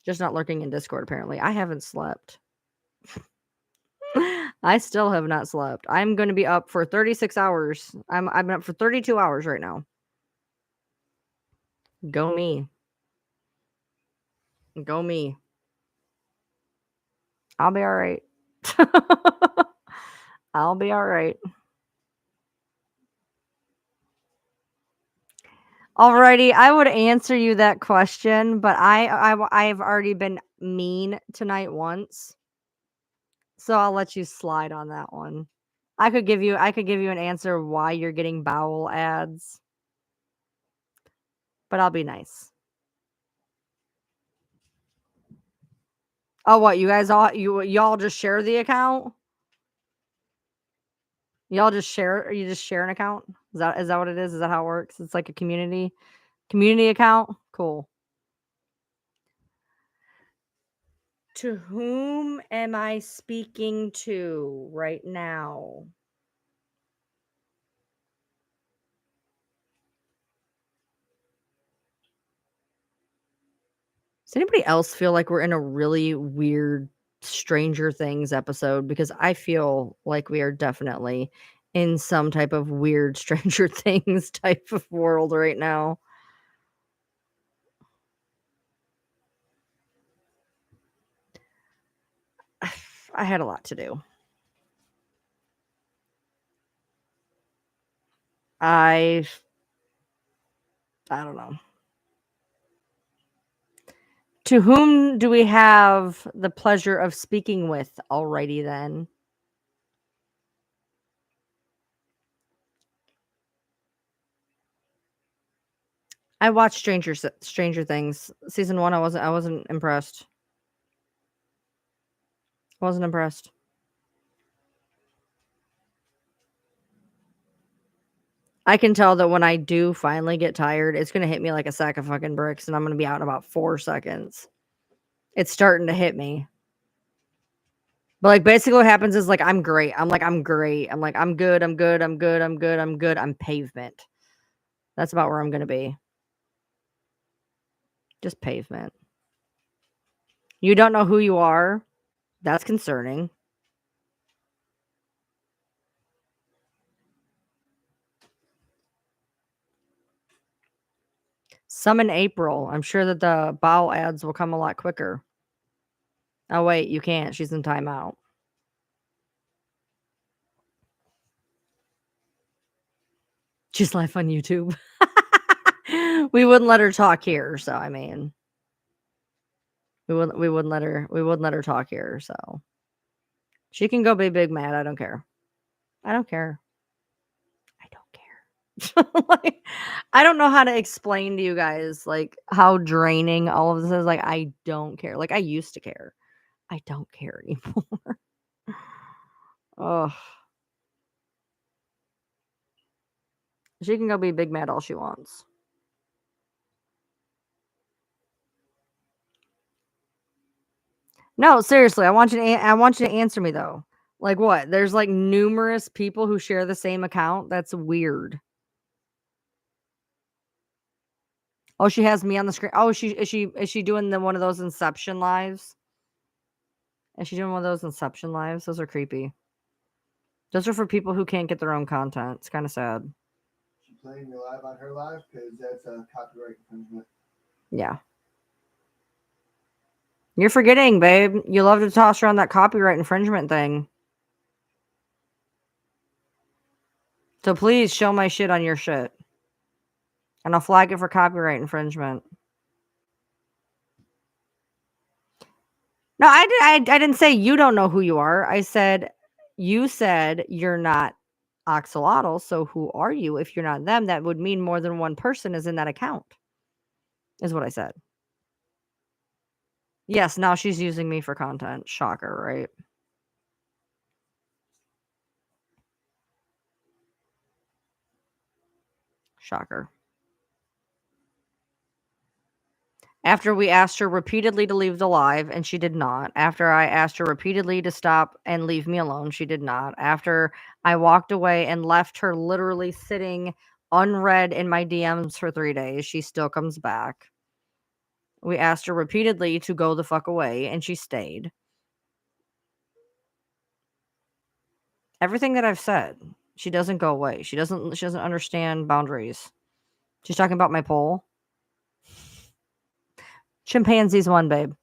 just not lurking in Discord apparently. I haven't slept. I still have not slept. I'm going to be up for 36 hours. I've been up for 32 hours right now. Go me. Go me. I'll be all right. I'll be all right. Alrighty, I would answer you that question, but I've already been mean tonight once. So I'll let you slide on that one. I could give you an answer why you're getting bowel ads, but I'll be nice. Oh, what, you guys all y'all just share the account? Y'all just share, you just share an account? Is that what it is? Is that how it works? It's like a community account? Cool. To whom am I speaking to right now? Does anybody else feel like we're in a really weird Stranger Things episode? Because I feel like we are definitely in some type of weird Stranger Things type of world right now. I had a lot to do. I don't know. To whom do we have the pleasure of speaking with? Alrighty then. I watched Stranger Things season 1. I wasn't impressed. Wasn't impressed. I can tell that when I do finally get tired, it's gonna hit me like a sack of fucking bricks, and I'm gonna be out in about 4 seconds. It's starting to hit me. But, like, basically what happens is, like, I'm great. I'm like, "I'm great." I'm like, "I'm good, I'm good, I'm good, I'm good, I'm good." I'm pavement. That's about where I'm gonna be. Just pavement. You don't know who you are? That's concerning. Some in April. I'm sure that the bowel ads will come a lot quicker. Oh, wait, you can't. She's in timeout. She's live on YouTube. We wouldn't let her talk here, so, I mean, we wouldn't let her talk here, so she can go be big mad. I don't care. I don't care. I don't care. Like, I don't know how to explain to you guys, like, how draining all of this is. Like, I don't care. Like, I used to care. I don't care anymore. Ugh. She can go be big mad all she wants. No, seriously, I want you to answer me though. Like what? There's like numerous people who share the same account. That's weird. Oh, she has me on the screen. Oh, is she doing one of those Inception lives? Is she doing one of those Inception lives? Those are creepy. Those are for people who can't get their own content. It's kind of sad. She's playing me live on her live because that's a copyright infringement. Yeah. You're forgetting, babe. You love to toss around that copyright infringement thing. So please show my shit on your shit. And I'll flag it for copyright infringement. No, I didn't say you don't know who you are. I said you said you're not Axolotl, so who are you? If you're not them, that would mean more than one person is in that account, is what I said. Yes, now she's using me for content. Shocker, right? Shocker. After we asked her repeatedly to leave the live, and she did not. After I asked her repeatedly to stop and leave me alone, she did not. After I walked away and left her literally sitting unread in my DMs for 3 days, she still comes back. We asked her repeatedly to go the fuck away, and she stayed. Everything that I've said, she doesn't go away. She doesn't understand boundaries. She's talking about my poll. Chimpanzees won, babe.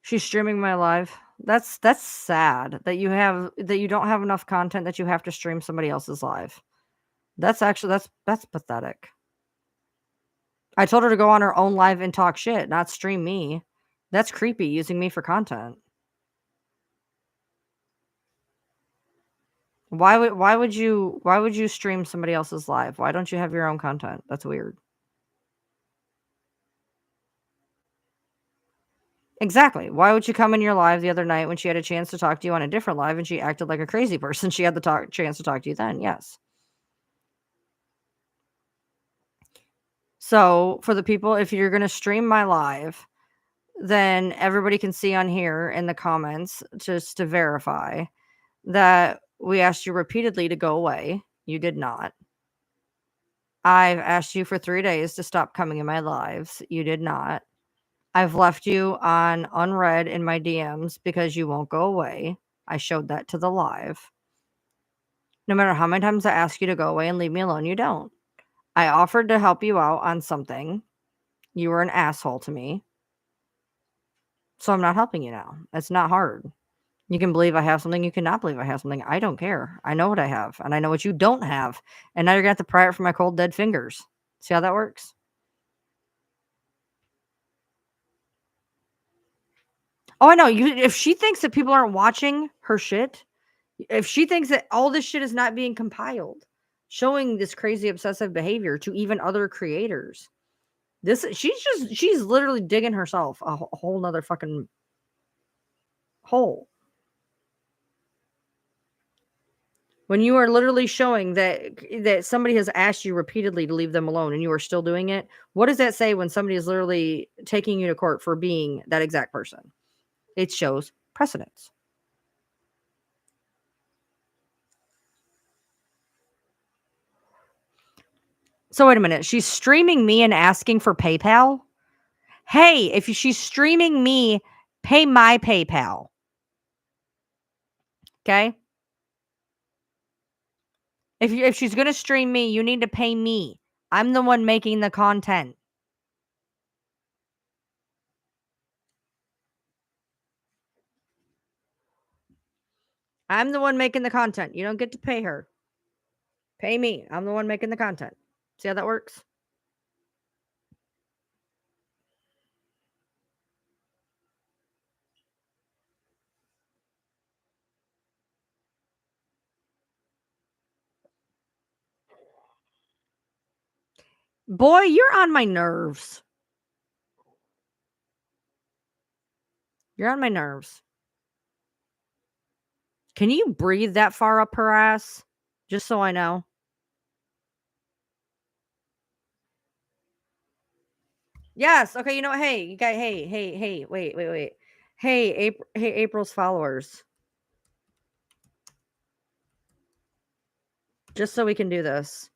She's streaming my live. That's sad that you don't have enough content that you have to stream somebody else's live. That's actually that's pathetic. I told her to go on her own live and talk shit, not stream me. That's creepy using me for content. Why would you stream somebody else's live? Why don't you have your own content? That's weird. Exactly. Why would you come in your live the other night when she had a chance to talk to you on a different live and she acted like a crazy person? She had the chance to talk to you then. Yes. So, for the people, if you're going to stream my live, then everybody can see on here in the comments just to verify that we asked you repeatedly to go away. You did not. I've asked you for 3 days to stop coming in my lives. You did not. I've left you on unread in my DMs because you won't go away. I showed that to the live. No matter how many times I ask you to go away and leave me alone, you don't. I offered to help you out on something. You were an asshole to me. So I'm not helping you now. It's not hard. You can believe I have something. You cannot believe I have something. I don't care. I know what I have, and I know what you don't have. And now you're going to have to pry it from my cold, dead fingers. See how that works? Oh, I know. If she thinks that people aren't watching her shit, if she thinks that all this shit is not being compiled, showing this crazy obsessive behavior to even other creators, she's literally digging herself a whole nother fucking hole. When you are literally showing that somebody has asked you repeatedly to leave them alone and you are still doing it, what does that say when somebody is literally taking you to court for being that exact person? It shows precedence. So wait a minute. She's streaming me and asking for PayPal? Hey, if she's streaming me, pay my PayPal. Okay? If she's going to stream me, you need to pay me. I'm the one making the content. I'm the one making the content. You don't get to pay her. Pay me. I'm the one making the content. See how that works? Boy, you're on my nerves. You're on my nerves. Can you breathe that far up her ass? Just so I know. Yes. Okay. You know what? Hey, you guys. Hey. Wait. Hey, April's followers. Just so we can do this.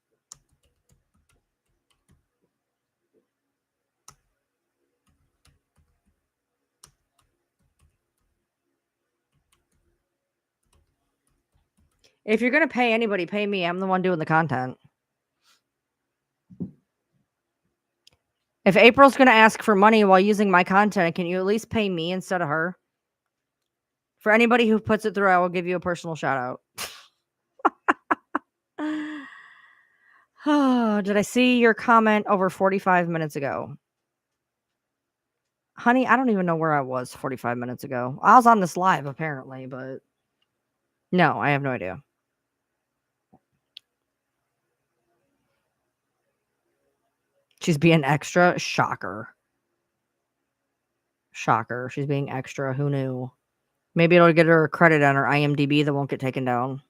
If you're gonna pay anybody, pay me. I'm the one doing the content. If April's gonna ask for money while using my content, can you at least pay me instead of her? For anybody who puts it through, I will give you a personal shout out. Oh, did I see your comment over 45 minutes ago? Honey, I don't even know where I was 45 minutes ago. I was on this live apparently, but no, I have no idea. She's being extra. Shocker. Shocker. She's being extra. Who knew? Maybe it'll get her a credit on her IMDb that won't get taken down.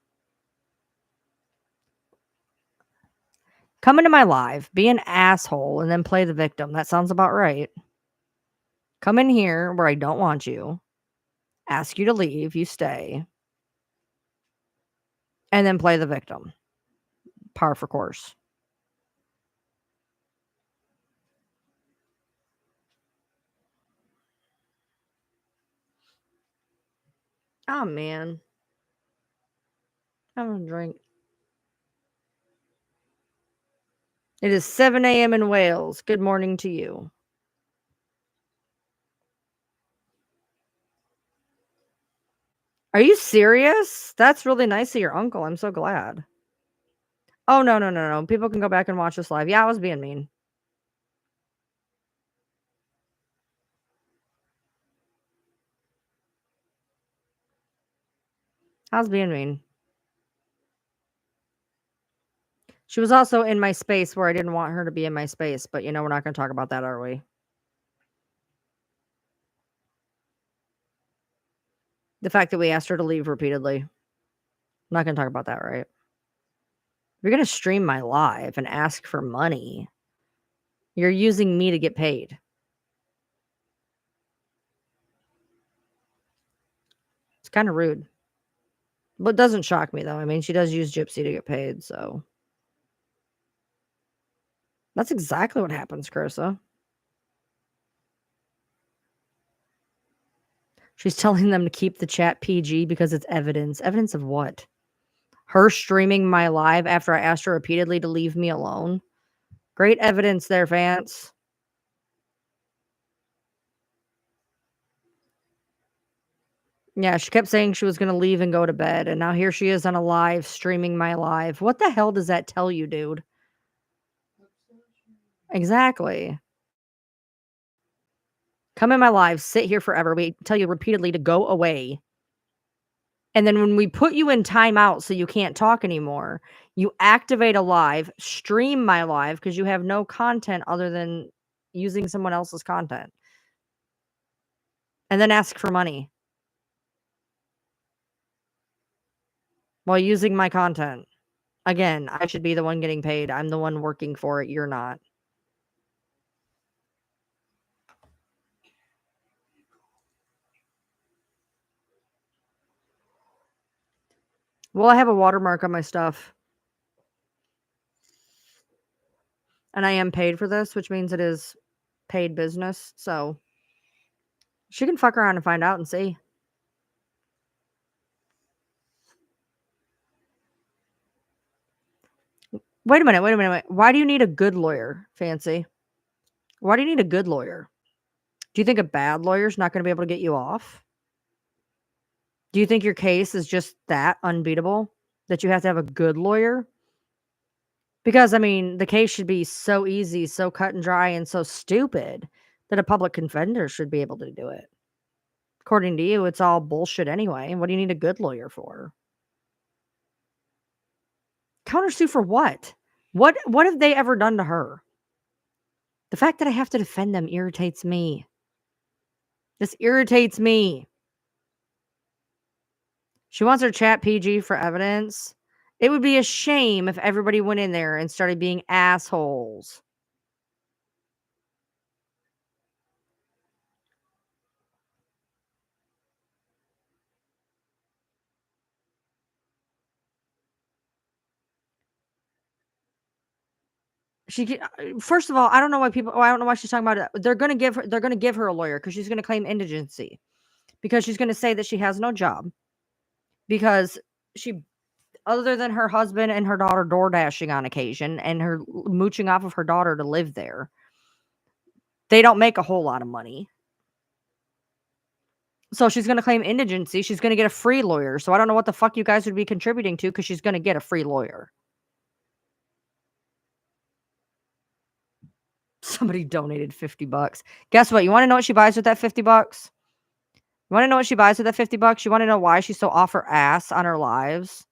Come into my live, be an asshole, and then play the victim. That sounds about right. Come in here where I don't want you, ask you to leave, you stay, and then play the victim. Par for course. Oh, man. Have a drink. It is 7 a.m. in Wales. Good morning to you. Are you serious? That's really nice of your uncle. I'm so glad. Oh, no, no, no, no. People can go back and watch this live. Yeah, I was being mean. I was being mean. She was also in my space where I didn't want her to be in my space, but, you know, we're not gonna talk about that, are we? The fact that we asked her to leave repeatedly. I'm not gonna talk about that, right? If you're gonna stream my live and ask for money, you're using me to get paid. It's kinda rude. But it doesn't shock me, though. I mean, she does use Gypsy to get paid, so that's exactly what happens, Carissa. She's telling them to keep the chat PG because it's evidence. Evidence of what? Her streaming my live after I asked her repeatedly to leave me alone? Great evidence there, Vance. Yeah, she kept saying she was gonna leave and go to bed, and now here she is on a live streaming my live. What the hell does that tell you, dude? Exactly. Come in my live, sit here forever. We tell you repeatedly to go away. And then when we put you in timeout so you can't talk anymore, you activate a live, stream my live because you have no content other than using someone else's content. And then ask for money while using my content. Again, I should be the one getting paid. I'm the one working for it. You're not. Well, I have a watermark on my stuff. And I am paid for this, which means it is paid business. So she can fuck around and find out and see. Wait a minute. Wait a minute. Why do you need a good lawyer, Fancy? Why do you need a good lawyer? Do you think a bad lawyer's not going to be able to get you off? Do you think your case is just that unbeatable that you have to have a good lawyer? Because, I mean, the case should be so easy, so cut and dry, and so stupid that a public defender should be able to do it. According to you, it's all bullshit anyway. What do you need a good lawyer for? Countersue for what? What have they ever done to her? The fact that I have to defend them irritates me. This irritates me. She wants her chat PG for evidence. It would be a shame if everybody went in there and started being assholes. First of all, I don't know why people. I don't know why she's talking about it. They're gonna give her a lawyer because she's gonna claim indigency because she's gonna say that she has no job because she, other than her husband and her daughter door dashing on occasion and her mooching off of her daughter to live there, they don't make a whole lot of money. So she's gonna claim indigency. She's gonna get a free lawyer. So I don't know what the fuck you guys would be contributing to because she's gonna get a free lawyer. Somebody donated $50. Guess what? You want to know what she buys with that $50? You want to know what she buys with that $50? You want to know why she's so off her ass on her lives?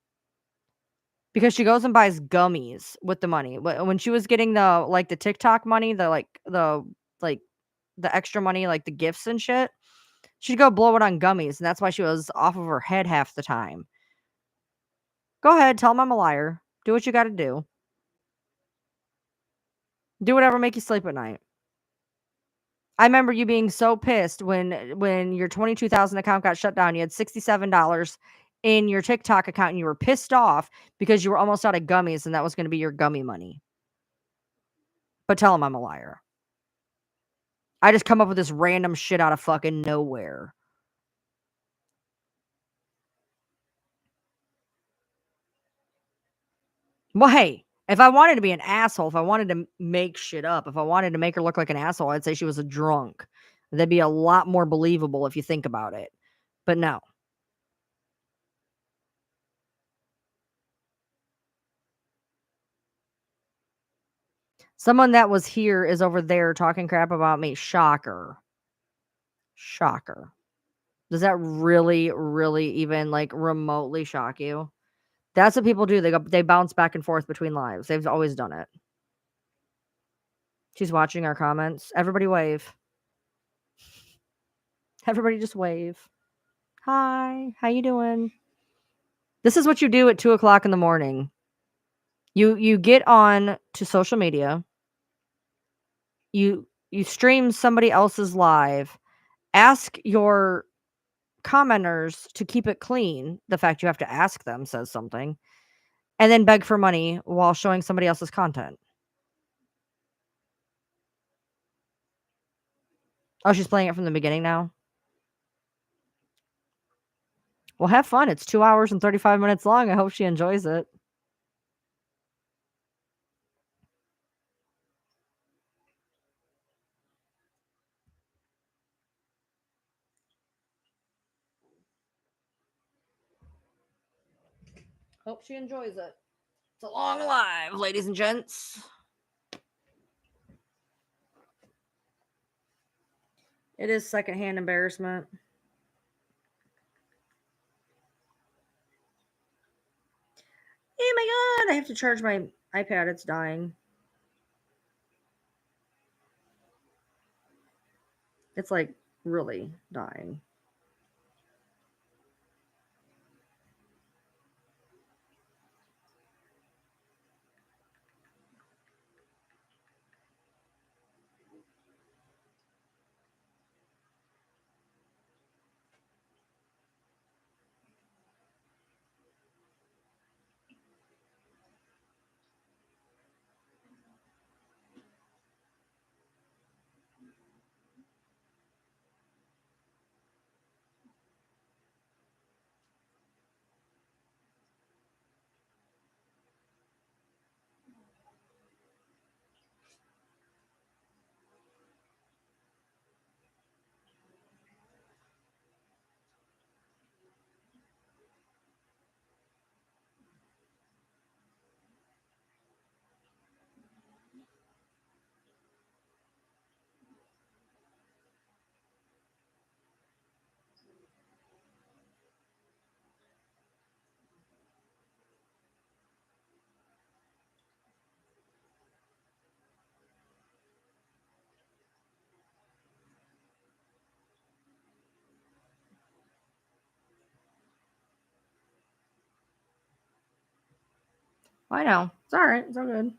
Because she goes and buys gummies with the money. When she was getting the TikTok money, like the extra money, like the gifts and shit, she'd go blow it on gummies, and that's why she was off of her head half the time. Go ahead, tell them I'm a liar. Do what you got to do. Do whatever make you sleep at night. I remember you being so pissed when your 22,000 account got shut down. You had $67 in your TikTok account and you were pissed off because you were almost out of gummies and that was going to be your gummy money. But tell him I'm a liar. I just come up with this random shit out of fucking nowhere. Well, hey, if I wanted to be an asshole, if I wanted to make shit up, if I wanted to make her look like an asshole, I'd say she was a drunk. That'd be a lot more believable if you think about it. But no. Someone that was here is over there talking crap about me. Shocker. Shocker. Does that really, really even like remotely shock you? That's what people do. They bounce back and forth between lives. They've always done it. She's watching our comments. Everybody wave. Everybody just wave. Hi, how you doing? This is what you do at 2:00 in the morning. You get on to social media. You stream somebody else's live. Ask your commenters to keep it clean. The fact you have to ask them says something. And then beg for money while showing somebody else's content. Oh, she's playing it from the beginning now? Well, have fun. It's 2 hours and 35 minutes long. I hope she enjoys it. Hope she enjoys it. It's a long live, ladies and gents. It is secondhand embarrassment. Oh my god, I have to charge my iPad. It's dying. It's like really dying. I know. It's all right. It's all good.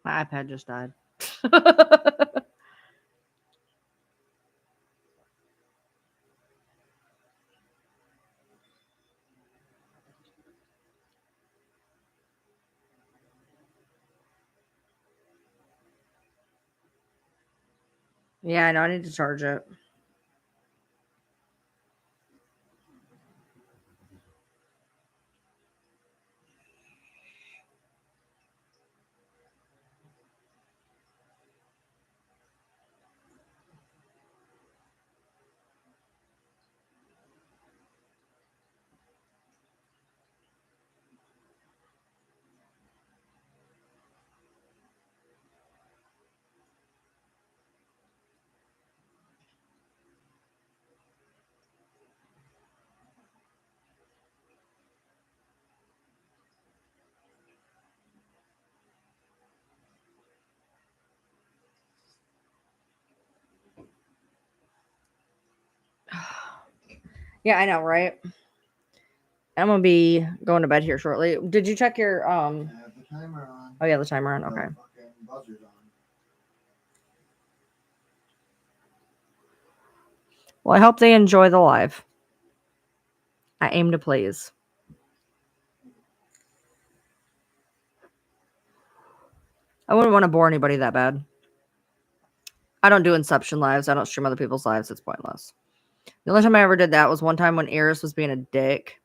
My iPad just died. Yeah, I know. I need to charge it. Yeah, I know, right? I'm gonna be going to bed here shortly. Did you check your I have the timer on. Oh yeah, the timer on. The Okay. fucking buzzer's on. Well, I hope they enjoy the live. I aim to please. I wouldn't want to bore anybody that bad. I don't do Inception lives. I don't stream other people's lives. It's pointless. The only time I ever did that was one time when Eris was being a dick.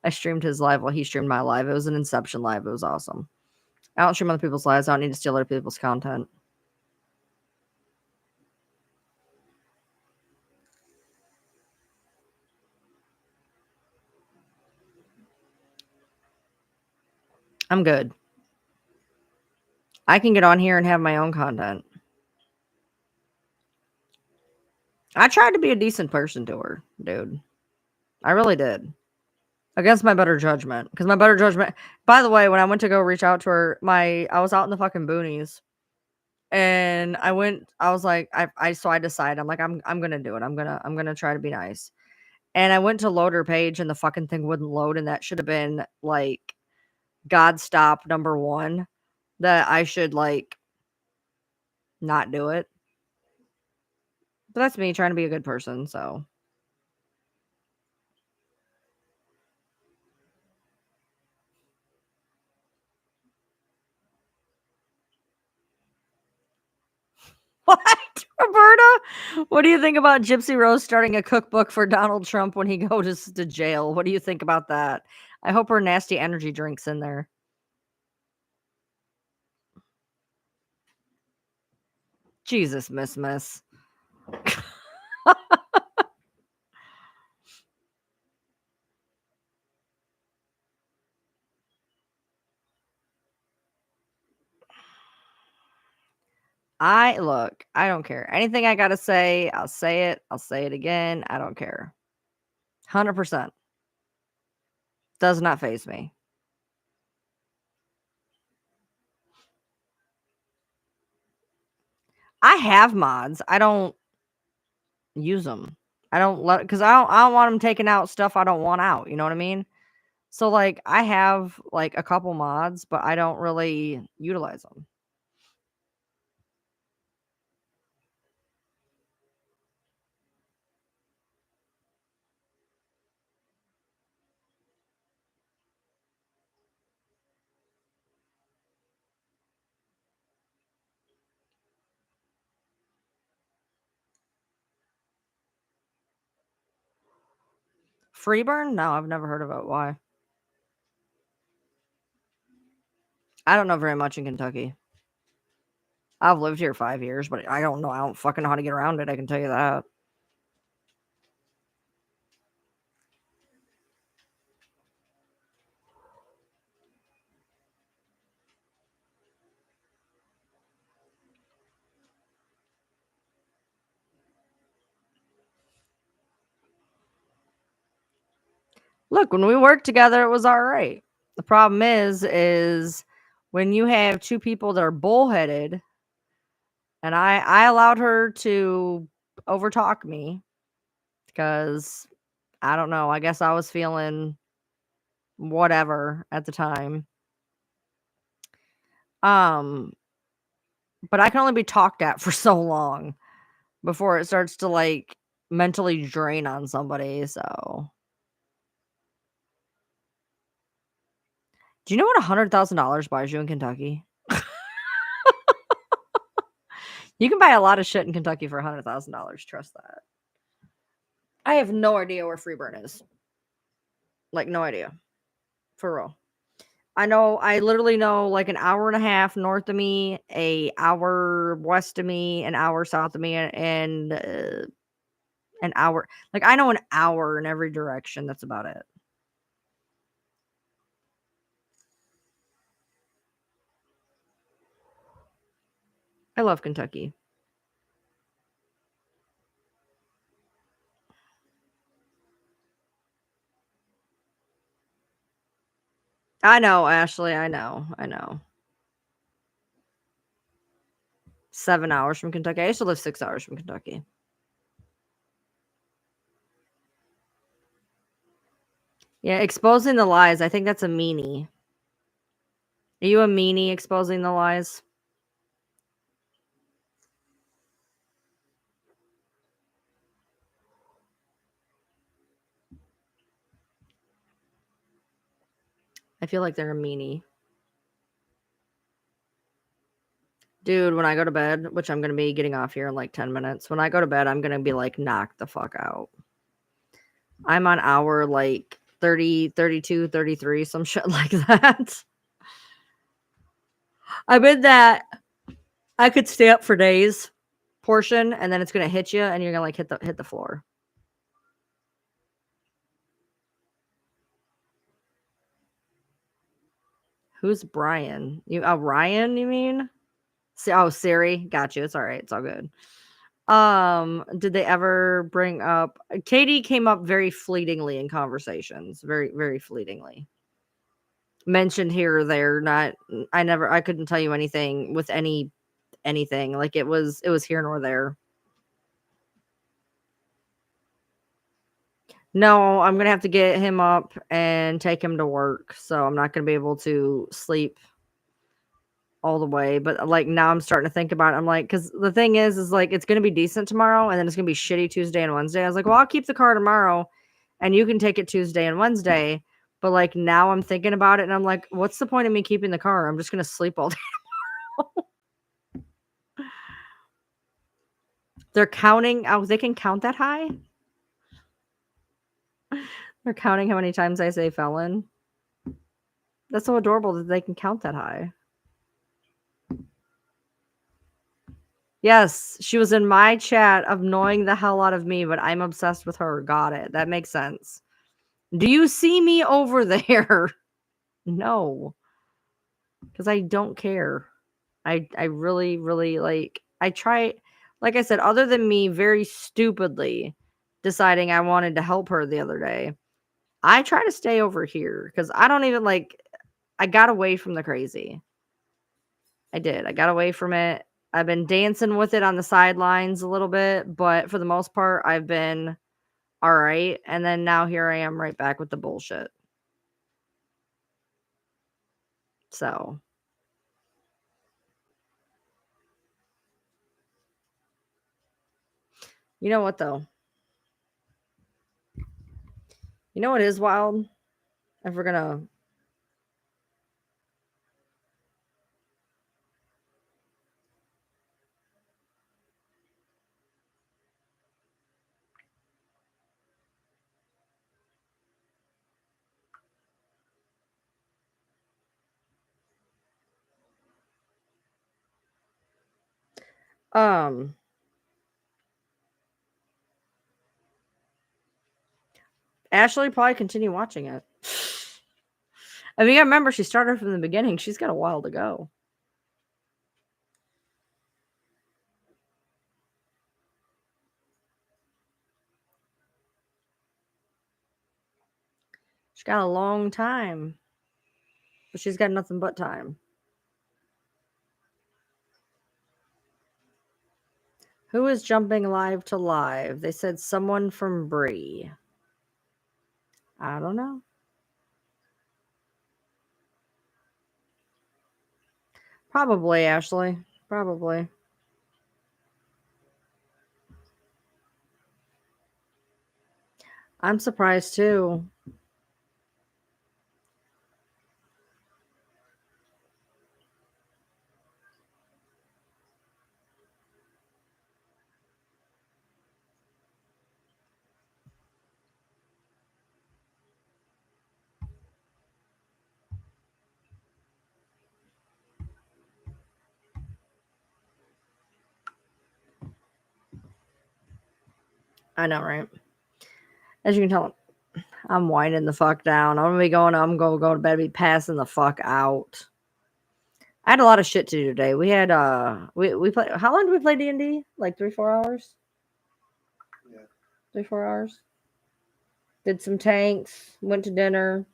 I streamed his live while he streamed my live. It was an Inception live. It was awesome. I don't stream other people's lives. I don't need to steal other people's content. I'm good. I can get on here and have my own content. I tried to be a decent person to her, dude. I really did. Against my better judgment. Because my better judgment. By the way, when I went to go reach out to her, I was out in the fucking boonies. And I was like, so I decided, I'm like, I'm gonna do it. I'm gonna try to be nice. And I went to load her page and the fucking thing wouldn't load, and that should have been like God stop number 1. That I should like not do it. But that's me trying to be a good person, so. What? Roberta? What do you think about Gypsy Rose starting a cookbook for Donald Trump when he goes to jail? What do you think about that? I hope her nasty energy drink's in there. Jesus, Miss. I don't care. Anything I gotta say, I'll say it. I'll say it again. I don't care. 100%. Does not faze me. I have mods. I don't use them. I don't let because I don't want them taking out stuff I don't want out. You know what I mean? So like I have like a couple mods, but I don't really utilize them. Freeburn? No, I've never heard of it. Why? I don't know very much in Kentucky. I've lived here 5 years, but I don't know. I don't fucking know how to get around it. I can tell you that. Look, when we worked together, it was all right. The problem is when you have two people that are bullheaded, and I allowed her to overtalk me because I don't know. I guess I was feeling whatever at the time. But I can only be talked at for so long before it starts to like mentally drain on somebody. So, do you know what $100,000 buys you in Kentucky? You can buy a lot of shit in Kentucky for $100,000. Trust that. I have no idea where Freeburn is. Like, no idea. For real. I literally know like an hour and a half north of me, a hour west of me, an hour south of me, and an hour. Like, I know an hour in every direction. That's about it. I love Kentucky. I know, Ashley. I know. 7 hours from Kentucky. I used to live 6 hours from Kentucky. Yeah, exposing the lies. I think that's a meanie. Are you a meanie exposing the lies? I feel like they're a meanie. Dude, when I go to bed, which I'm gonna be getting off here in like 10 minutes, when I go to bed, I'm gonna be like knocked the fuck out. I'm on hour like 30, 32, 33, some shit like that. I'm in that I could stay up for days portion, and then it's gonna hit you, and you're gonna like hit the floor. Who's Brian? Ryan, you mean? Siri. Got you. It's all right. It's all good. Did they ever bring up Katie came up very fleetingly in conversations, very, very fleetingly. Mentioned here or there, not I couldn't tell you anything with anything. Like it was here nor there. No, I'm gonna have to get him up and take him to work, so I'm not gonna be able to sleep all the way. But like now I'm starting to think about it. I'm like, because the thing is like it's gonna be decent tomorrow, and then it's gonna be shitty Tuesday and Wednesday. I was like, well, I'll keep the car tomorrow, and you can take it Tuesday and Wednesday. But like now I'm thinking about it, and I'm like, what's the point of me keeping the car? I'm just gonna sleep all day. They're counting. Oh, they can count that high. They're counting how many times I say felon. That's so adorable that they can count that high. Yes, she was in my chat of knowing the hell out of me, but I'm obsessed with her. Got it. That makes sense. Do you see me over there? No. Because I don't care. I really, really like I try like I said, other than me very stupidly deciding I wanted to help her the other day, I try to stay over here because I don't even like I got away from the crazy. I did. I got away from it. I've been dancing with it on the sidelines a little bit, but for the most part, I've been all right. And then now here I am right back with the bullshit. So, you know what though? You know what is wild? If we're gonna um Ashley probably continue watching it. I mean, I remember she started from the beginning. She's got a while to go. She's got a long time. But she's got nothing but time. Who is jumping live to live? They said someone from Bree. I don't know. Probably, Ashley. Probably. I'm surprised too. I know, right? As you can tell, I'm winding the fuck down. I'm gonna go to bed, be passing the fuck out. I had a lot of shit to do today. We had we played how long did we play D&D? Like 3-4 hours? Yeah. 3-4 hours. Did some tanks, went to dinner.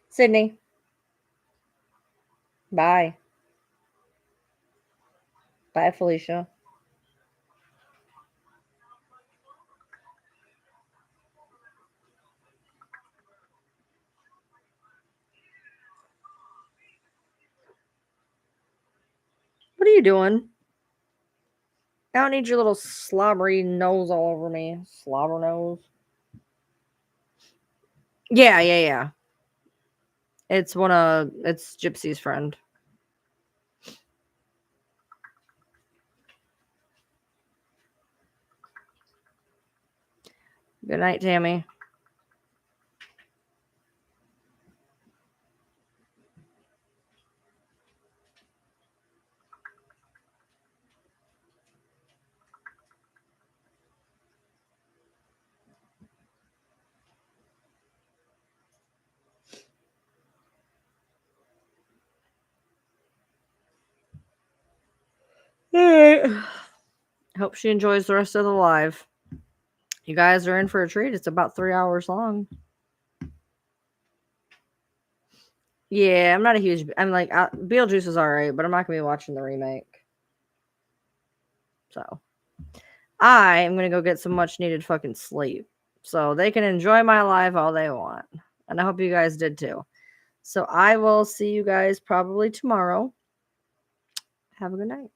Sydney. Bye. Bye, Felicia. What are you doing? I don't need your little slobbery nose all over me. Slobber nose. Yeah. It's it's Gypsy's friend. Good night, Tammy. All right. Hope she enjoys the rest of the live. You guys are in for a treat. It's about 3 hours long. Yeah, I'm not a huge. I'm like Beetlejuice is all right, but I'm not gonna be watching the remake. So I am gonna go get some much needed fucking sleep, so they can enjoy my live all they want, and I hope you guys did too. So I will see you guys probably tomorrow. Have a good night.